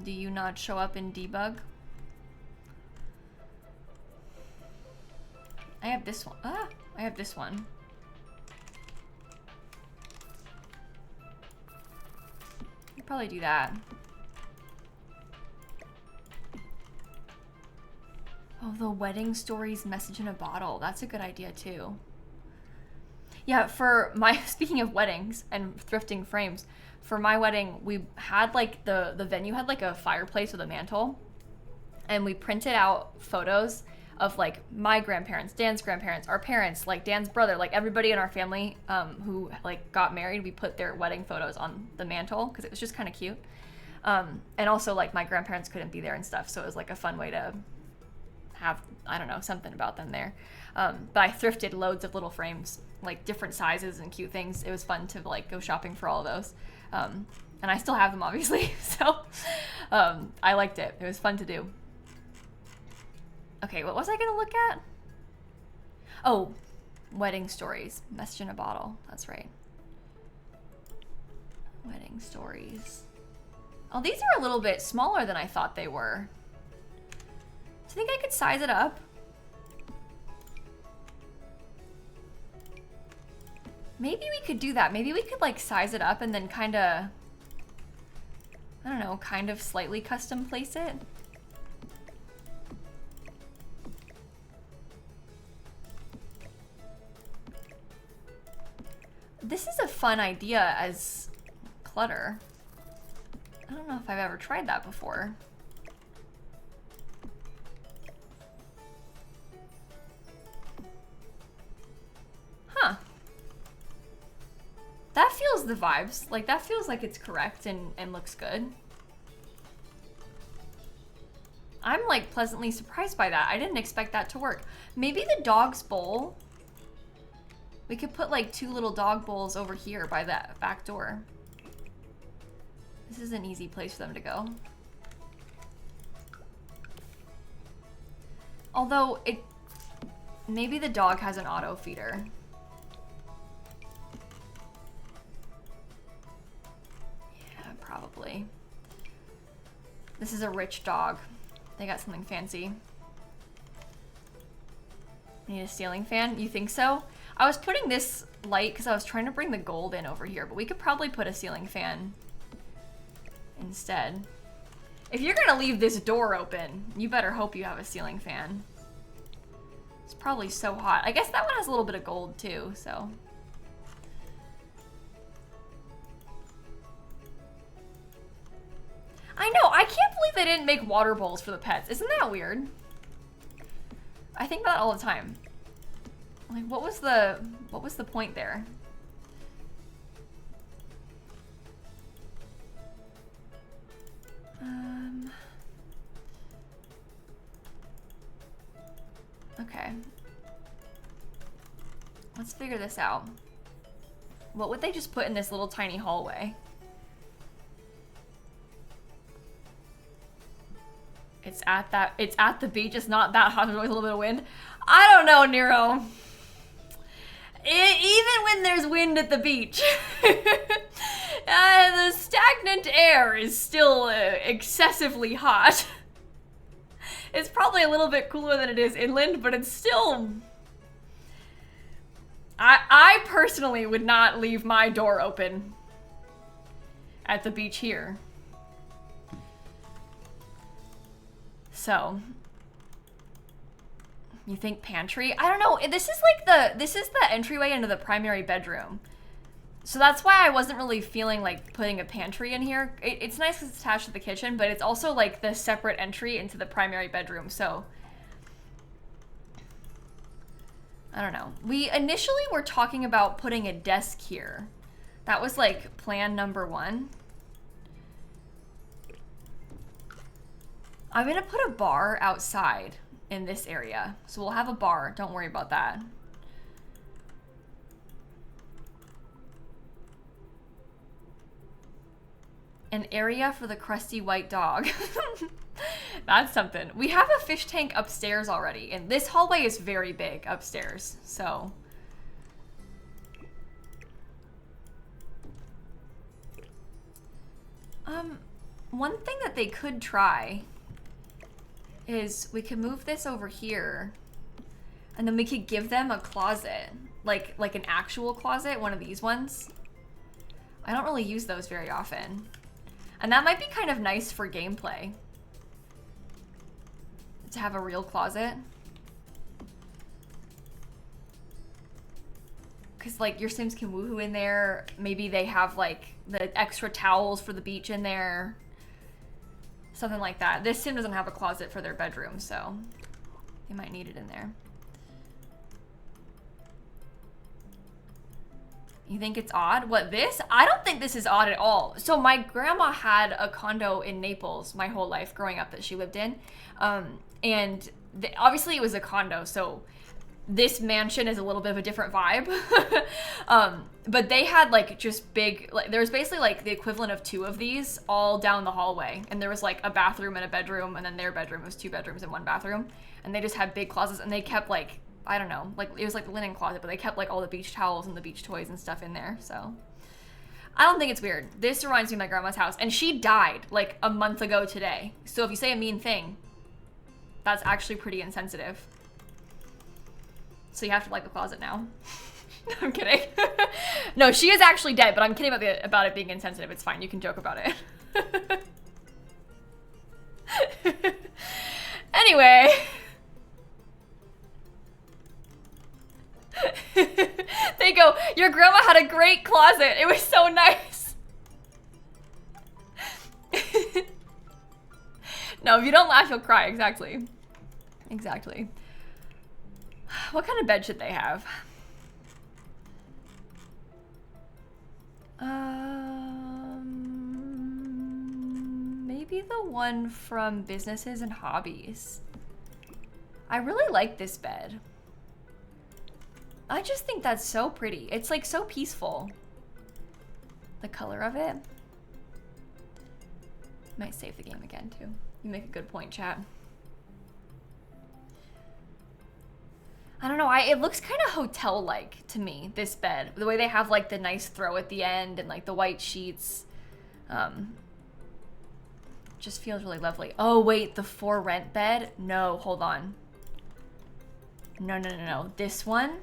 do you not show up in debug? I have this one. Ah, I have this one. I'll probably do that. Oh, the wedding stories message in a bottle. That's a good idea too. Yeah, for my, speaking of weddings and thrifting frames, for my wedding, we had like, the venue had like a fireplace with a mantle, and we printed out photos of like my grandparents, Dan's grandparents, our parents, like Dan's brother, like everybody in our family who like got married. We put their wedding photos on the mantle because it was just kind of cute. And also like my grandparents couldn't be there and stuff, so it was like a fun way to have, I don't know, something about them there. But I thrifted loads of little frames, like different sizes and cute things. It was fun to like go shopping for all of those. And I still have them obviously, so I liked it. It was fun to do. Okay, what was I gonna look at? Oh, wedding stories, message in a bottle, that's right. Wedding stories. Oh, these are a little bit smaller than I thought they were. Do you think I could size it up? Maybe we could do that. Maybe we could like size it up and then kind of, I don't know, kind of slightly custom place it. This is a fun idea as clutter. I don't know if I've ever tried that before. Huh. That feels the vibes. Like, that feels like it's correct and looks good. I'm, like, pleasantly surprised by that. I didn't expect that to work. Maybe the dog's bowl We could put like 2 little dog bowls over here by that back door. This is an easy place for them to go. Although maybe the dog has an auto feeder. Yeah, probably. This is a rich dog. They got something fancy. Need a ceiling fan? You think so? I was putting this light because I was trying to bring the gold in over here, but we could probably put a ceiling fan instead. If you're gonna leave this door open, you better hope you have a ceiling fan. It's probably so hot. I guess that one has a little bit of gold too, so. I know, I can't believe they didn't make water bowls for the pets. Isn't that weird? I think about that all the time. Like, what was the point there? Okay. Let's figure this out. What would they just put in this little tiny hallway? It's at the beach. It's not that hot. There's always a little bit of wind. I don't know, Nero. Even when there's wind at the beach, the stagnant air is still excessively hot. It's probably a little bit cooler than it is inland, but it's still... I personally would not leave my door open at the beach here. So, you think pantry? I don't know. This is the entryway into the primary bedroom. So that's why I wasn't really feeling like putting a pantry in here. It's nice because it's attached to the kitchen, but it's also like the separate entry into the primary bedroom. So, I don't know. We initially were talking about putting a desk here. That was like plan number 1. I'm gonna put a bar outside in this area. So we'll have a bar, don't worry about that. An area for the crusty white dog. That's something. We have a fish tank upstairs already, and this hallway is very big upstairs, so. One thing that they could try is we could move this over here, and then we could give them a closet, like an actual closet, one of these ones. I don't really use those very often. And that might be kind of nice for gameplay, to have a real closet. Because like your Sims can woohoo in there. Maybe they have like the extra towels for the beach in there. Something like that. This Sim doesn't have a closet for their bedroom, so they might need it in there. You think it's odd? What, this? I don't think this is odd at all. So my grandma had a condo in Naples my whole life growing up that she lived in. And obviously it was a condo, so this mansion is a little bit of a different vibe. But they had like just big, like there was basically like the equivalent of 2 of these all down the hallway. And there was like a bathroom and a bedroom, and then their bedroom was 2 bedrooms and 1 bathroom. And they just had big closets, and they kept like, I don't know, like it was like the linen closet, but they kept like all the beach towels and the beach toys and stuff in there, so. I don't think it's weird. This reminds me of my grandma's house, and she died like a month ago today. So if you say a mean thing, that's actually pretty insensitive. So you have to like the closet now. I'm kidding. No, she is actually dead, but I'm kidding about it being insensitive. It's fine, you can joke about it. Anyway. They go, your grandma had a great closet. It was so nice. No, if you don't laugh, you'll cry. Exactly. Exactly. What kind of bed should they have? Maybe the one from Businesses and Hobbies. I really like this bed. I just think that's so pretty. It's like so peaceful. The color of it. Might save the game again too. You make a good point, chat. I don't know, it looks kind of hotel-like to me, this bed. The way they have like the nice throw at the end and like the white sheets. Just feels really lovely. Oh wait, the for rent bed? No, hold on. No. This one?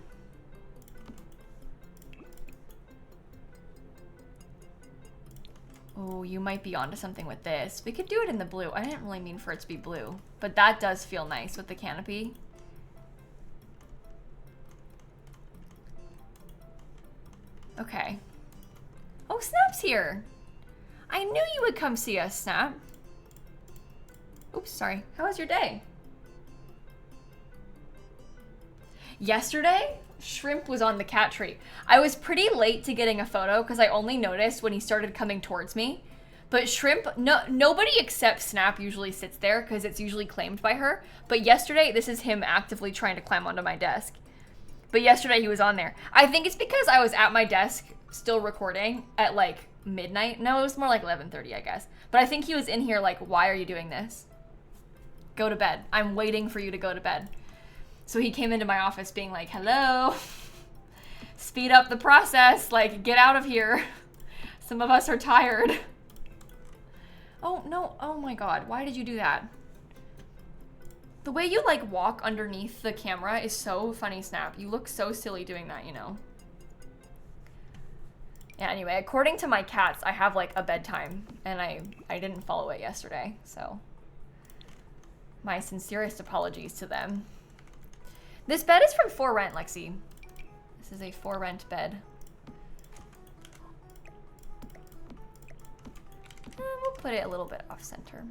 Oh, you might be onto something with this. We could do it in the blue. I didn't really mean for it to be blue, but that does feel nice with the canopy. Okay. Oh, Snap's here. I knew you would come see us, Snap. Oops, sorry. How was your day? Yesterday, Shrimp was on the cat tree. I was pretty late to getting a photo because I only noticed when he started coming towards me. But Shrimp, nobody except Snap usually sits there because it's usually claimed by her. But yesterday, this is him actively trying to climb onto my desk. But yesterday he was on there. I think it's because I was at my desk still recording at like midnight. No, it was more like 11:30, I guess. But I think he was in here like, why are you doing this? Go to bed. I'm waiting for you to go to bed. So he came into my office being like, hello, speed up the process, like get out of here. Some of us are tired. Oh no, oh my God, why did you do that? The way you like walk underneath the camera is so funny, Snap. You look so silly doing that, you know? Yeah, anyway, according to my cats, I have like a bedtime and I didn't follow it yesterday, so my sincerest apologies to them. This bed is from For Rent, Lexi. This is a For Rent bed. We'll put it a little bit off center.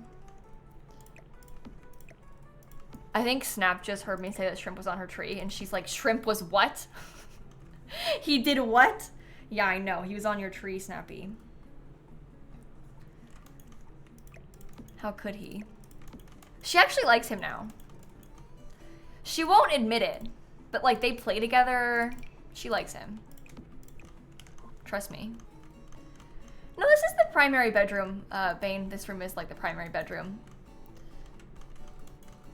I think Snap just heard me say that Shrimp was on her tree and she's like, Shrimp was what? He did what? Yeah, I know. He was on your tree, Snappy. How could he? She actually likes him now. She won't admit it, but like they play together. She likes him. Trust me. No, this is the primary bedroom, Bane. This room is like the primary bedroom.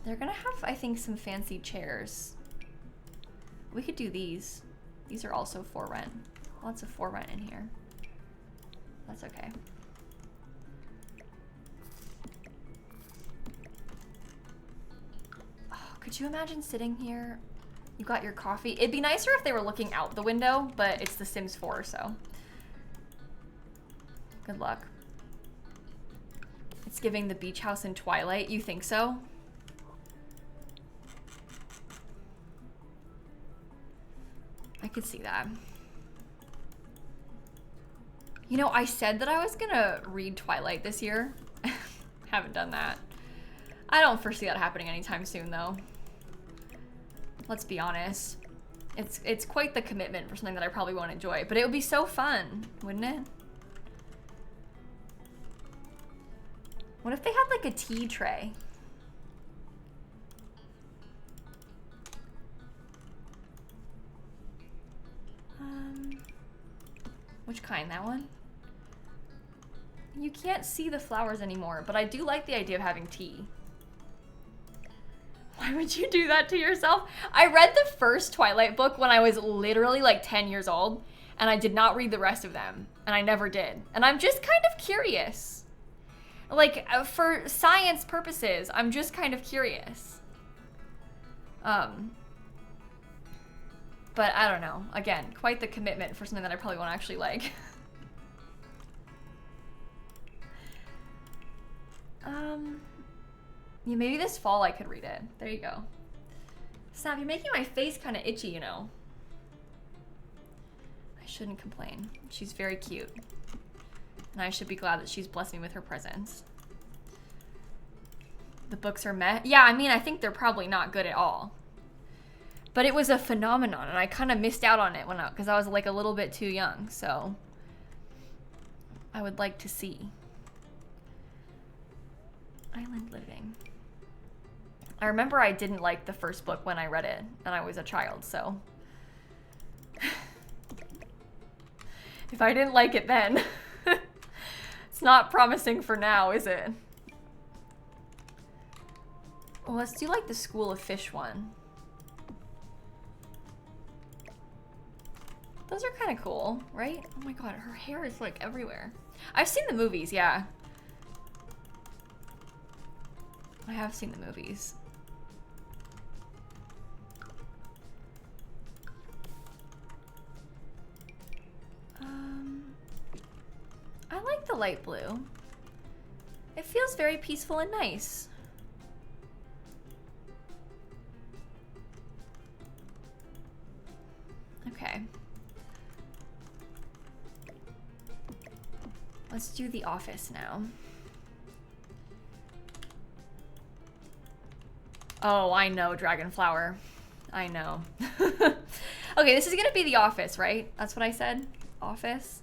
They're gonna have, I think, some fancy chairs. We could do these. These are also For Rent. Lots of For Rent in here. That's okay. Could you imagine sitting here? You got your coffee. It'd be nicer if they were looking out the window, but it's The Sims 4, so. Good luck. It's giving the beach house in Twilight. You think so? I could see that. You know, I said that I was gonna read Twilight this year. Haven't done that. I don't foresee that happening anytime soon, though. Let's be honest. It's quite the commitment for something that I probably won't enjoy, but it would be so fun, wouldn't it? What if they had like a tea tray? Which kind? That one? You can't see the flowers anymore, but I do like the idea of having tea. Why would you do that to yourself? I read the first Twilight book when I was literally like 10 years old, and I did not read the rest of them, and I never did. And I'm just kind of curious. Like, for science purposes, I'm just kind of curious. But I don't know. Again, quite the commitment for something that I probably won't actually like. Yeah, maybe this fall I could read it. There you go. Snap, you're making my face kind of itchy, you know. I shouldn't complain. She's very cute. And I should be glad that she's blessed me with her presence. The books are meh. Yeah, I mean, I think they're probably not good at all. But it was a phenomenon, and I kind of missed out on it when because I was like a little bit too young, so I would like to see. Island Living. I remember I didn't like the first book when I read it, and I was a child, so If I didn't like it then. It's not promising for now, is it? Well, let's do like the School of Fish one. Those are kind of cool, right? Oh my god, her hair is like everywhere. I've seen the movies, yeah. I have seen the movies. I like the light blue. It feels very peaceful and nice. Okay. Let's do the office now. Oh, I know, Dragonflower. I know. Okay, this is gonna be the office, right? That's what I said? Office?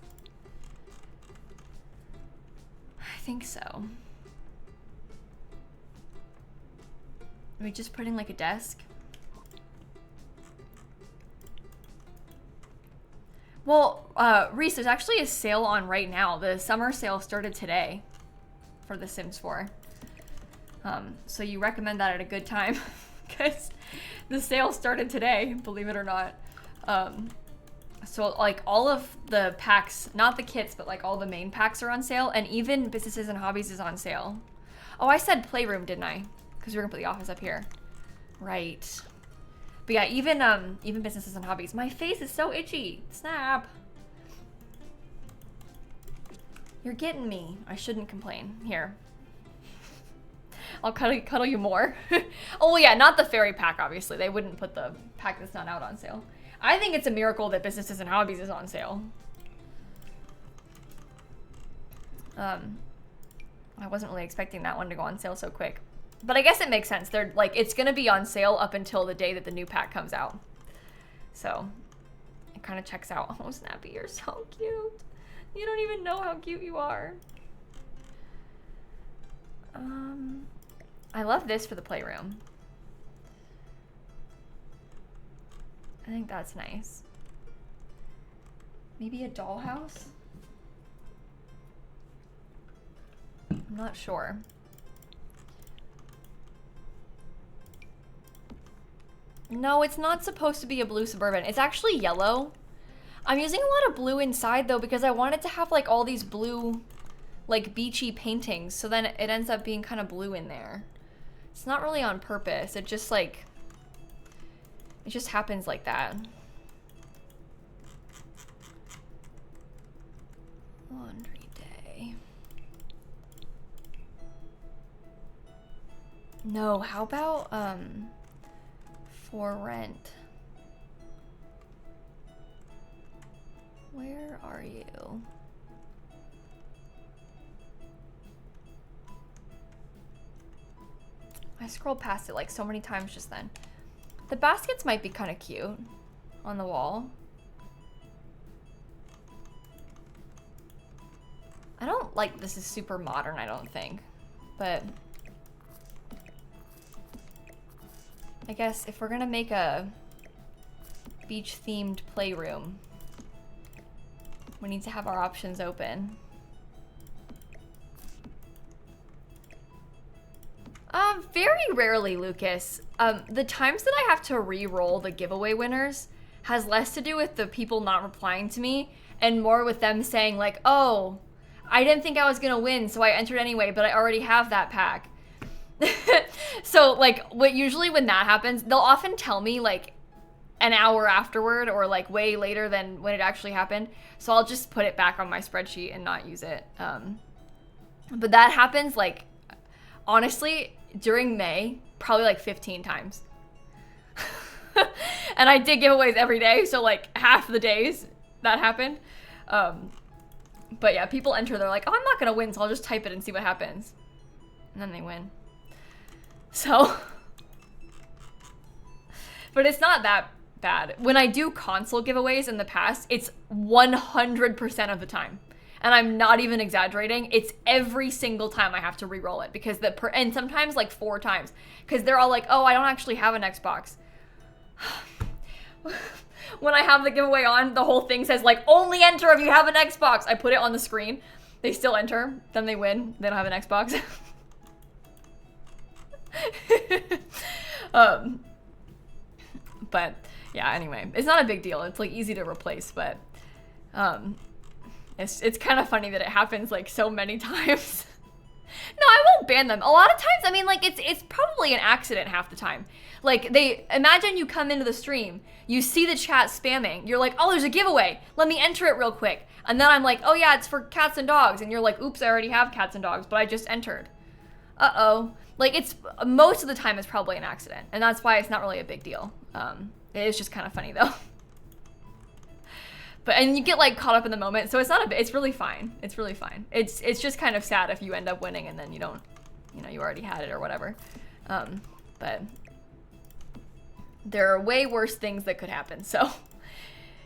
I think so. Are we just putting like a desk? Well, Reese, there's actually a sale on right now. The summer sale started today for The Sims 4. So you recommend that at a good time because the sale started today, believe it or not. So like all of the packs, not the kits, but like all the main packs are on sale, and even Businesses and Hobbies is on sale. Oh, I said Playroom, didn't I? Because we're gonna put the office up here. Right. But yeah, even Businesses and Hobbies. My face is so itchy. Snap. You're getting me. I shouldn't complain. Here. I'll cuddle you more. Oh yeah, not the fairy pack, obviously. They wouldn't put the pack that's not out on sale. I think it's a miracle that Businesses and Hobbies is on sale. I wasn't really expecting that one to go on sale so quick. But I guess it makes sense. They're like, it's gonna be on sale up until the day that the new pack comes out. So it kind of checks out. Oh, Snappy, you're so cute. You don't even know how cute you are. I love this for the playroom. I think that's nice. Maybe a dollhouse? I'm not sure. No, it's not supposed to be a blue Suburban. It's actually yellow. I'm using a lot of blue inside though because I wanted to have like all these blue, like beachy paintings. So then it ends up being kind of blue in there. It's not really on purpose. It just like, it just happens like that. Laundry day. No, how about, for rent? Where are you? I scrolled past it like so many times just then. The baskets might be kind of cute on the wall. I don't like this is super modern, I don't think. But I guess if we're gonna make a beach themed playroom, we need to have our options open. Very rarely, Lucas. The times that I have to re-roll the giveaway winners has less to do with the people not replying to me and more with them saying like, oh, I didn't think I was gonna win, so I entered anyway, but I already have that pack. So like usually when that happens, they'll often tell me like an hour afterward or like way later than when it actually happened. So I'll just put it back on my spreadsheet and not use it. But that happens like, honestly, during May, probably like 15 times. And I did giveaways every day, so like half the days that happened. But yeah, people enter, they're like, oh, I'm not gonna win, so I'll just type it and see what happens. And then they win. So, but it's not that bad. When I do console giveaways in the past, it's 100% of the time. And I'm not even exaggerating. It's every single time I have to re-roll it because and sometimes like 4 times because they're all like, oh, I don't actually have an Xbox. when I have the giveaway on, the whole thing says like, only enter if you have an Xbox. I put it on the screen. They still enter. Then they win. They don't have an Xbox. But yeah, anyway, it's not a big deal. It's like easy to replace, but it's kind of funny that it happens like so many times. No, I won't ban them. A lot of times, I mean, like it's probably an accident half the time. Like imagine you come into the stream, you see the chat spamming, you're like, oh, there's a giveaway. Let me enter it real quick. And then I'm like, oh yeah, it's for cats and dogs. And you're like, oops, I already have cats and dogs, but I just entered. Uh-oh. Like it's most of the time it's probably an accident. And that's why it's not really a big deal. It is just kind of funny though. And you get like caught up in the moment, so it's not it's really fine. It's really fine. It's just kind of sad if you end up winning and then you don't, you already had it or whatever. But there are way worse things that could happen, so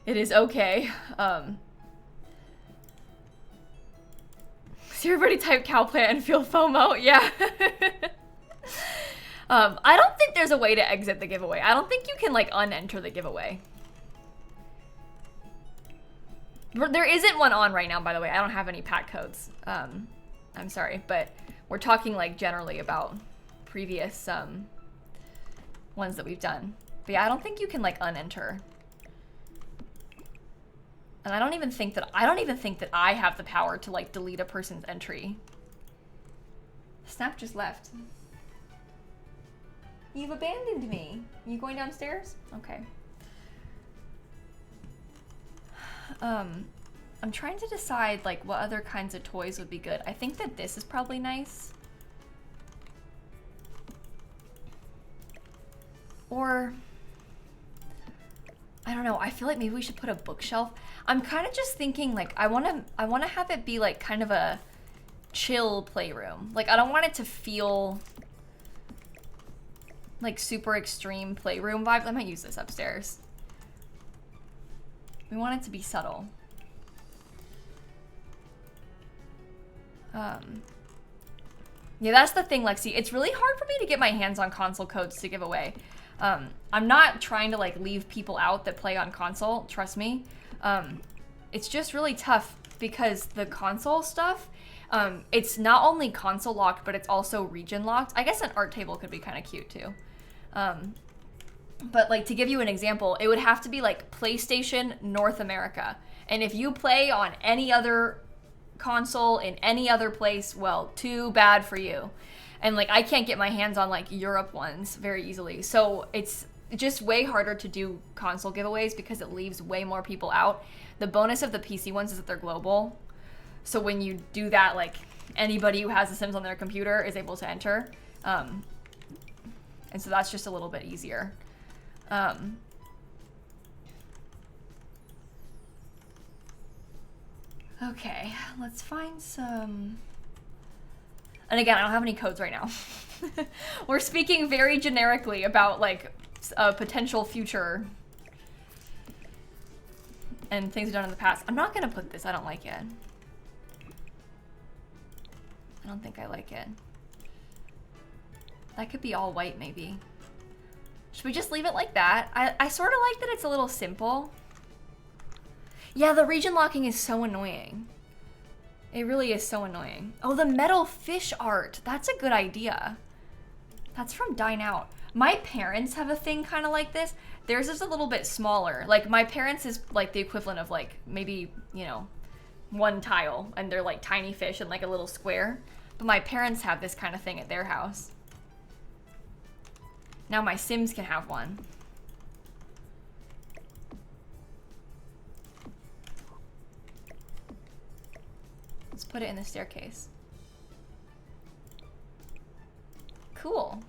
it is okay. See everybody type cowplant and feel FOMO? Yeah. I don't think there's a way to exit the giveaway. I don't think you can like unenter the giveaway. There isn't one on right now, by the way. I don't have any pack codes. I'm sorry, but we're talking like generally about previous ones that we've done. But yeah, I don't think you can like unenter. And I don't even think that I have the power to like delete a person's entry. Snap just left. You've abandoned me. You going downstairs? Okay. I'm trying to decide like what other kinds of toys would be good. I think that this is probably nice. Or I don't know, I feel like maybe we should put a bookshelf. I'm kind of just thinking like I want to have it be like kind of a chill playroom. Like I don't want it to feel like super extreme playroom vibes. I might use this upstairs. We want it to be subtle. Yeah, that's the thing, Lexi. It's really hard for me to get my hands on console codes to give away. I'm not trying to like leave people out that play on console, trust me. It's just really tough because the console stuff, it's not only console locked, but it's also region locked. I guess an art table could be kind of cute too. But like to give you an example, it would have to be like PlayStation North America. And if you play on any other console in any other place, well, too bad for you. And like I can't get my hands on like Europe ones very easily. So it's just way harder to do console giveaways because it leaves way more people out. The bonus of the PC ones is that they're global. So when you do that, like anybody who has The Sims on their computer is able to enter. And so that's just a little bit easier. Okay, let's find some... And again, I don't have any codes right now. We're speaking very generically about like a potential future and things we've done in the past. I'm not gonna put this, I don't like it. I don't think I like it. That could be all white maybe. Should we just leave it like that? I sort of like that it's a little simple. Yeah, the region locking is so annoying. It really is so annoying. Oh, the metal fish art. That's a good idea. That's from Dine Out. My parents have a thing kind of like this. Theirs is a little bit smaller. Like my parents is like the equivalent of like maybe, you know, one tile and they're like tiny fish in like a little square. But my parents have this kind of thing at their house. Now my Sims can have one. Let's put it in the staircase. Cool.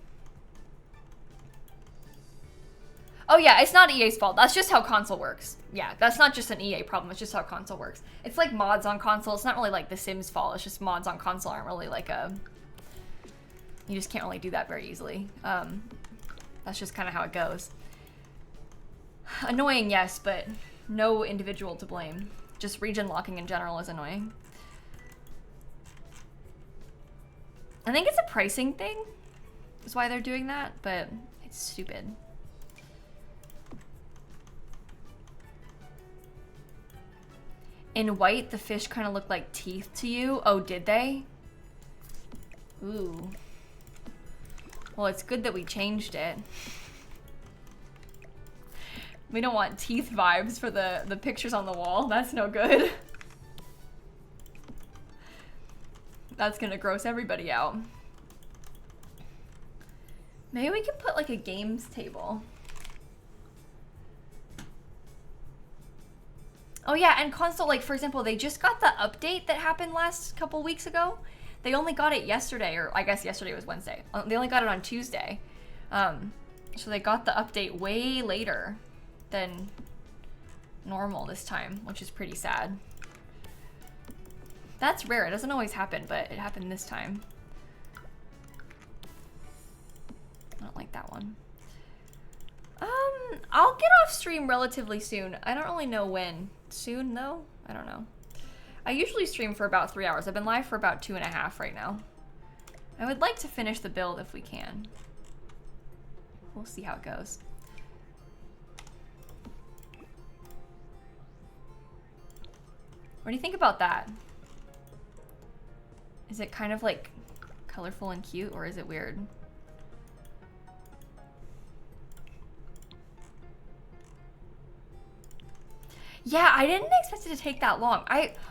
Oh yeah, it's not EA's fault. That's just how console works. Yeah, that's not just an EA problem. It's just how console works. It's like mods on console. It's not really like The Sims' fault. It's just mods on console aren't really like a... You just can't really do that very easily. That's just kind of how it goes. Annoying, yes, but no individual to blame. Just region locking in general is annoying. I think it's a pricing thing. That's why they're doing that, but it's stupid. In white, the fish kind of look like teeth to you. Oh, did they? Ooh. Well, it's good that we changed it. We don't want teeth vibes for the pictures on the wall. That's no good. That's gonna gross everybody out. Maybe we could put like a games table. Oh yeah, and console, like for example, they just got the update that happened last couple weeks ago. They only got it yesterday, or I guess yesterday was Wednesday. They only got it on Tuesday. So they got the update way later than normal this time, which is pretty sad. That's rare, it doesn't always happen, but it happened this time. I don't like that one. I'll get off stream relatively soon. I don't really know when. Soon though? I don't know. I usually stream for about 3 hours. I've been live for about 2.5 right now. I would like to finish the build if we can. We'll see how it goes. What do you think about that? Is it kind of like colorful and cute, or is it weird? Yeah, I didn't expect it to take that long.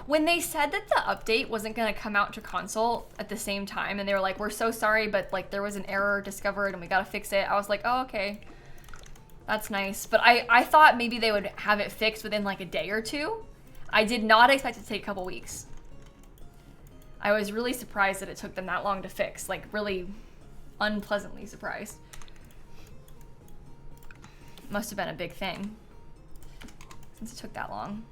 When they said that the update wasn't gonna come out to console at the same time, and they were like, we're so sorry, but like there was an error discovered and we gotta fix it, I was like, oh, okay. That's nice. But I thought maybe they would have it fixed within like a day or two. I did not expect it to take a couple weeks. I was really surprised that it took them that long to fix, like really unpleasantly surprised. Must have been a big thing. Since it took that long.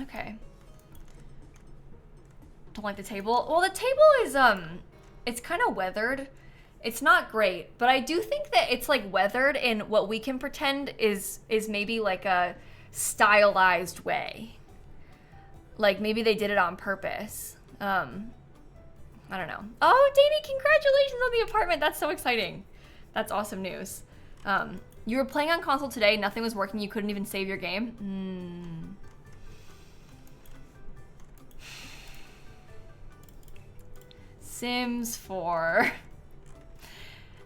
Okay. Don't like the table. Well, the table is, it's kind of weathered. It's not great, but I do think that it's like weathered in what we can pretend is maybe like a stylized way. Like maybe they did it on purpose. I don't know. Oh, Danny, congratulations on the apartment. That's so exciting. That's awesome news. You were playing on console today, nothing was working, you couldn't even save your game? Sims 4.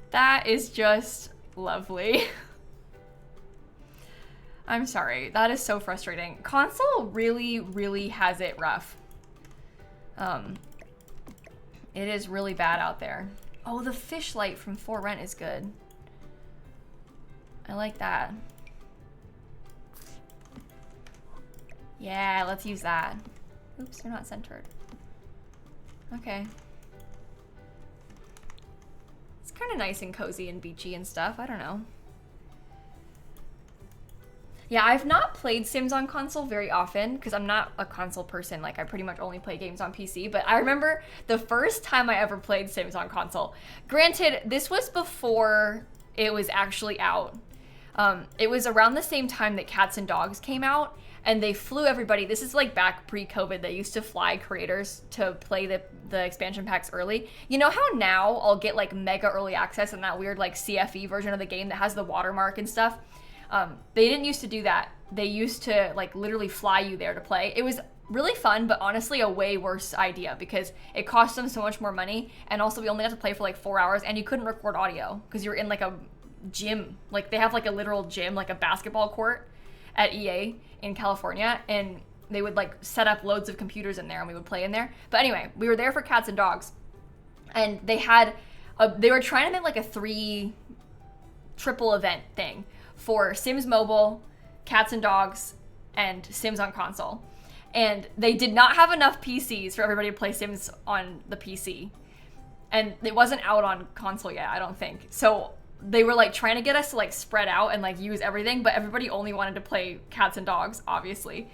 That is just lovely. I'm sorry, that is so frustrating. Console really, really has it rough. It is really bad out there. Oh, the fish light from For Rent is good. I like that. Yeah, let's use that. Oops, they're not centered. Okay. It's kind of nice and cozy and beachy and stuff. I don't know. Yeah, I've not played Sims on console very often because I'm not a console person. Like, I pretty much only play games on PC. But I remember the first time I ever played Sims on console. Granted, this was before it was actually out. It was around the same time that Cats and Dogs came out, and they flew everybody. This is like back pre-COVID. They used to fly creators to play the expansion packs early. You know how now I'll get like mega early access and that weird like CFE version of the game that has the watermark and stuff? They didn't used to do that. They used to like literally fly you there to play. It was really fun, but honestly a way worse idea because it cost them so much more money, and also we only got to play for like 4 hours, and you couldn't record audio because you're in like a gym. Like they have like a literal gym, like a basketball court at EA in California, and they would like set up loads of computers in there and we would play in there. But anyway, we were there for Cats and Dogs, and they were trying to make like a 3 triple event thing for Sims Mobile, Cats and Dogs, and Sims on console. And they did not have enough PCs for everybody to play Sims on the PC. And it wasn't out on console yet, I don't think. So they were like trying to get us to like spread out and like use everything, but everybody only wanted to play Cats and Dogs, obviously.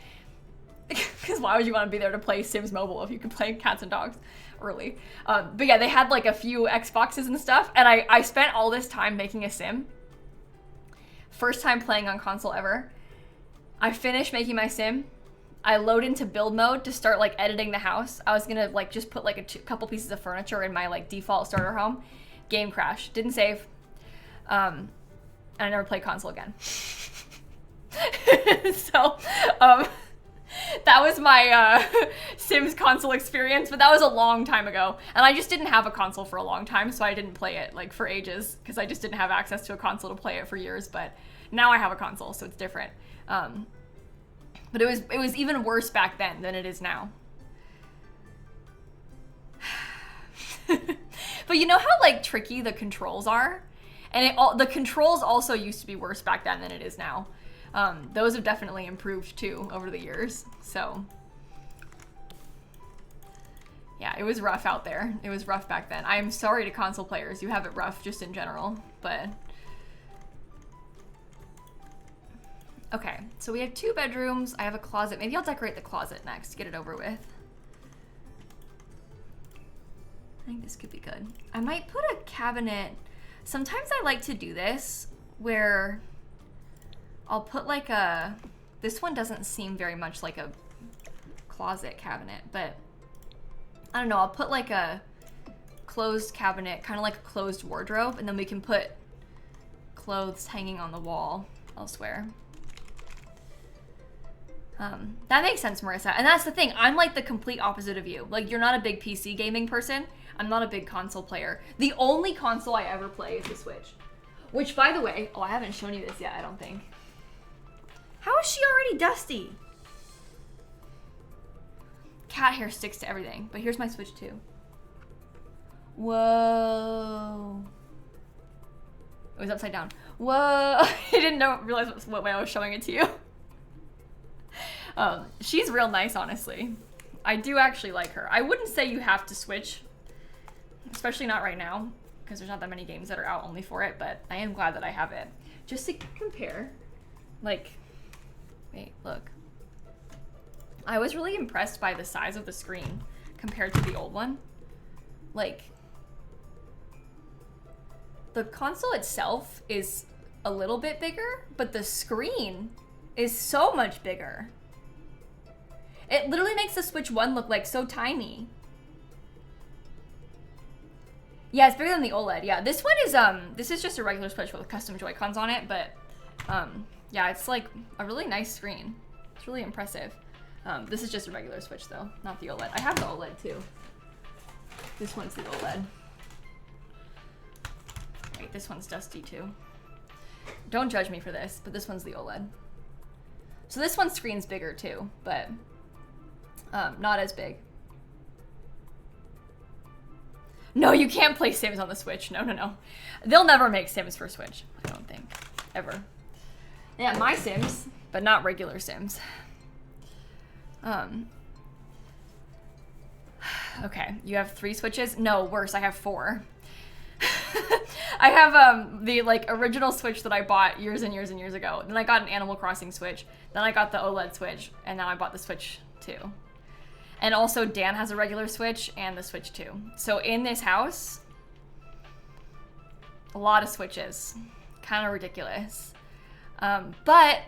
Because why would you want to be there to play Sims Mobile if you could play Cats and Dogs early? But yeah, they had like a few Xboxes and stuff, and I spent all this time making a sim. First time playing on console ever. I finished making my sim. I load into build mode to start like editing the house. I was gonna like just put like a couple pieces of furniture in my like default starter home. Game crash. Didn't save. And I never played console again. So, that was my Sims console experience, but that was a long time ago. And I just didn't have a console for a long time, so I didn't play it like for ages because I just didn't have access to a console to play it for years. But now I have a console, so it's different. But it was even worse back then than it is now. But you know how like tricky the controls are? And the controls also used to be worse back then than it is now. Those have definitely improved too over the years. So yeah, it was rough out there. It was rough back then. I'm sorry to console players. You have it rough just in general, but okay. So we have 2 bedrooms. I have a closet. Maybe I'll decorate the closet next, get it over with. I think this could be good. I might put a cabinet. Sometimes I like to do this where I'll put like this one doesn't seem very much like a closet cabinet, but I don't know, I'll put like a closed cabinet, kind of like a closed wardrobe, and then we can put clothes hanging on the wall elsewhere. That makes sense, Marissa. And that's the thing, I'm like the complete opposite of you. Like, you're not a big PC gaming person. I'm not a big console player. The only console I ever play is the Switch. Which, by the way, oh, I haven't shown you this yet, I don't think. How is she already dusty? Cat hair sticks to everything, but here's my Switch too. Whoa. It was upside down. Whoa. I didn't realize what way I was showing it to you. She's real nice, honestly. I do actually like her. I wouldn't say you have to switch, especially not right now, because there's not that many games that are out only for it, but I am glad that I have it. Just to compare, like, wait, look. I was really impressed by the size of the screen compared to the old one. Like, the console itself is a little bit bigger, but the screen is so much bigger. It literally makes the Switch 1 look like so tiny. Yeah, it's bigger than the OLED. Yeah, this one is this is just a regular Switch with custom Joy-Cons on it, but yeah, it's like a really nice screen. It's really impressive. This is just a regular Switch though, not the OLED. I have the OLED too. This one's the OLED. Wait, this one's dusty too. Don't judge me for this, but this one's the OLED. So this one's screen's bigger too, but not as big. No, you can't play Sims on the Switch. No, no, no. They'll never make Sims for Switch, I don't think. Ever. Yeah, my Sims, but not regular Sims. Okay, you have 3 Switches? No, worse, I have 4. I have the like original Switch that I bought years and years and years ago. Then I got an Animal Crossing Switch. Then I got the OLED Switch, and now I bought the Switch 2. And also Dan has a regular Switch and the Switch 2. So in this house, a lot of Switches. Kind of ridiculous. But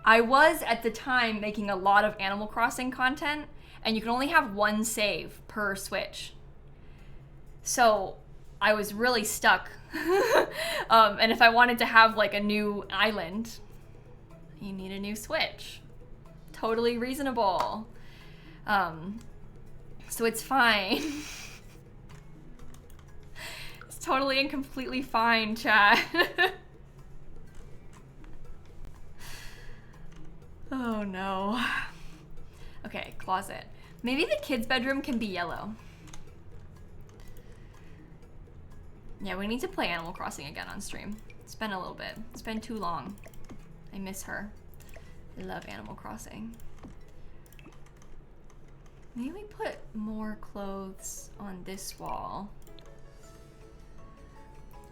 I was at the time making a lot of Animal Crossing content, and you can only have 1 save per Switch. So I was really stuck. And if I wanted to have like a new island, you need a new Switch. Totally reasonable. So it's fine. It's totally and completely fine, chat. Oh no. Okay, closet. Maybe the kids' bedroom can be yellow. Yeah, we need to play Animal Crossing again on stream. It's been a little bit. It's been too long. I miss her. I love Animal Crossing. Maybe we put more clothes on this wall.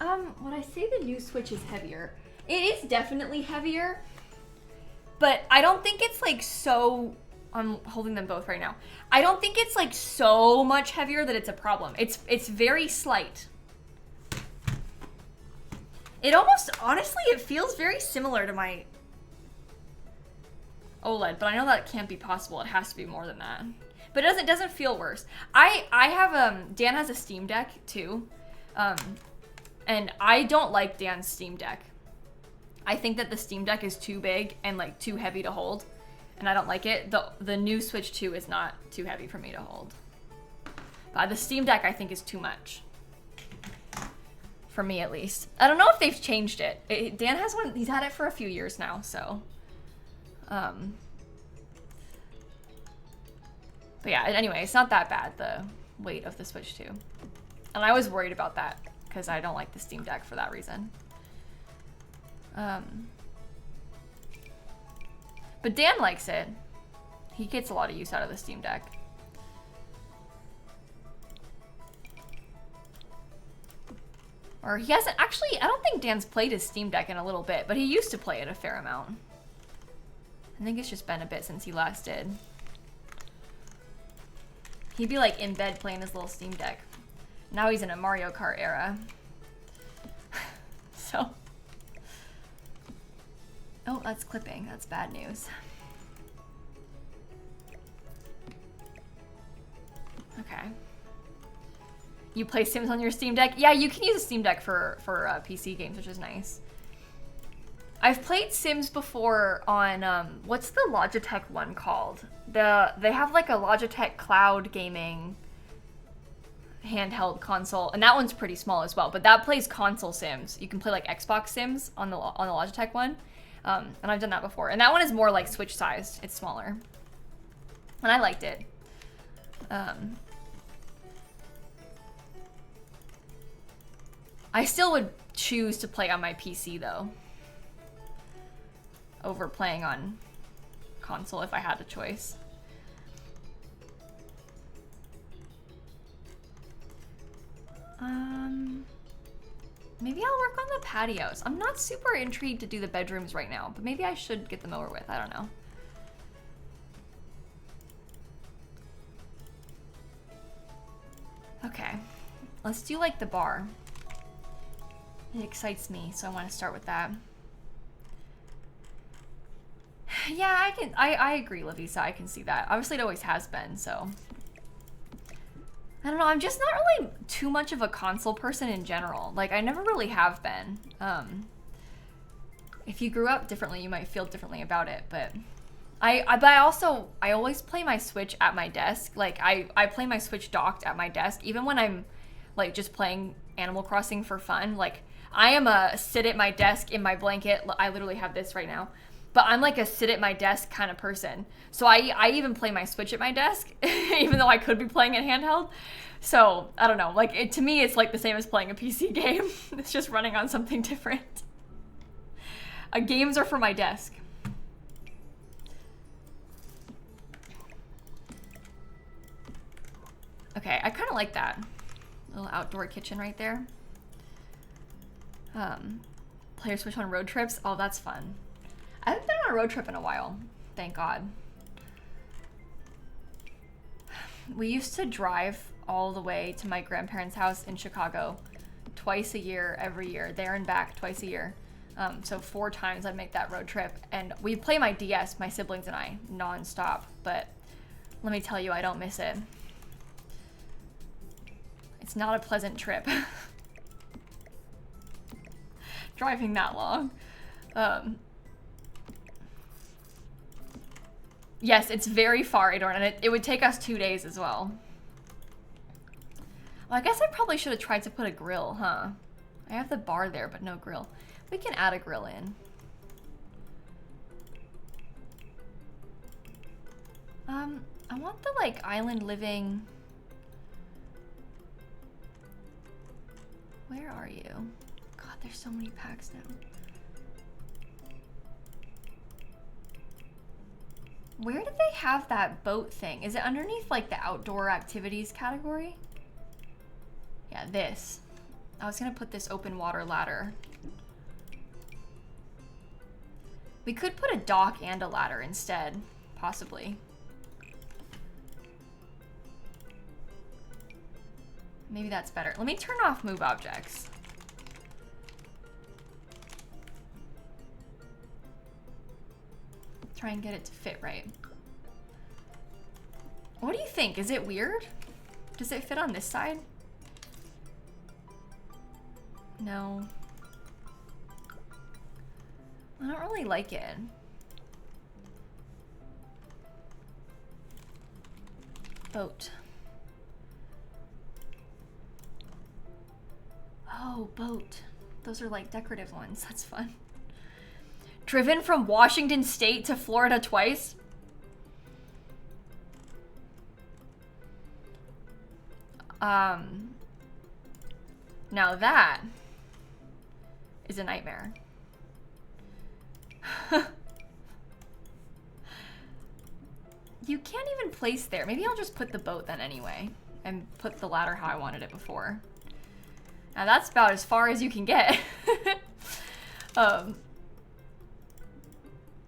Would I say the new Switch is heavier? It is definitely heavier, but I don't think it's like so... I'm holding them both right now. I don't think it's like so much heavier that it's a problem. It's very slight. It almost, honestly, it feels very similar to my OLED, but I know that can't be possible. It has to be more than that. But it doesn't feel worse. I have, Dan has a Steam Deck too. And I don't like Dan's Steam Deck. I think that the Steam Deck is too big and like too heavy to hold, and I don't like it. The new Switch 2 is not too heavy for me to hold. The Steam Deck I think is too much. For me at least. I don't know if they've changed it. Dan has one, he's had it for a few years now, so. But yeah, anyway, it's not that bad, the weight of the Switch 2. And I was worried about that because I don't like the Steam Deck for that reason. But Dan likes it. He gets a lot of use out of the Steam Deck. Or he hasn't, actually, I don't think Dan's played his Steam Deck in a little bit, but he used to play it a fair amount. I think it's just been a bit since he last did. He'd be like in bed playing his little Steam Deck. Now he's in a Mario Kart era. So. Oh, that's clipping. That's bad news. Okay. You play Sims on your Steam Deck? Yeah, you can use a Steam Deck for PC games, which is nice. I've played Sims before on, what's the Logitech one called? They have like a Logitech cloud gaming handheld console, and that one's pretty small as well, but that plays console Sims. You can play like Xbox Sims on the Logitech one, and I've done that before. And that one is more like Switch sized. It's smaller. And I liked it. I still would choose to play on my PC though, over playing on console if I had a choice. Maybe I'll work on the patios. I'm not super intrigued to do the bedrooms right now, but maybe I should get them over with. I don't know. Okay, let's do like the bar. It excites me, so I want to start with that. Yeah, I agree, Lavisa. I can see that. Obviously, it always has been, so. I don't know. I'm just not really too much of a console person in general. Like, I never really have been. If you grew up differently, you might feel differently about it, but I always play my Switch at my desk. Like, I play my Switch docked at my desk, even when I'm, like, just playing Animal Crossing for fun. Like, I am a sit at my desk in my blanket. I literally have this right now. But I'm like a sit at my desk kind of person. So I even play my Switch at my desk, even though I could be playing it handheld. So, I don't know. Like, to me, it's like the same as playing a PC game. It's just running on something different. Games are for my desk. Okay, I kind of like that. Little outdoor kitchen right there. Player Switch on road trips. Oh, that's fun. I haven't been on a road trip in a while. Thank God. We used to drive all the way to my grandparents' house in Chicago twice a year, every year, there and back twice a year. So 4 times I'd make that road trip. And we play my DS, my siblings and I, non-stop. But let me tell you, I don't miss it. It's not a pleasant trip. Driving that long. Yes, it's very far, Adorn, and it would take us 2 days as well. Well, I guess I probably should have tried to put a grill, huh? I have the bar there, but no grill. We can add a grill in. I want the, like, island living... Where are you? God, there's so many packs now. Where did they have that boat thing? Is it underneath like the outdoor activities category? Yeah, this. I was gonna put this open water ladder. We could put a dock and a ladder instead, possibly. Maybe that's better. Let me turn off move objects. Try and get it to fit right. What do you think? Is it weird? Does it fit on this side? No. I don't really like it. Boat. Oh, boat. Those are like decorative ones. That's fun. Driven from Washington State to Florida twice. Now that is a nightmare. You can't even place there. Maybe I'll just put the boat then anyway and put the ladder how I wanted it before. Now that's about as far as you can get.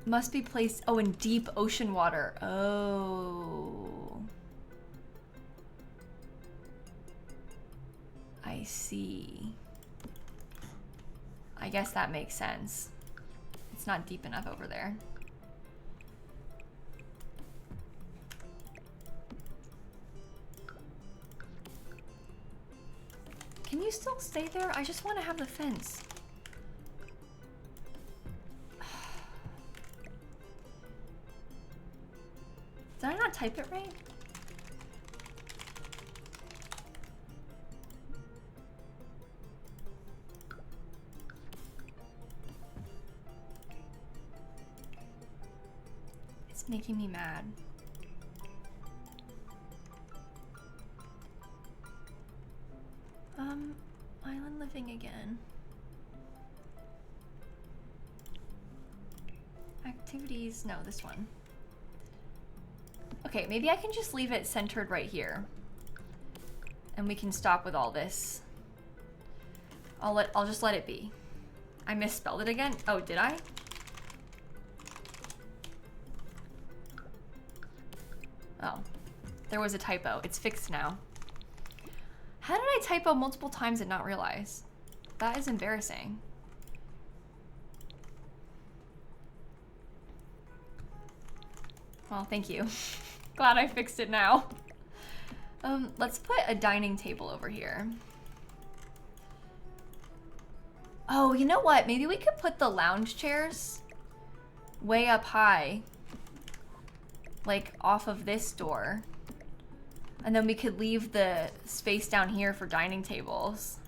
Must be placed, oh, in deep ocean water. Oh. I see. I guess that makes sense. It's not deep enough over there. Can you still stay there? I just want to have the fence. Did I not type it right? It's making me mad. Island living again. Activities, no, this one. Okay, maybe I can just leave it centered right here. And we can stop with all this. I'll just let it be. I misspelled it again. Oh, did I? Oh, there was a typo. It's fixed now. How did I typo multiple times and not realize? That is embarrassing. Well, thank you. Glad I fixed it now. Let's put a dining table over here. Oh, you know what? Maybe we could put the lounge chairs way up high. Like off of this door. And then we could leave the space down here for dining tables.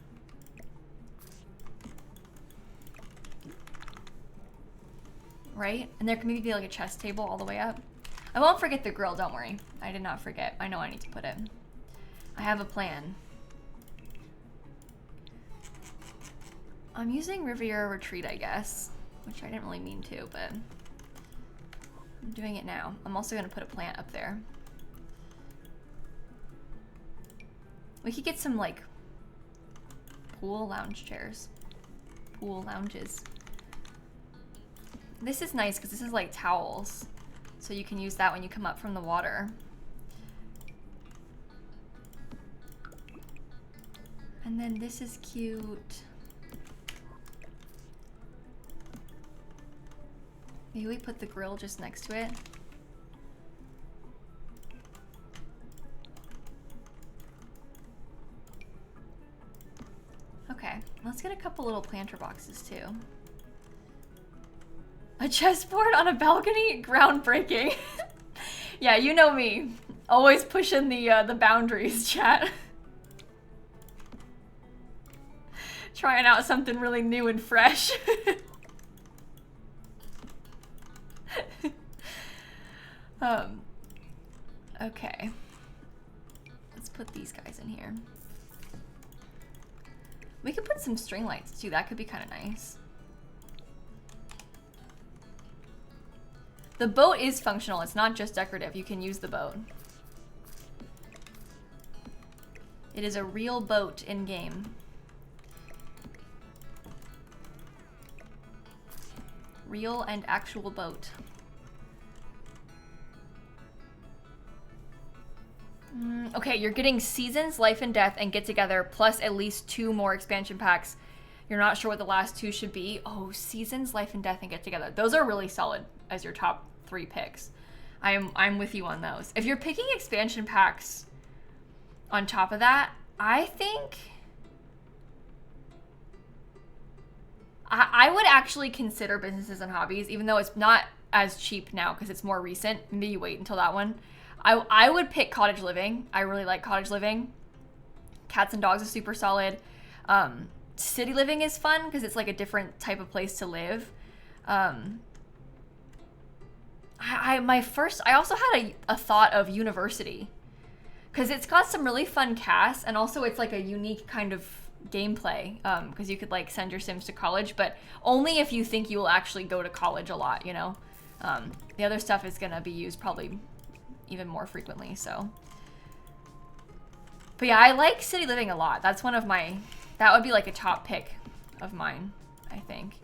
Right? And there can maybe be like a chest table all the way up. I won't forget the grill, don't worry. I did not forget. I know I need to put it. I have a plan. I'm using Riviera Retreat, I guess. Which I didn't really mean to, but I'm doing it now. I'm also gonna put a plant up there. We could get some like pool lounge chairs. Pool lounges. This is nice because this is like towels. So you can use that when you come up from the water. And then this is cute. Maybe we put the grill just next to it. Okay, let's get a couple little planter boxes too. A chessboard on a balcony? Groundbreaking. Yeah, you know me. Always pushing the boundaries, chat. Trying out something really new and fresh. Okay. Let's put these guys in here. We could put some string lights too. That could be kind of nice. The boat is functional. It's not just decorative. You can use the boat. It is a real boat in game. Real and actual boat. Okay, you're getting Seasons, Life and Death, and Get Together, plus at least 2 more expansion packs. You're not sure what the last 2 should be. Oh, Seasons, Life and Death, and Get Together. Those are really solid as your top 3 picks. I'm with you on those. If you're picking expansion packs on top of that, I think I would actually consider businesses and hobbies, even though it's not as cheap now because it's more recent. Maybe you wait until that one. I would pick cottage living. I really like cottage living. Cats and dogs is super solid. City living is fun because it's like a different type of place to live. I also had a thought of university because it's got some really fun casts, and also it's like a unique kind of gameplay because you could like send your Sims to college, but only if you think you will actually go to college a lot, you know. The other stuff is gonna be used probably even more frequently, so. But yeah, I like city living a lot. That's one of my, that would be like a top pick of mine, I think.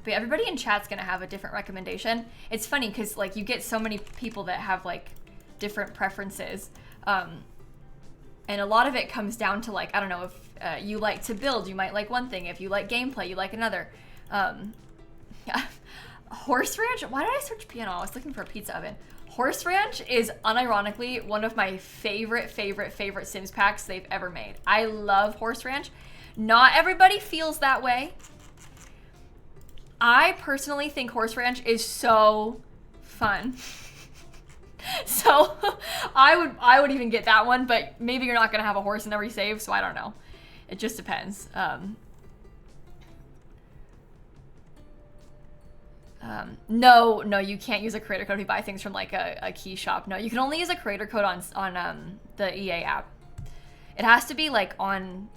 But everybody in chat's gonna have a different recommendation. It's funny because like you get so many people that have like different preferences, and a lot of it comes down to like, I don't know, if you like to build, you might like one thing. If you like gameplay, you like another. Yeah. Horse Ranch? Why did I search piano? I was looking for a pizza oven. Horse Ranch is unironically one of my favorite Sims packs they've ever made. I love Horse Ranch. Not everybody feels that way. I personally think Horse Ranch is so fun. So I would even get that one, but maybe you're not gonna have a horse in every save, so I don't know. It just depends. No, you can't use a creator code if you buy things from like a key shop. No, you can only use a creator code on the EA app. It has to be like on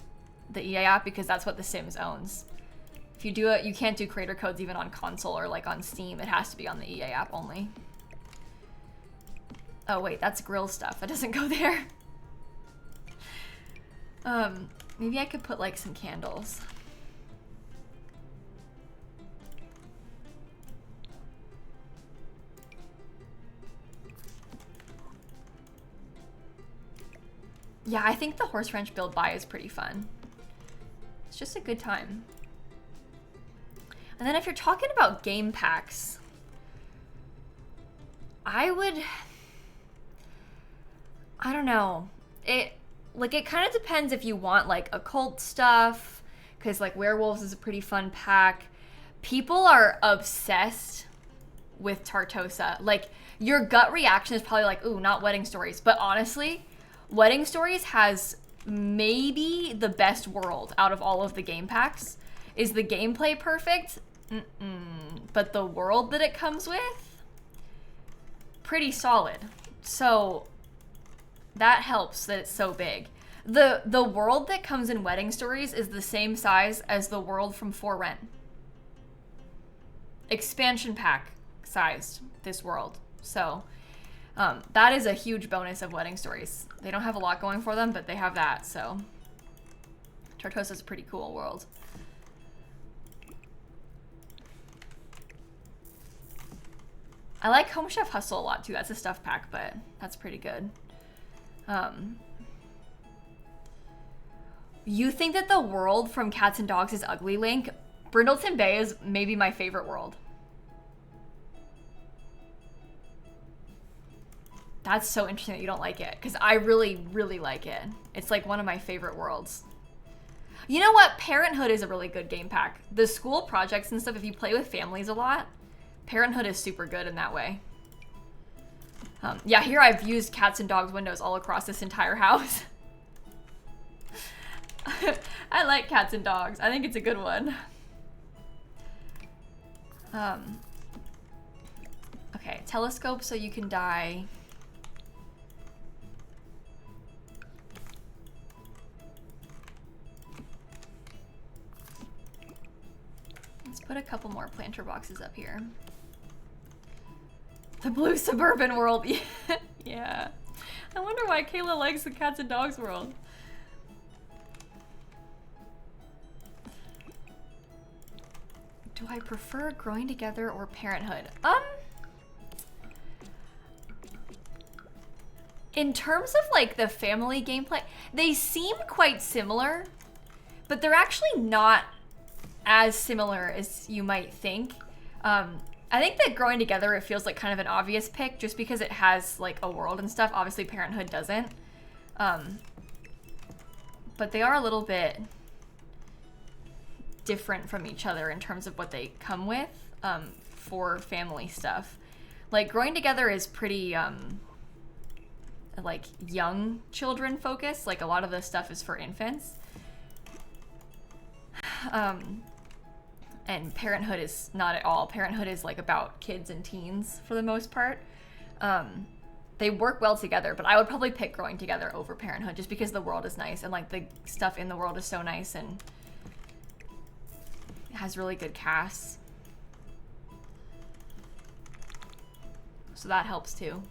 the EA app because that's what The Sims owns. If you do it, you can't do creator codes even on console or like on Steam. It has to be on the EA app only. Oh wait, that's grill stuff. That doesn't go there. Maybe I could put like some candles. Yeah, I think the Horse Ranch build buy is pretty fun. It's just a good time. And then if you're talking about game packs, I don't know. It kind of depends if you want like occult stuff, because like werewolves is a pretty fun pack. People are obsessed with Tartosa. Like your gut reaction is probably like, ooh, not Wedding Stories. But honestly, Wedding Stories has maybe the best world out of all of the game packs. Is the gameplay perfect? But the world that it comes with, pretty solid. So that helps that it's so big. The world that comes in Wedding Stories is the same size as the world from For Rent. Expansion pack sized, this world. So that is a huge bonus of Wedding Stories. They don't have a lot going for them, but they have that, so. Tartosa's a pretty cool world. I like Home Chef Hustle a lot too. That's a stuff pack, but that's pretty good. You think that the world from Cats and Dogs is ugly, Link? Brindleton Bay is maybe my favorite world. That's so interesting that you don't like it, because I really like it. It's like one of my favorite worlds. You know what? Parenthood is a really good game pack. The school projects and stuff, if you play with families a lot, Parenthood is super good in that way. Yeah, here I've used Cats and Dogs windows all across this entire house. I like Cats and Dogs. I think it's a good one. Okay, telescope so you can die. Let's put a couple more planter boxes up here. The blue suburban world. Yeah. I wonder why Kayla likes the Cats and Dogs world. Do I prefer Growing Together or Parenthood? In terms of like the family gameplay, they seem quite similar, but they're actually not as similar as you might think. I think that Growing Together, it feels like kind of an obvious pick just because it has like a world and stuff. Obviously Parenthood doesn't. But they are a little bit different from each other in terms of what they come with for family stuff. Like Growing Together is pretty like young children focused. Like a lot of the stuff is for infants. And Parenthood is not at all. Parenthood is like about kids and teens for the most part. They work well together, but I would probably pick Growing Together over Parenthood just because the world is nice and like the stuff in the world is so nice and it has really good casts. So that helps too.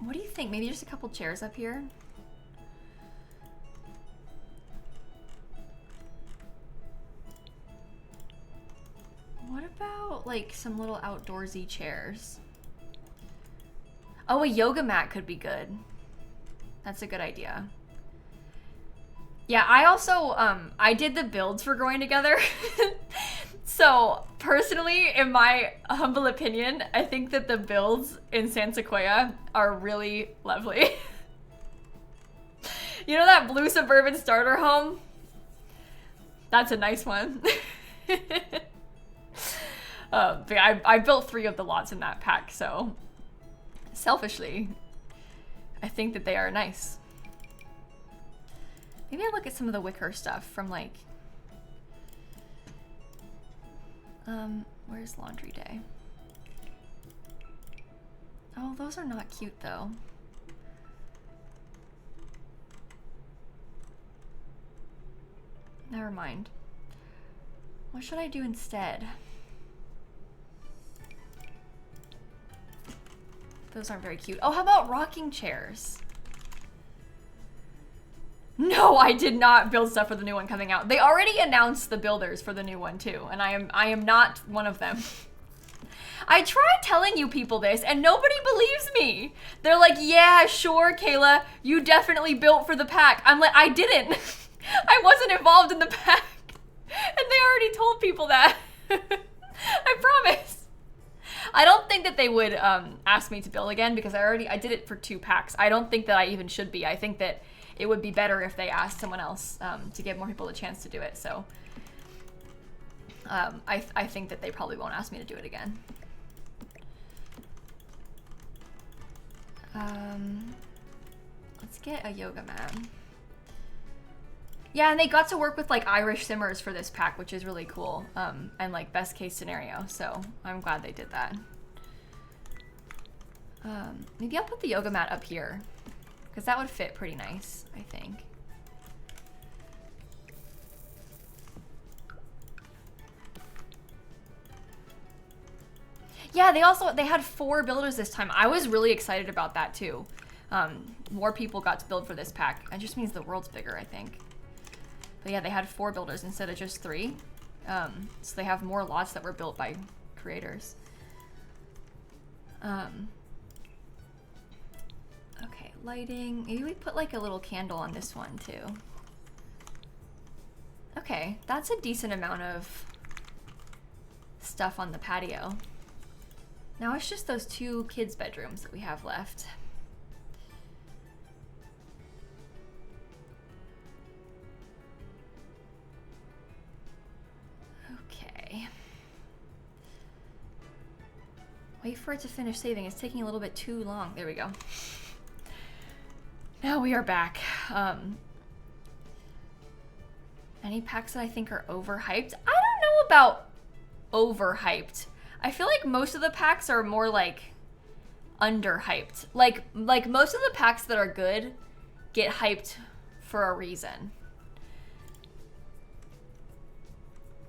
What do you think? Maybe just a couple chairs up here? What about like some little outdoorsy chairs? Oh, a yoga mat could be good. That's a good idea. Yeah, I also, I did the builds for Growing Together. So personally, in my humble opinion, I think that the builds in San Sequoia are really lovely. You know that blue suburban starter home? That's a nice one. But yeah, I built 3 of the lots in that pack, so selfishly, I think that they are nice. Maybe I'll look at some of the wicker stuff from like, where's Laundry Day? Oh, those are not cute though. Never mind. What should I do instead? Those aren't very cute. Oh, how about rocking chairs? No, I did not build stuff for the new one coming out. They already announced the builders for the new one too, and I am not one of them. I tried telling you people this and nobody believes me. They're like, yeah, sure, Kayla, you definitely built for the pack. I'm like, I didn't. I wasn't involved in the pack. And they already told people that. I promise. I don't think that they would ask me to build again because I did it for 2 packs. I don't think that I even should be. I think that it would be better if they asked someone else to give more people a chance to do it. So I think that they probably won't ask me to do it again. Let's get a yoga mat. Yeah, and they got to work with like Irish simmers for this pack, which is really cool. And like best case scenario, so I'm glad they did that. Maybe I'll put the yoga mat up here because that would fit pretty nice, I think. Yeah, they had 4 builders this time. I was really excited about that too. More people got to build for this pack. It just means the world's bigger, I think. But yeah, they had 4 builders instead of just 3. So they have more lots that were built by creators. Okay, lighting. Maybe we put like a little candle on this one too. Okay, that's a decent amount of stuff on the patio. Now it's just those 2 kids' bedrooms that we have left. Okay. Wait for it to finish saving. It's taking a little bit too long. There we go. Now we are back. Any packs that I think are overhyped? I don't know about overhyped. I feel like most of the packs are more like underhyped. Like most of the packs that are good get hyped for a reason.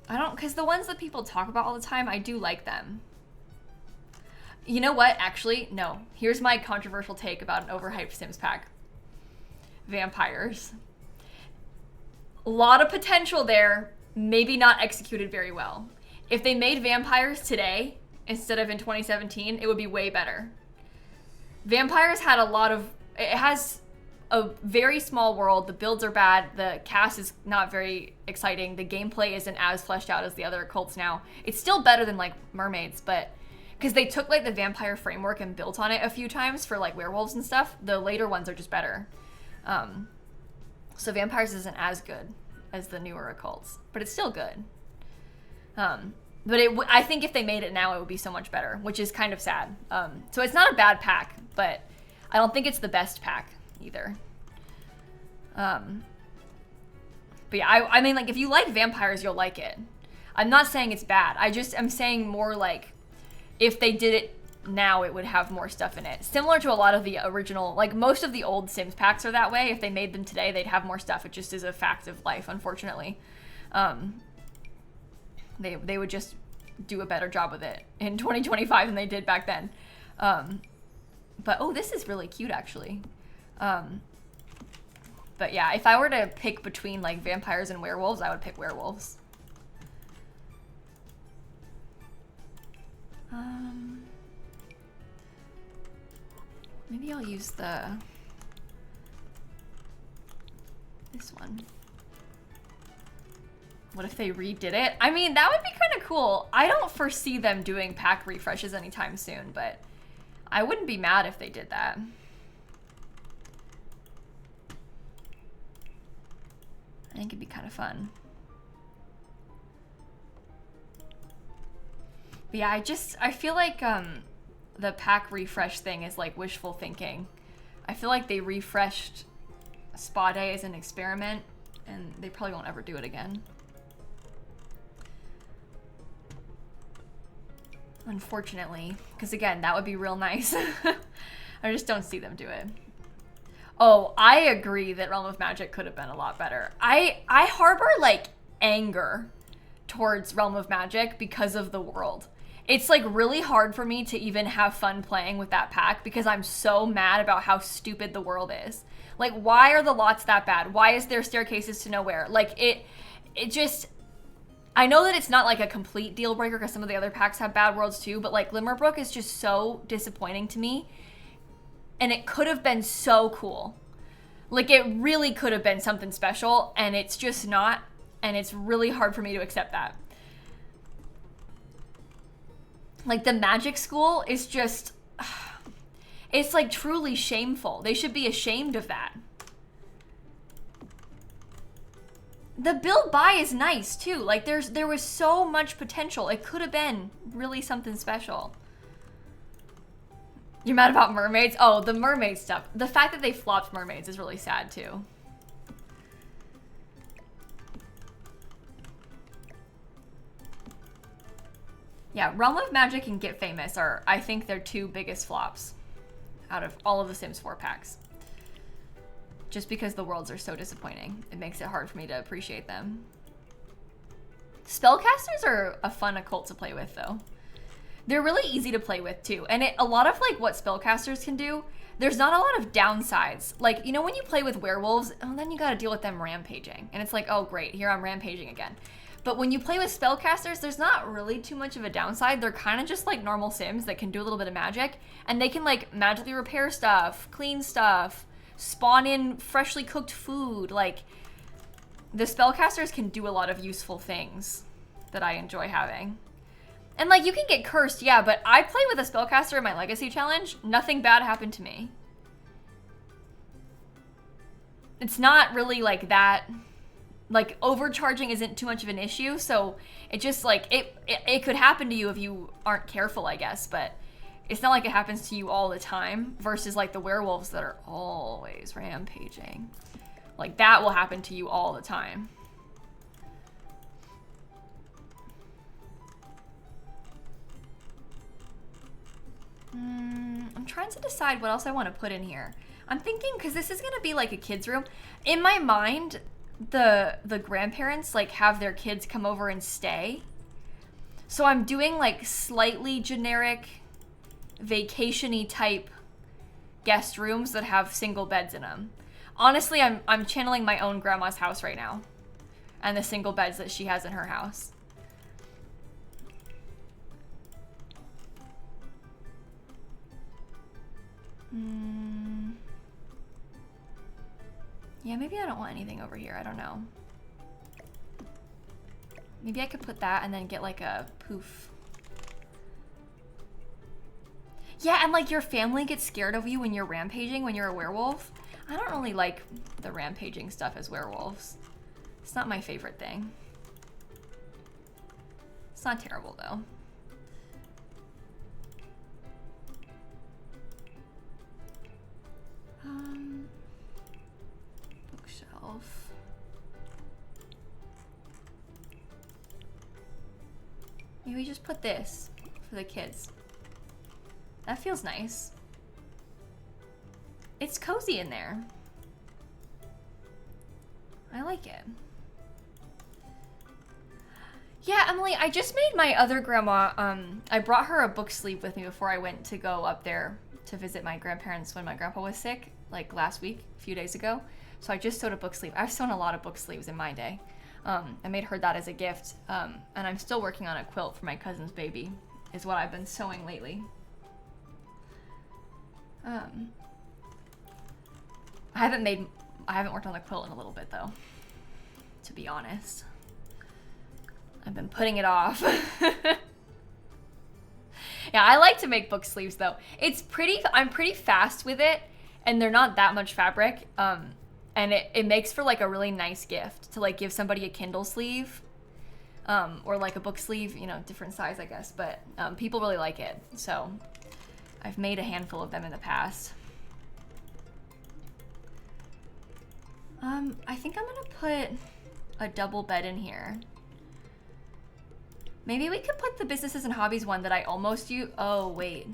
Because the ones that people talk about all the time, I do like them. You know what? Actually, no. Here's my controversial take about an overhyped Sims pack. Vampires. A lot of potential there, maybe not executed very well. If they made vampires today instead of in 2017, it would be way better. Vampires had it has a very small world. The builds are bad. The cast is not very exciting. The gameplay isn't as fleshed out as the other cults now. It's still better than like mermaids, but because they took like the vampire framework and built on it a few times for like werewolves and stuff. The later ones are just better. So vampires isn't as good as the newer occults, but it's still good. But I think if they made it now, it would be so much better, which is kind of sad. So it's not a bad pack, but I don't think it's the best pack either. But yeah, I mean, like, if you like vampires, you'll like it. I'm not saying it's bad. I'm saying more like, if they did it now, it would have more stuff in it. Similar to a lot of the original, like, most of the old Sims packs are that way. If they made them today, they'd have more stuff. It just is a fact of life, unfortunately. They would just do a better job with it in 2025 than they did back then. But, oh, this is really cute, actually. But yeah, if I were to pick between like vampires and werewolves, I would pick werewolves. Maybe I'll use this one. What if they redid it? I mean, that would be kind of cool. I don't foresee them doing pack refreshes anytime soon, but I wouldn't be mad if they did that. I think it'd be kind of fun. But yeah, I feel like the pack refresh thing is like wishful thinking. I feel like they refreshed Spa Day as an experiment, and they probably won't ever do it again. Unfortunately, because again, that would be real nice. I just don't see them do it. Oh, I agree that Realm of Magic could have been a lot better. I harbor like anger towards Realm of Magic because of the world. It's like really hard for me to even have fun playing with that pack because I'm so mad about how stupid the world is. Like, why are the lots that bad? Why is there staircases to nowhere? Like, it just... I know that it's not like a complete deal breaker because some of the other packs have bad worlds too, but like Glimmerbrook is just so disappointing to me. And it could have been so cool. Like, it really could have been something special, and it's just not, and it's really hard for me to accept that. Like, the magic school is just... It's, like, truly shameful. They should be ashamed of that. The build buy is nice, too. Like, there was so much potential. It could have been really something special. You're mad about mermaids? Oh, the mermaid stuff. The fact that they flopped mermaids is really sad, too. Yeah, Realm of Magic and Get Famous are, I think, their two biggest flops out of all of the Sims 4 packs. Just because the worlds are so disappointing. It makes it hard for me to appreciate them. Spellcasters are a fun occult to play with, though. They're really easy to play with, too. And a lot of, like, what spellcasters can do, there's not a lot of downsides. Like, you know, when you play with werewolves, oh, then you gotta deal with them rampaging. And it's like, oh, great, here I'm rampaging again. But when you play with spellcasters, there's not really too much of a downside. They're kind of just like normal Sims that can do a little bit of magic. And they can, like, magically repair stuff, clean stuff, spawn in freshly cooked food. Like, the spellcasters can do a lot of useful things that I enjoy having. And, like, you can get cursed, yeah, but I play with a spellcaster in my Legacy Challenge. Nothing bad happened to me. It's not really, like, that... Like, overcharging isn't too much of an issue, so it just, like, it could happen to you if you aren't careful, I guess, but it's not like it happens to you all the time, versus, like, the werewolves that are always rampaging. Like, that will happen to you all the time. I'm trying to decide what else I want to put in here. I'm thinking, because this is going to be like a kid's room. In my mind, the grandparents, like, have their kids come over and stay. So I'm doing, like, slightly generic, vacation-y type guest rooms that have single beds in them. Honestly, I'm channeling my own grandma's house right now. And the single beds that she has in her house. Yeah, maybe I don't want anything over here. I don't know. Maybe I could put that and then get like a poof. Yeah, and like your family gets scared of you when you're rampaging, when you're a werewolf. I don't really like the rampaging stuff as werewolves. It's not my favorite thing. It's not terrible though. Bookshelf. Maybe just put this for the kids. That feels nice. It's cozy in there. I like it. Yeah, Emily, I just made my other grandma, I brought her a book sleeve with me before I went to go up there to visit my grandparents when my grandpa was sick, like last week, a few days ago. So I just sewed a book sleeve. I've sewn a lot of book sleeves in my day. I made her that as a gift, and I'm still working on a quilt for my cousin's baby, is what I've been sewing lately. I haven't worked on the quilt in a little bit though, to be honest. I've been putting it off. Yeah, I like to make book sleeves though. I'm pretty fast with it, and they're not that much fabric. And it makes for like a really nice gift to like give somebody a Kindle sleeve, or like a book sleeve, you know, different size, I guess. But people really like it, so I've made a handful of them in the past. I think I'm gonna put a double bed in here. Maybe we could put the businesses and hobbies one that I almost use. Oh, wait.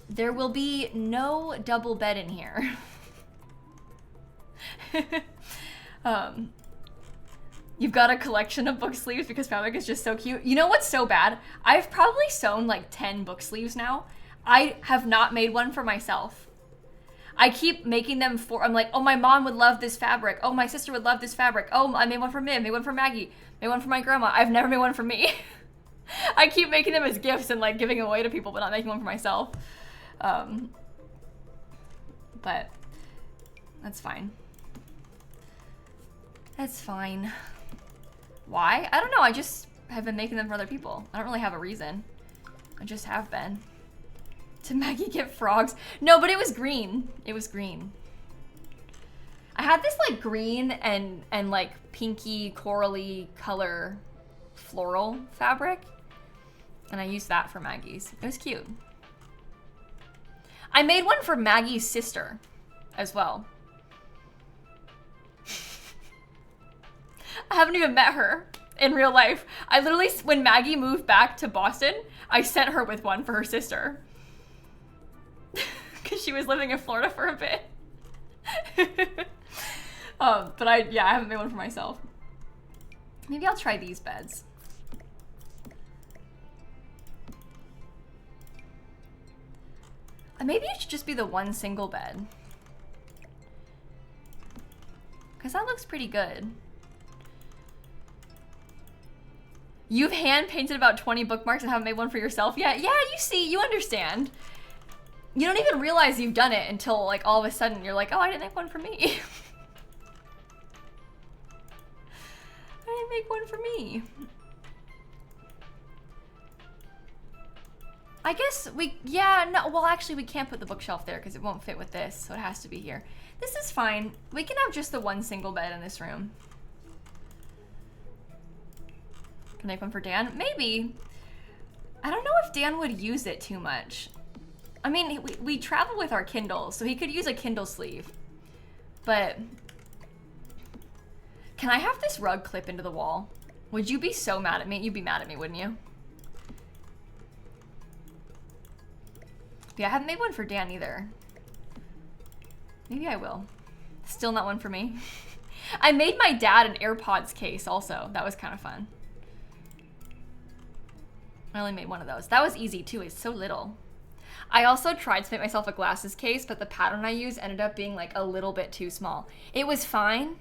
There will be no double bed in here. You've got a collection of book sleeves because fabric is just so cute. You know what's so bad? I've probably sewn like 10 book sleeves now. I have not made one for myself. I keep making them for, I'm like, oh, my mom would love this fabric. Oh, my sister would love this fabric. Oh, I made one for Mim, made one for Maggie, made one for my grandma. I've never made one for me. I keep making them as gifts and like giving them away to people, but not making one for myself. But that's fine. That's fine. Why? I don't know. I just have been making them for other people. I don't really have a reason. I just have been. Did Maggie get frogs? No, but it was green. It was green. I had this like green and like pinky corally color floral fabric, and I used that for Maggie's. It was cute. I made one for Maggie's sister as well. I haven't even met her in real life. I literally, when Maggie moved back to Boston, I sent her with one for her sister. Because she was living in Florida for a bit. But I haven't made one for myself. Maybe I'll try these beds. Maybe it should just be the one single bed. Because that looks pretty good. You've hand painted about 20 bookmarks and haven't made one for yourself yet? Yeah, you see, you understand. You don't even realize you've done it until like all of a sudden you're like, oh, I didn't make one for me. I didn't make one for me. I guess well actually we can't put the bookshelf there because it won't fit with this, so it has to be here. This is fine. We can have just the one single bed in this room. Can I make one for Dan? Maybe. I don't know if Dan would use it too much. I mean, we travel with our Kindle, so he could use a Kindle sleeve. But can I have this rug clip into the wall? Would you be so mad at me? You'd be mad at me, wouldn't you? Yeah, I haven't made one for Dan either. Maybe I will. Still not one for me. I made my dad an AirPods case also. That was kind of fun. I only made one of those. That was easy too. It's so little. I also tried to make myself a glasses case, but the pattern I used ended up being like a little bit too small. It was fine,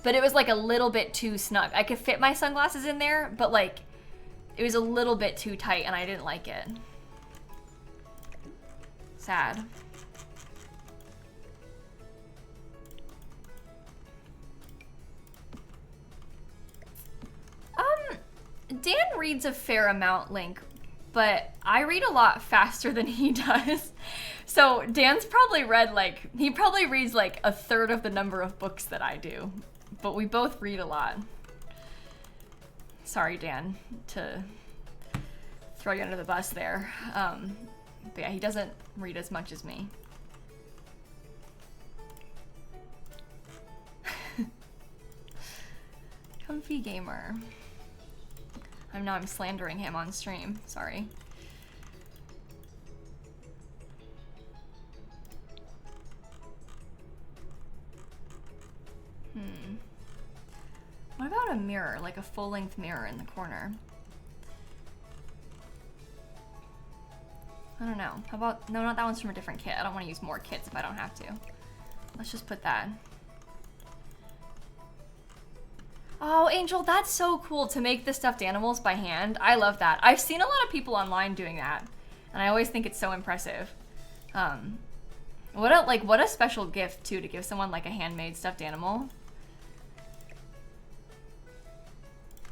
but it was like a little bit too snug. I could fit my sunglasses in there, but like It was a little bit too tight and I didn't like it. Sad. Dan reads a fair amount, Link, but I read a lot faster than he does. So Dan's probably read like, he probably reads like a third of the number of books that I do, but we both read a lot. Sorry, Dan, to throw you under the bus there. But yeah, he doesn't read as much as me. Comfy gamer. I'm slandering him on stream. Sorry. What about a mirror, like a full-length mirror in the corner? I don't know. How about, no, that one's from a different kit. I don't want to use more kits if I don't have to. Let's just put that. Oh, Angel, that's so cool to make the stuffed animals by hand. I love that. I've seen a lot of people online doing that, and I always think it's so impressive. What a special gift too, to give someone like a handmade stuffed animal.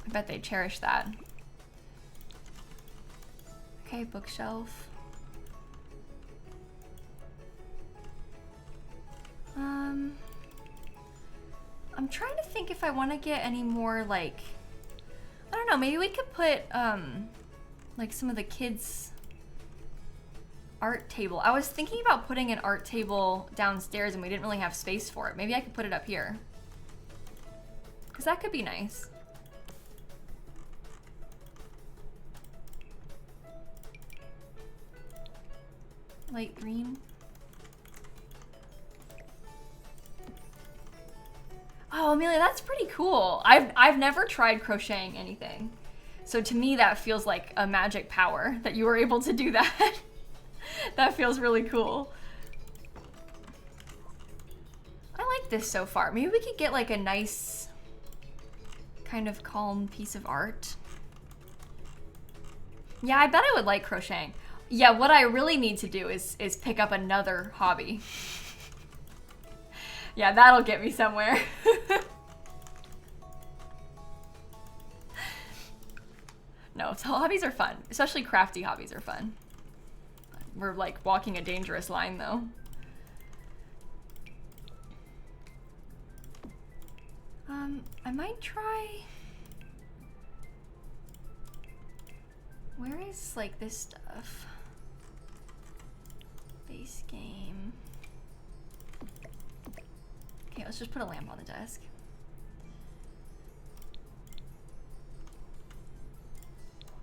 I bet they cherish that. Okay, bookshelf. I'm trying to think if I want to get any more, like, I don't know, maybe we could put, like some of the kids' art table. I was thinking about putting an art table downstairs and we didn't really have space for it. Maybe I could put it up here. Because that could be nice. Light green. Oh, Amelia, that's pretty cool. I've never tried crocheting anything. So to me, that feels like a magic power that you were able to do that. That feels really cool. I like this so far. Maybe we could get like a nice kind of calm piece of art. Yeah, I bet I would like crocheting. Yeah, what I really need to do is pick up another hobby. Yeah, that'll get me somewhere. No, so hobbies are fun. Especially crafty hobbies are fun. We're like walking a dangerous line though. I might try... Where is like this stuff? Base game. Okay, let's just put a lamp on the desk.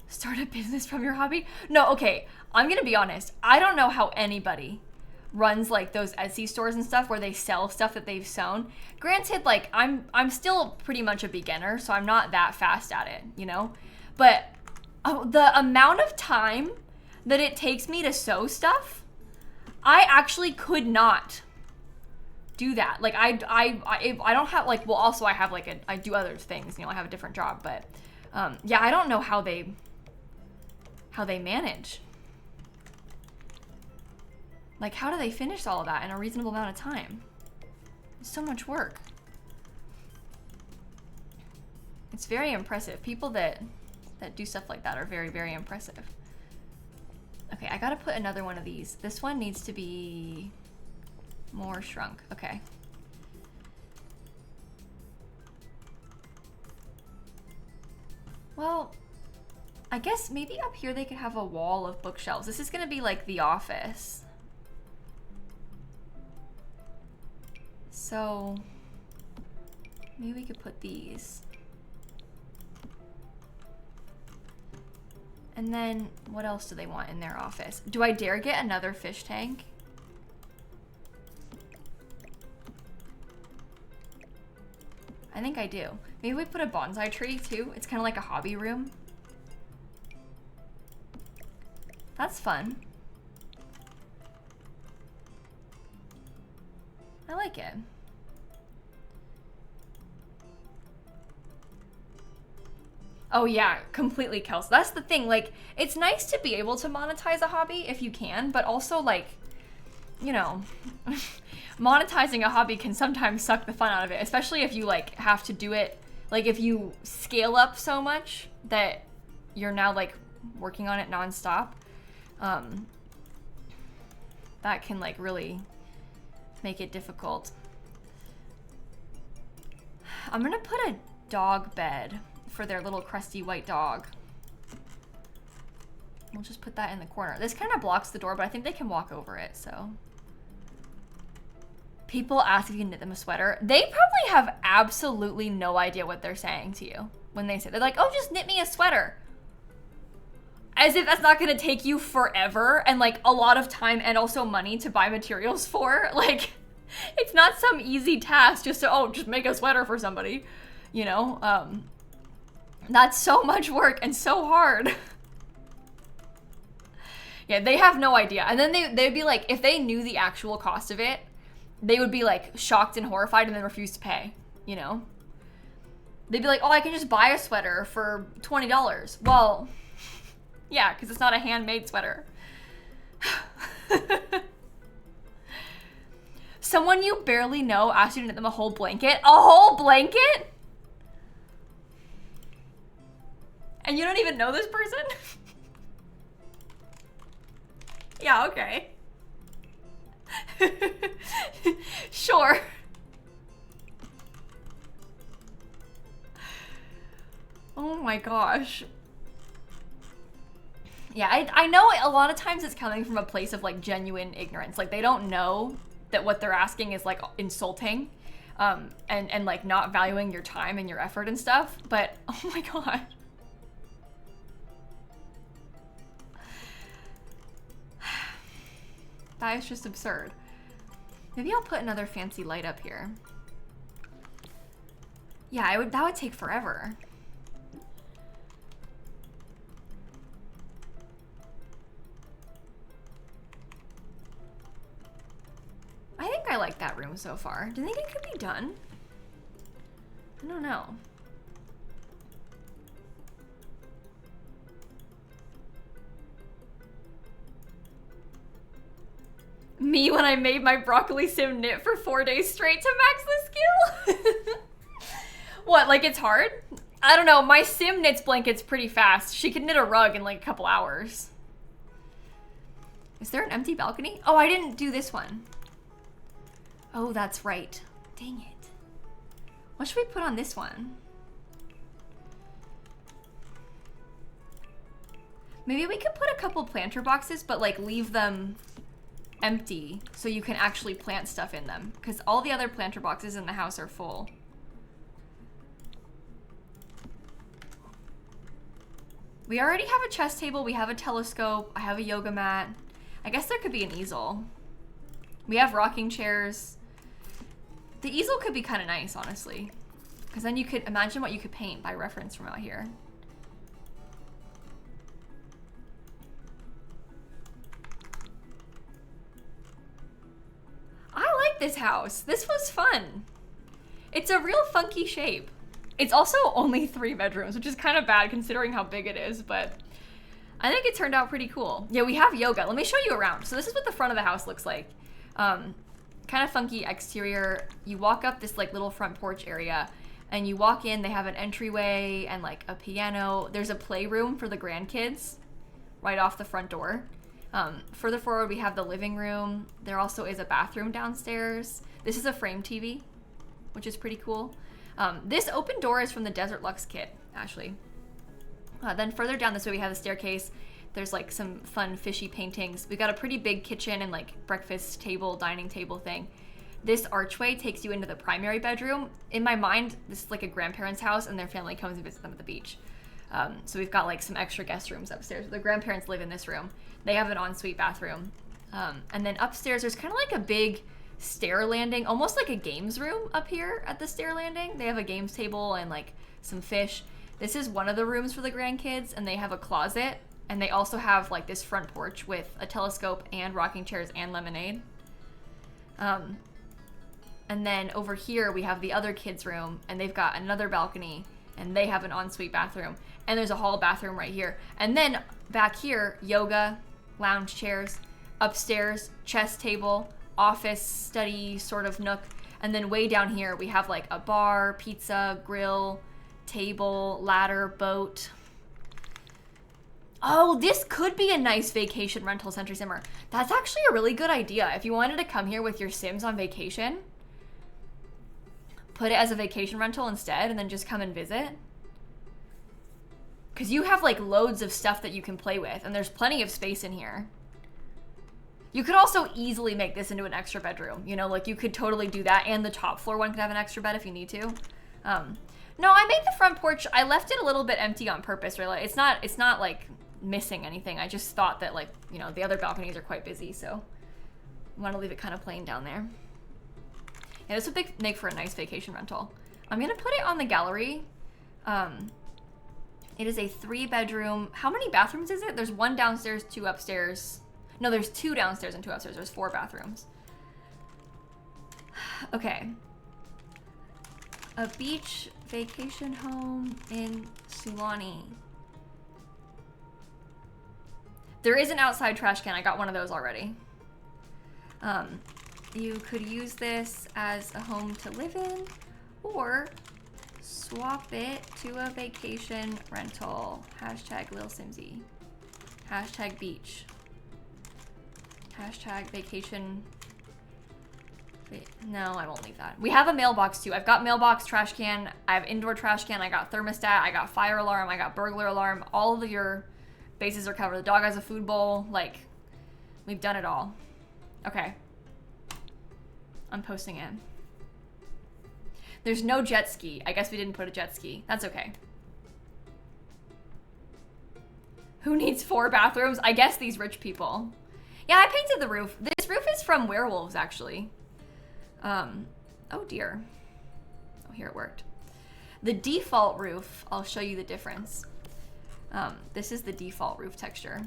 Start a business from your hobby? No, okay, I'm gonna be honest. I don't know how anybody runs like those Etsy stores and stuff where they sell stuff that they've sewn. Granted, like I'm still pretty much a beginner, so I'm not that fast at it, you know? But the amount of time that it takes me to sew stuff, I actually could not do that. Like I don't have like, well, also I have like I do other things, you know, I have a different job, but yeah, I don't know how they manage. Like, how do they finish all of that in a reasonable amount of time? It's so much work. It's very impressive. People that do stuff like that are very, very impressive. Okay, I gotta put another one of these. This one needs to be more shrunk. Okay. Well, I guess maybe up here they could have a wall of bookshelves. This is gonna be like the office. So maybe we could put these. And then what else do they want in their office? Do I dare get another fish tank? I think I do. Maybe we put a bonsai tree too. It's kind of like a hobby room. That's fun. I like it. Oh yeah, completely, Kels. That's the thing. Like, it's nice to be able to monetize a hobby if you can, but also like, you know, monetizing a hobby can sometimes suck the fun out of it, especially if you like have to do it. Like if you scale up so much that you're now like working on it nonstop, that can like really make it difficult. I'm gonna put a dog bed for their little crusty white dog. We'll just put that in the corner. This kind of blocks the door, but I think they can walk over it, so. People ask if you can knit them a sweater. They probably have absolutely no idea what they're saying to you when they say, they're like, oh, just knit me a sweater. As if that's not gonna take you forever and like a lot of time and also money to buy materials for. Like, it's not some easy task just to, oh, just make a sweater for somebody, you know? That's so much work and so hard. Yeah, they have no idea. And then they'd be like, if they knew the actual cost of it, they would be like shocked and horrified and then refuse to pay, you know? They'd be like, oh, I can just buy a sweater for $20. Well, yeah, because it's not a handmade sweater. Someone you barely know asked you to knit them a whole blanket? A whole blanket? And you don't even know this person? Yeah, okay. Sure. Oh my gosh. Yeah, I know a lot of times it's coming from a place of like genuine ignorance. Like they don't know that what they're asking is like insulting, and like not valuing your time and your effort and stuff. But oh my god. That is just absurd. Maybe I'll put another fancy light up here. Yeah, that would take forever. I think I like that room so far. Do you think it could be done? I don't know. Me when I made my broccoli sim knit for 4 days straight to max the skill? What, like it's hard? I don't know, my sim knits blankets pretty fast. She could knit a rug in like a couple hours. Is there an empty balcony? Oh, I didn't do this one. Oh, that's right. Dang it. What should we put on this one? Maybe we could put a couple planter boxes, but like leave them empty so you can actually plant stuff in them, because all the other planter boxes in the house are full. We already have a chess table, we have a telescope, I have a yoga mat. I guess there could be an easel. We have rocking chairs. The easel could be kind of nice, honestly, because then you could imagine what you could paint by reference from out here. I like this house. This was fun. It's a real funky shape. It's also only 3 bedrooms, which is kind of bad considering how big it is, but I think it turned out pretty cool. Yeah, we have yoga. Let me show you around. So this is what the front of the house looks like. Kind of funky exterior. You walk up this like little front porch area and you walk in, they have an entryway and like a piano. There's a playroom for the grandkids right off the front door. Further forward, we have the living room. There also is a bathroom downstairs. This is a frame TV, which is pretty cool. This open door is from the Desert Luxe kit, actually. Then further down this way, we have the staircase. There's like some fun fishy paintings. We got a pretty big kitchen and like breakfast table, dining table thing. This archway takes you into the primary bedroom. In my mind, this is like a grandparent's house and their family comes and visits them at the beach. So we've got like some extra guest rooms upstairs. The grandparents live in this room. They have an ensuite bathroom. And then upstairs, there's kind of like a big stair landing, almost like a games room up here at the stair landing. They have a games table and like some fish. This is one of the rooms for the grandkids, and they have a closet. And they also have like this front porch with a telescope and rocking chairs and lemonade. And then over here we have the other kids' room, and they've got another balcony and they have an ensuite bathroom. And there's a hall bathroom right here. And then back here, yoga, lounge chairs, upstairs, chess table, office, study sort of nook. And then way down here, we have like a bar, pizza, grill, table, ladder, boat. Oh, this could be a nice vacation rental Century Simmer. That's actually a really good idea. If you wanted to come here with your Sims on vacation, put it as a vacation rental instead and then just come and visit. Because you have like loads of stuff that you can play with and there's plenty of space in here. You could also easily make this into an extra bedroom. You know, like you could totally do that, and the top floor one could have an extra bed if you need to. No, I made the front porch, I left it a little bit empty on purpose, really. It's not like missing anything. I just thought that, like, you know, the other balconies are quite busy, so I want to leave it kind of plain down there. Yeah, this would make for a nice vacation rental. I'm gonna put it on the gallery. It is a 3-bedroom. How many bathrooms is it? There's 1 downstairs, 2 upstairs. No, there's 2 downstairs and 2 upstairs. There's 4 bathrooms. Okay. A beach vacation home in Sulani. There is an outside trash can. I got one of those already. You could use this as a home to live in, or swap it to a vacation rental. Hashtag lilsimsie. Hashtag beach. Hashtag vacation. Wait, no, I won't leave that. We have a mailbox too. I've got mailbox, trash can, I have indoor trash can, I got thermostat, I got fire alarm, I got burglar alarm. All of your bases are covered. The dog has a food bowl. Like, we've done it all. Okay. I'm posting it. There's no jet ski. I guess we didn't put a jet ski. That's okay. Who needs 4 bathrooms? I guess these rich people. Yeah, I painted the roof. This roof is from Werewolves, actually. Oh dear. Oh, here it worked. The default roof, I'll show you the difference. This is the default roof texture.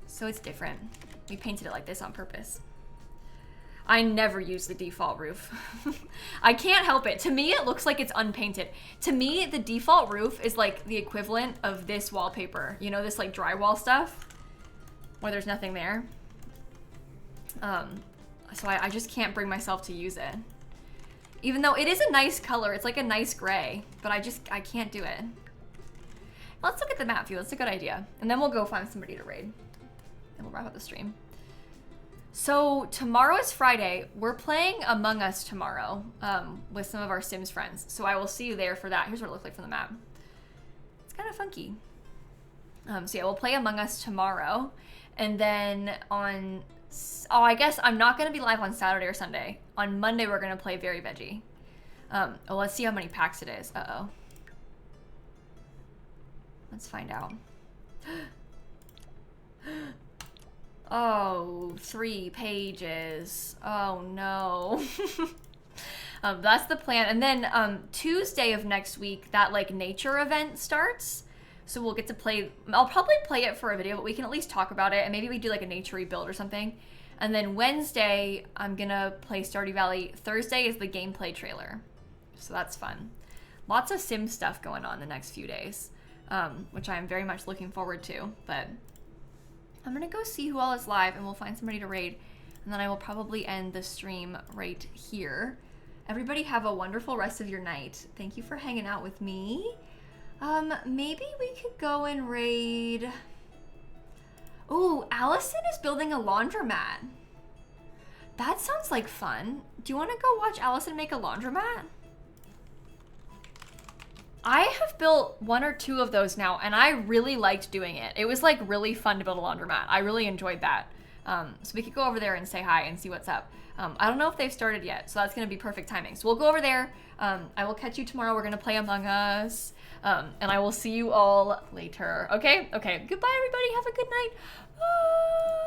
So it's different. We painted it like this on purpose. I never use the default roof. I can't help it. To me, it looks like it's unpainted. To me, the default roof is like the equivalent of this wallpaper. You know, this like drywall stuff where there's nothing there. So I just can't bring myself to use it. Even though it is a nice color, it's like a nice gray, but I can't do it. Let's look at the map view. That's a good idea. And then we'll go find somebody to raid. And we'll wrap up the stream. So tomorrow is Friday. We're playing Among Us tomorrow with some of our Sims friends. So I will see you there for that. Here's what it looks like from the map. It's kind of funky. So yeah, we'll play Among Us tomorrow. And then on... Oh, I guess I'm not going to be live on Saturday or Sunday. On Monday, we're going to play Very Veggie. Oh, let's see how many packs it is. Uh-oh. Let's find out. Oh, 3 pages. Oh, no. That's the plan. And then Tuesday of next week, that like nature event starts. So we'll get to play. I'll probably play it for a video, but we can at least talk about it. And maybe we do like a nature build or something. And then Wednesday, I'm going to play Stardew Valley. Thursday is the gameplay trailer. So that's fun. Lots of sim stuff going on the next few days, which I'm very much looking forward to. But I'm going to go see who all is live, and we'll find somebody to raid. And then I will probably end the stream right here. Everybody have a wonderful rest of your night. Thank you for hanging out with me. Maybe we could go and raid... Ooh, Allison is building a laundromat. That sounds like fun. Do you want to go watch Allison make a laundromat? I have built 1 or 2 of those now, and I really liked doing it. It was like really fun to build a laundromat. I really enjoyed that. So we could go over there and say hi and see what's up. I don't know if they've started yet, so that's going to be perfect timing. So we'll go over there. I will catch you tomorrow. We're going to play Among Us. And I will see you all later. Okay? Okay. Goodbye, everybody. Have a good night. Bye.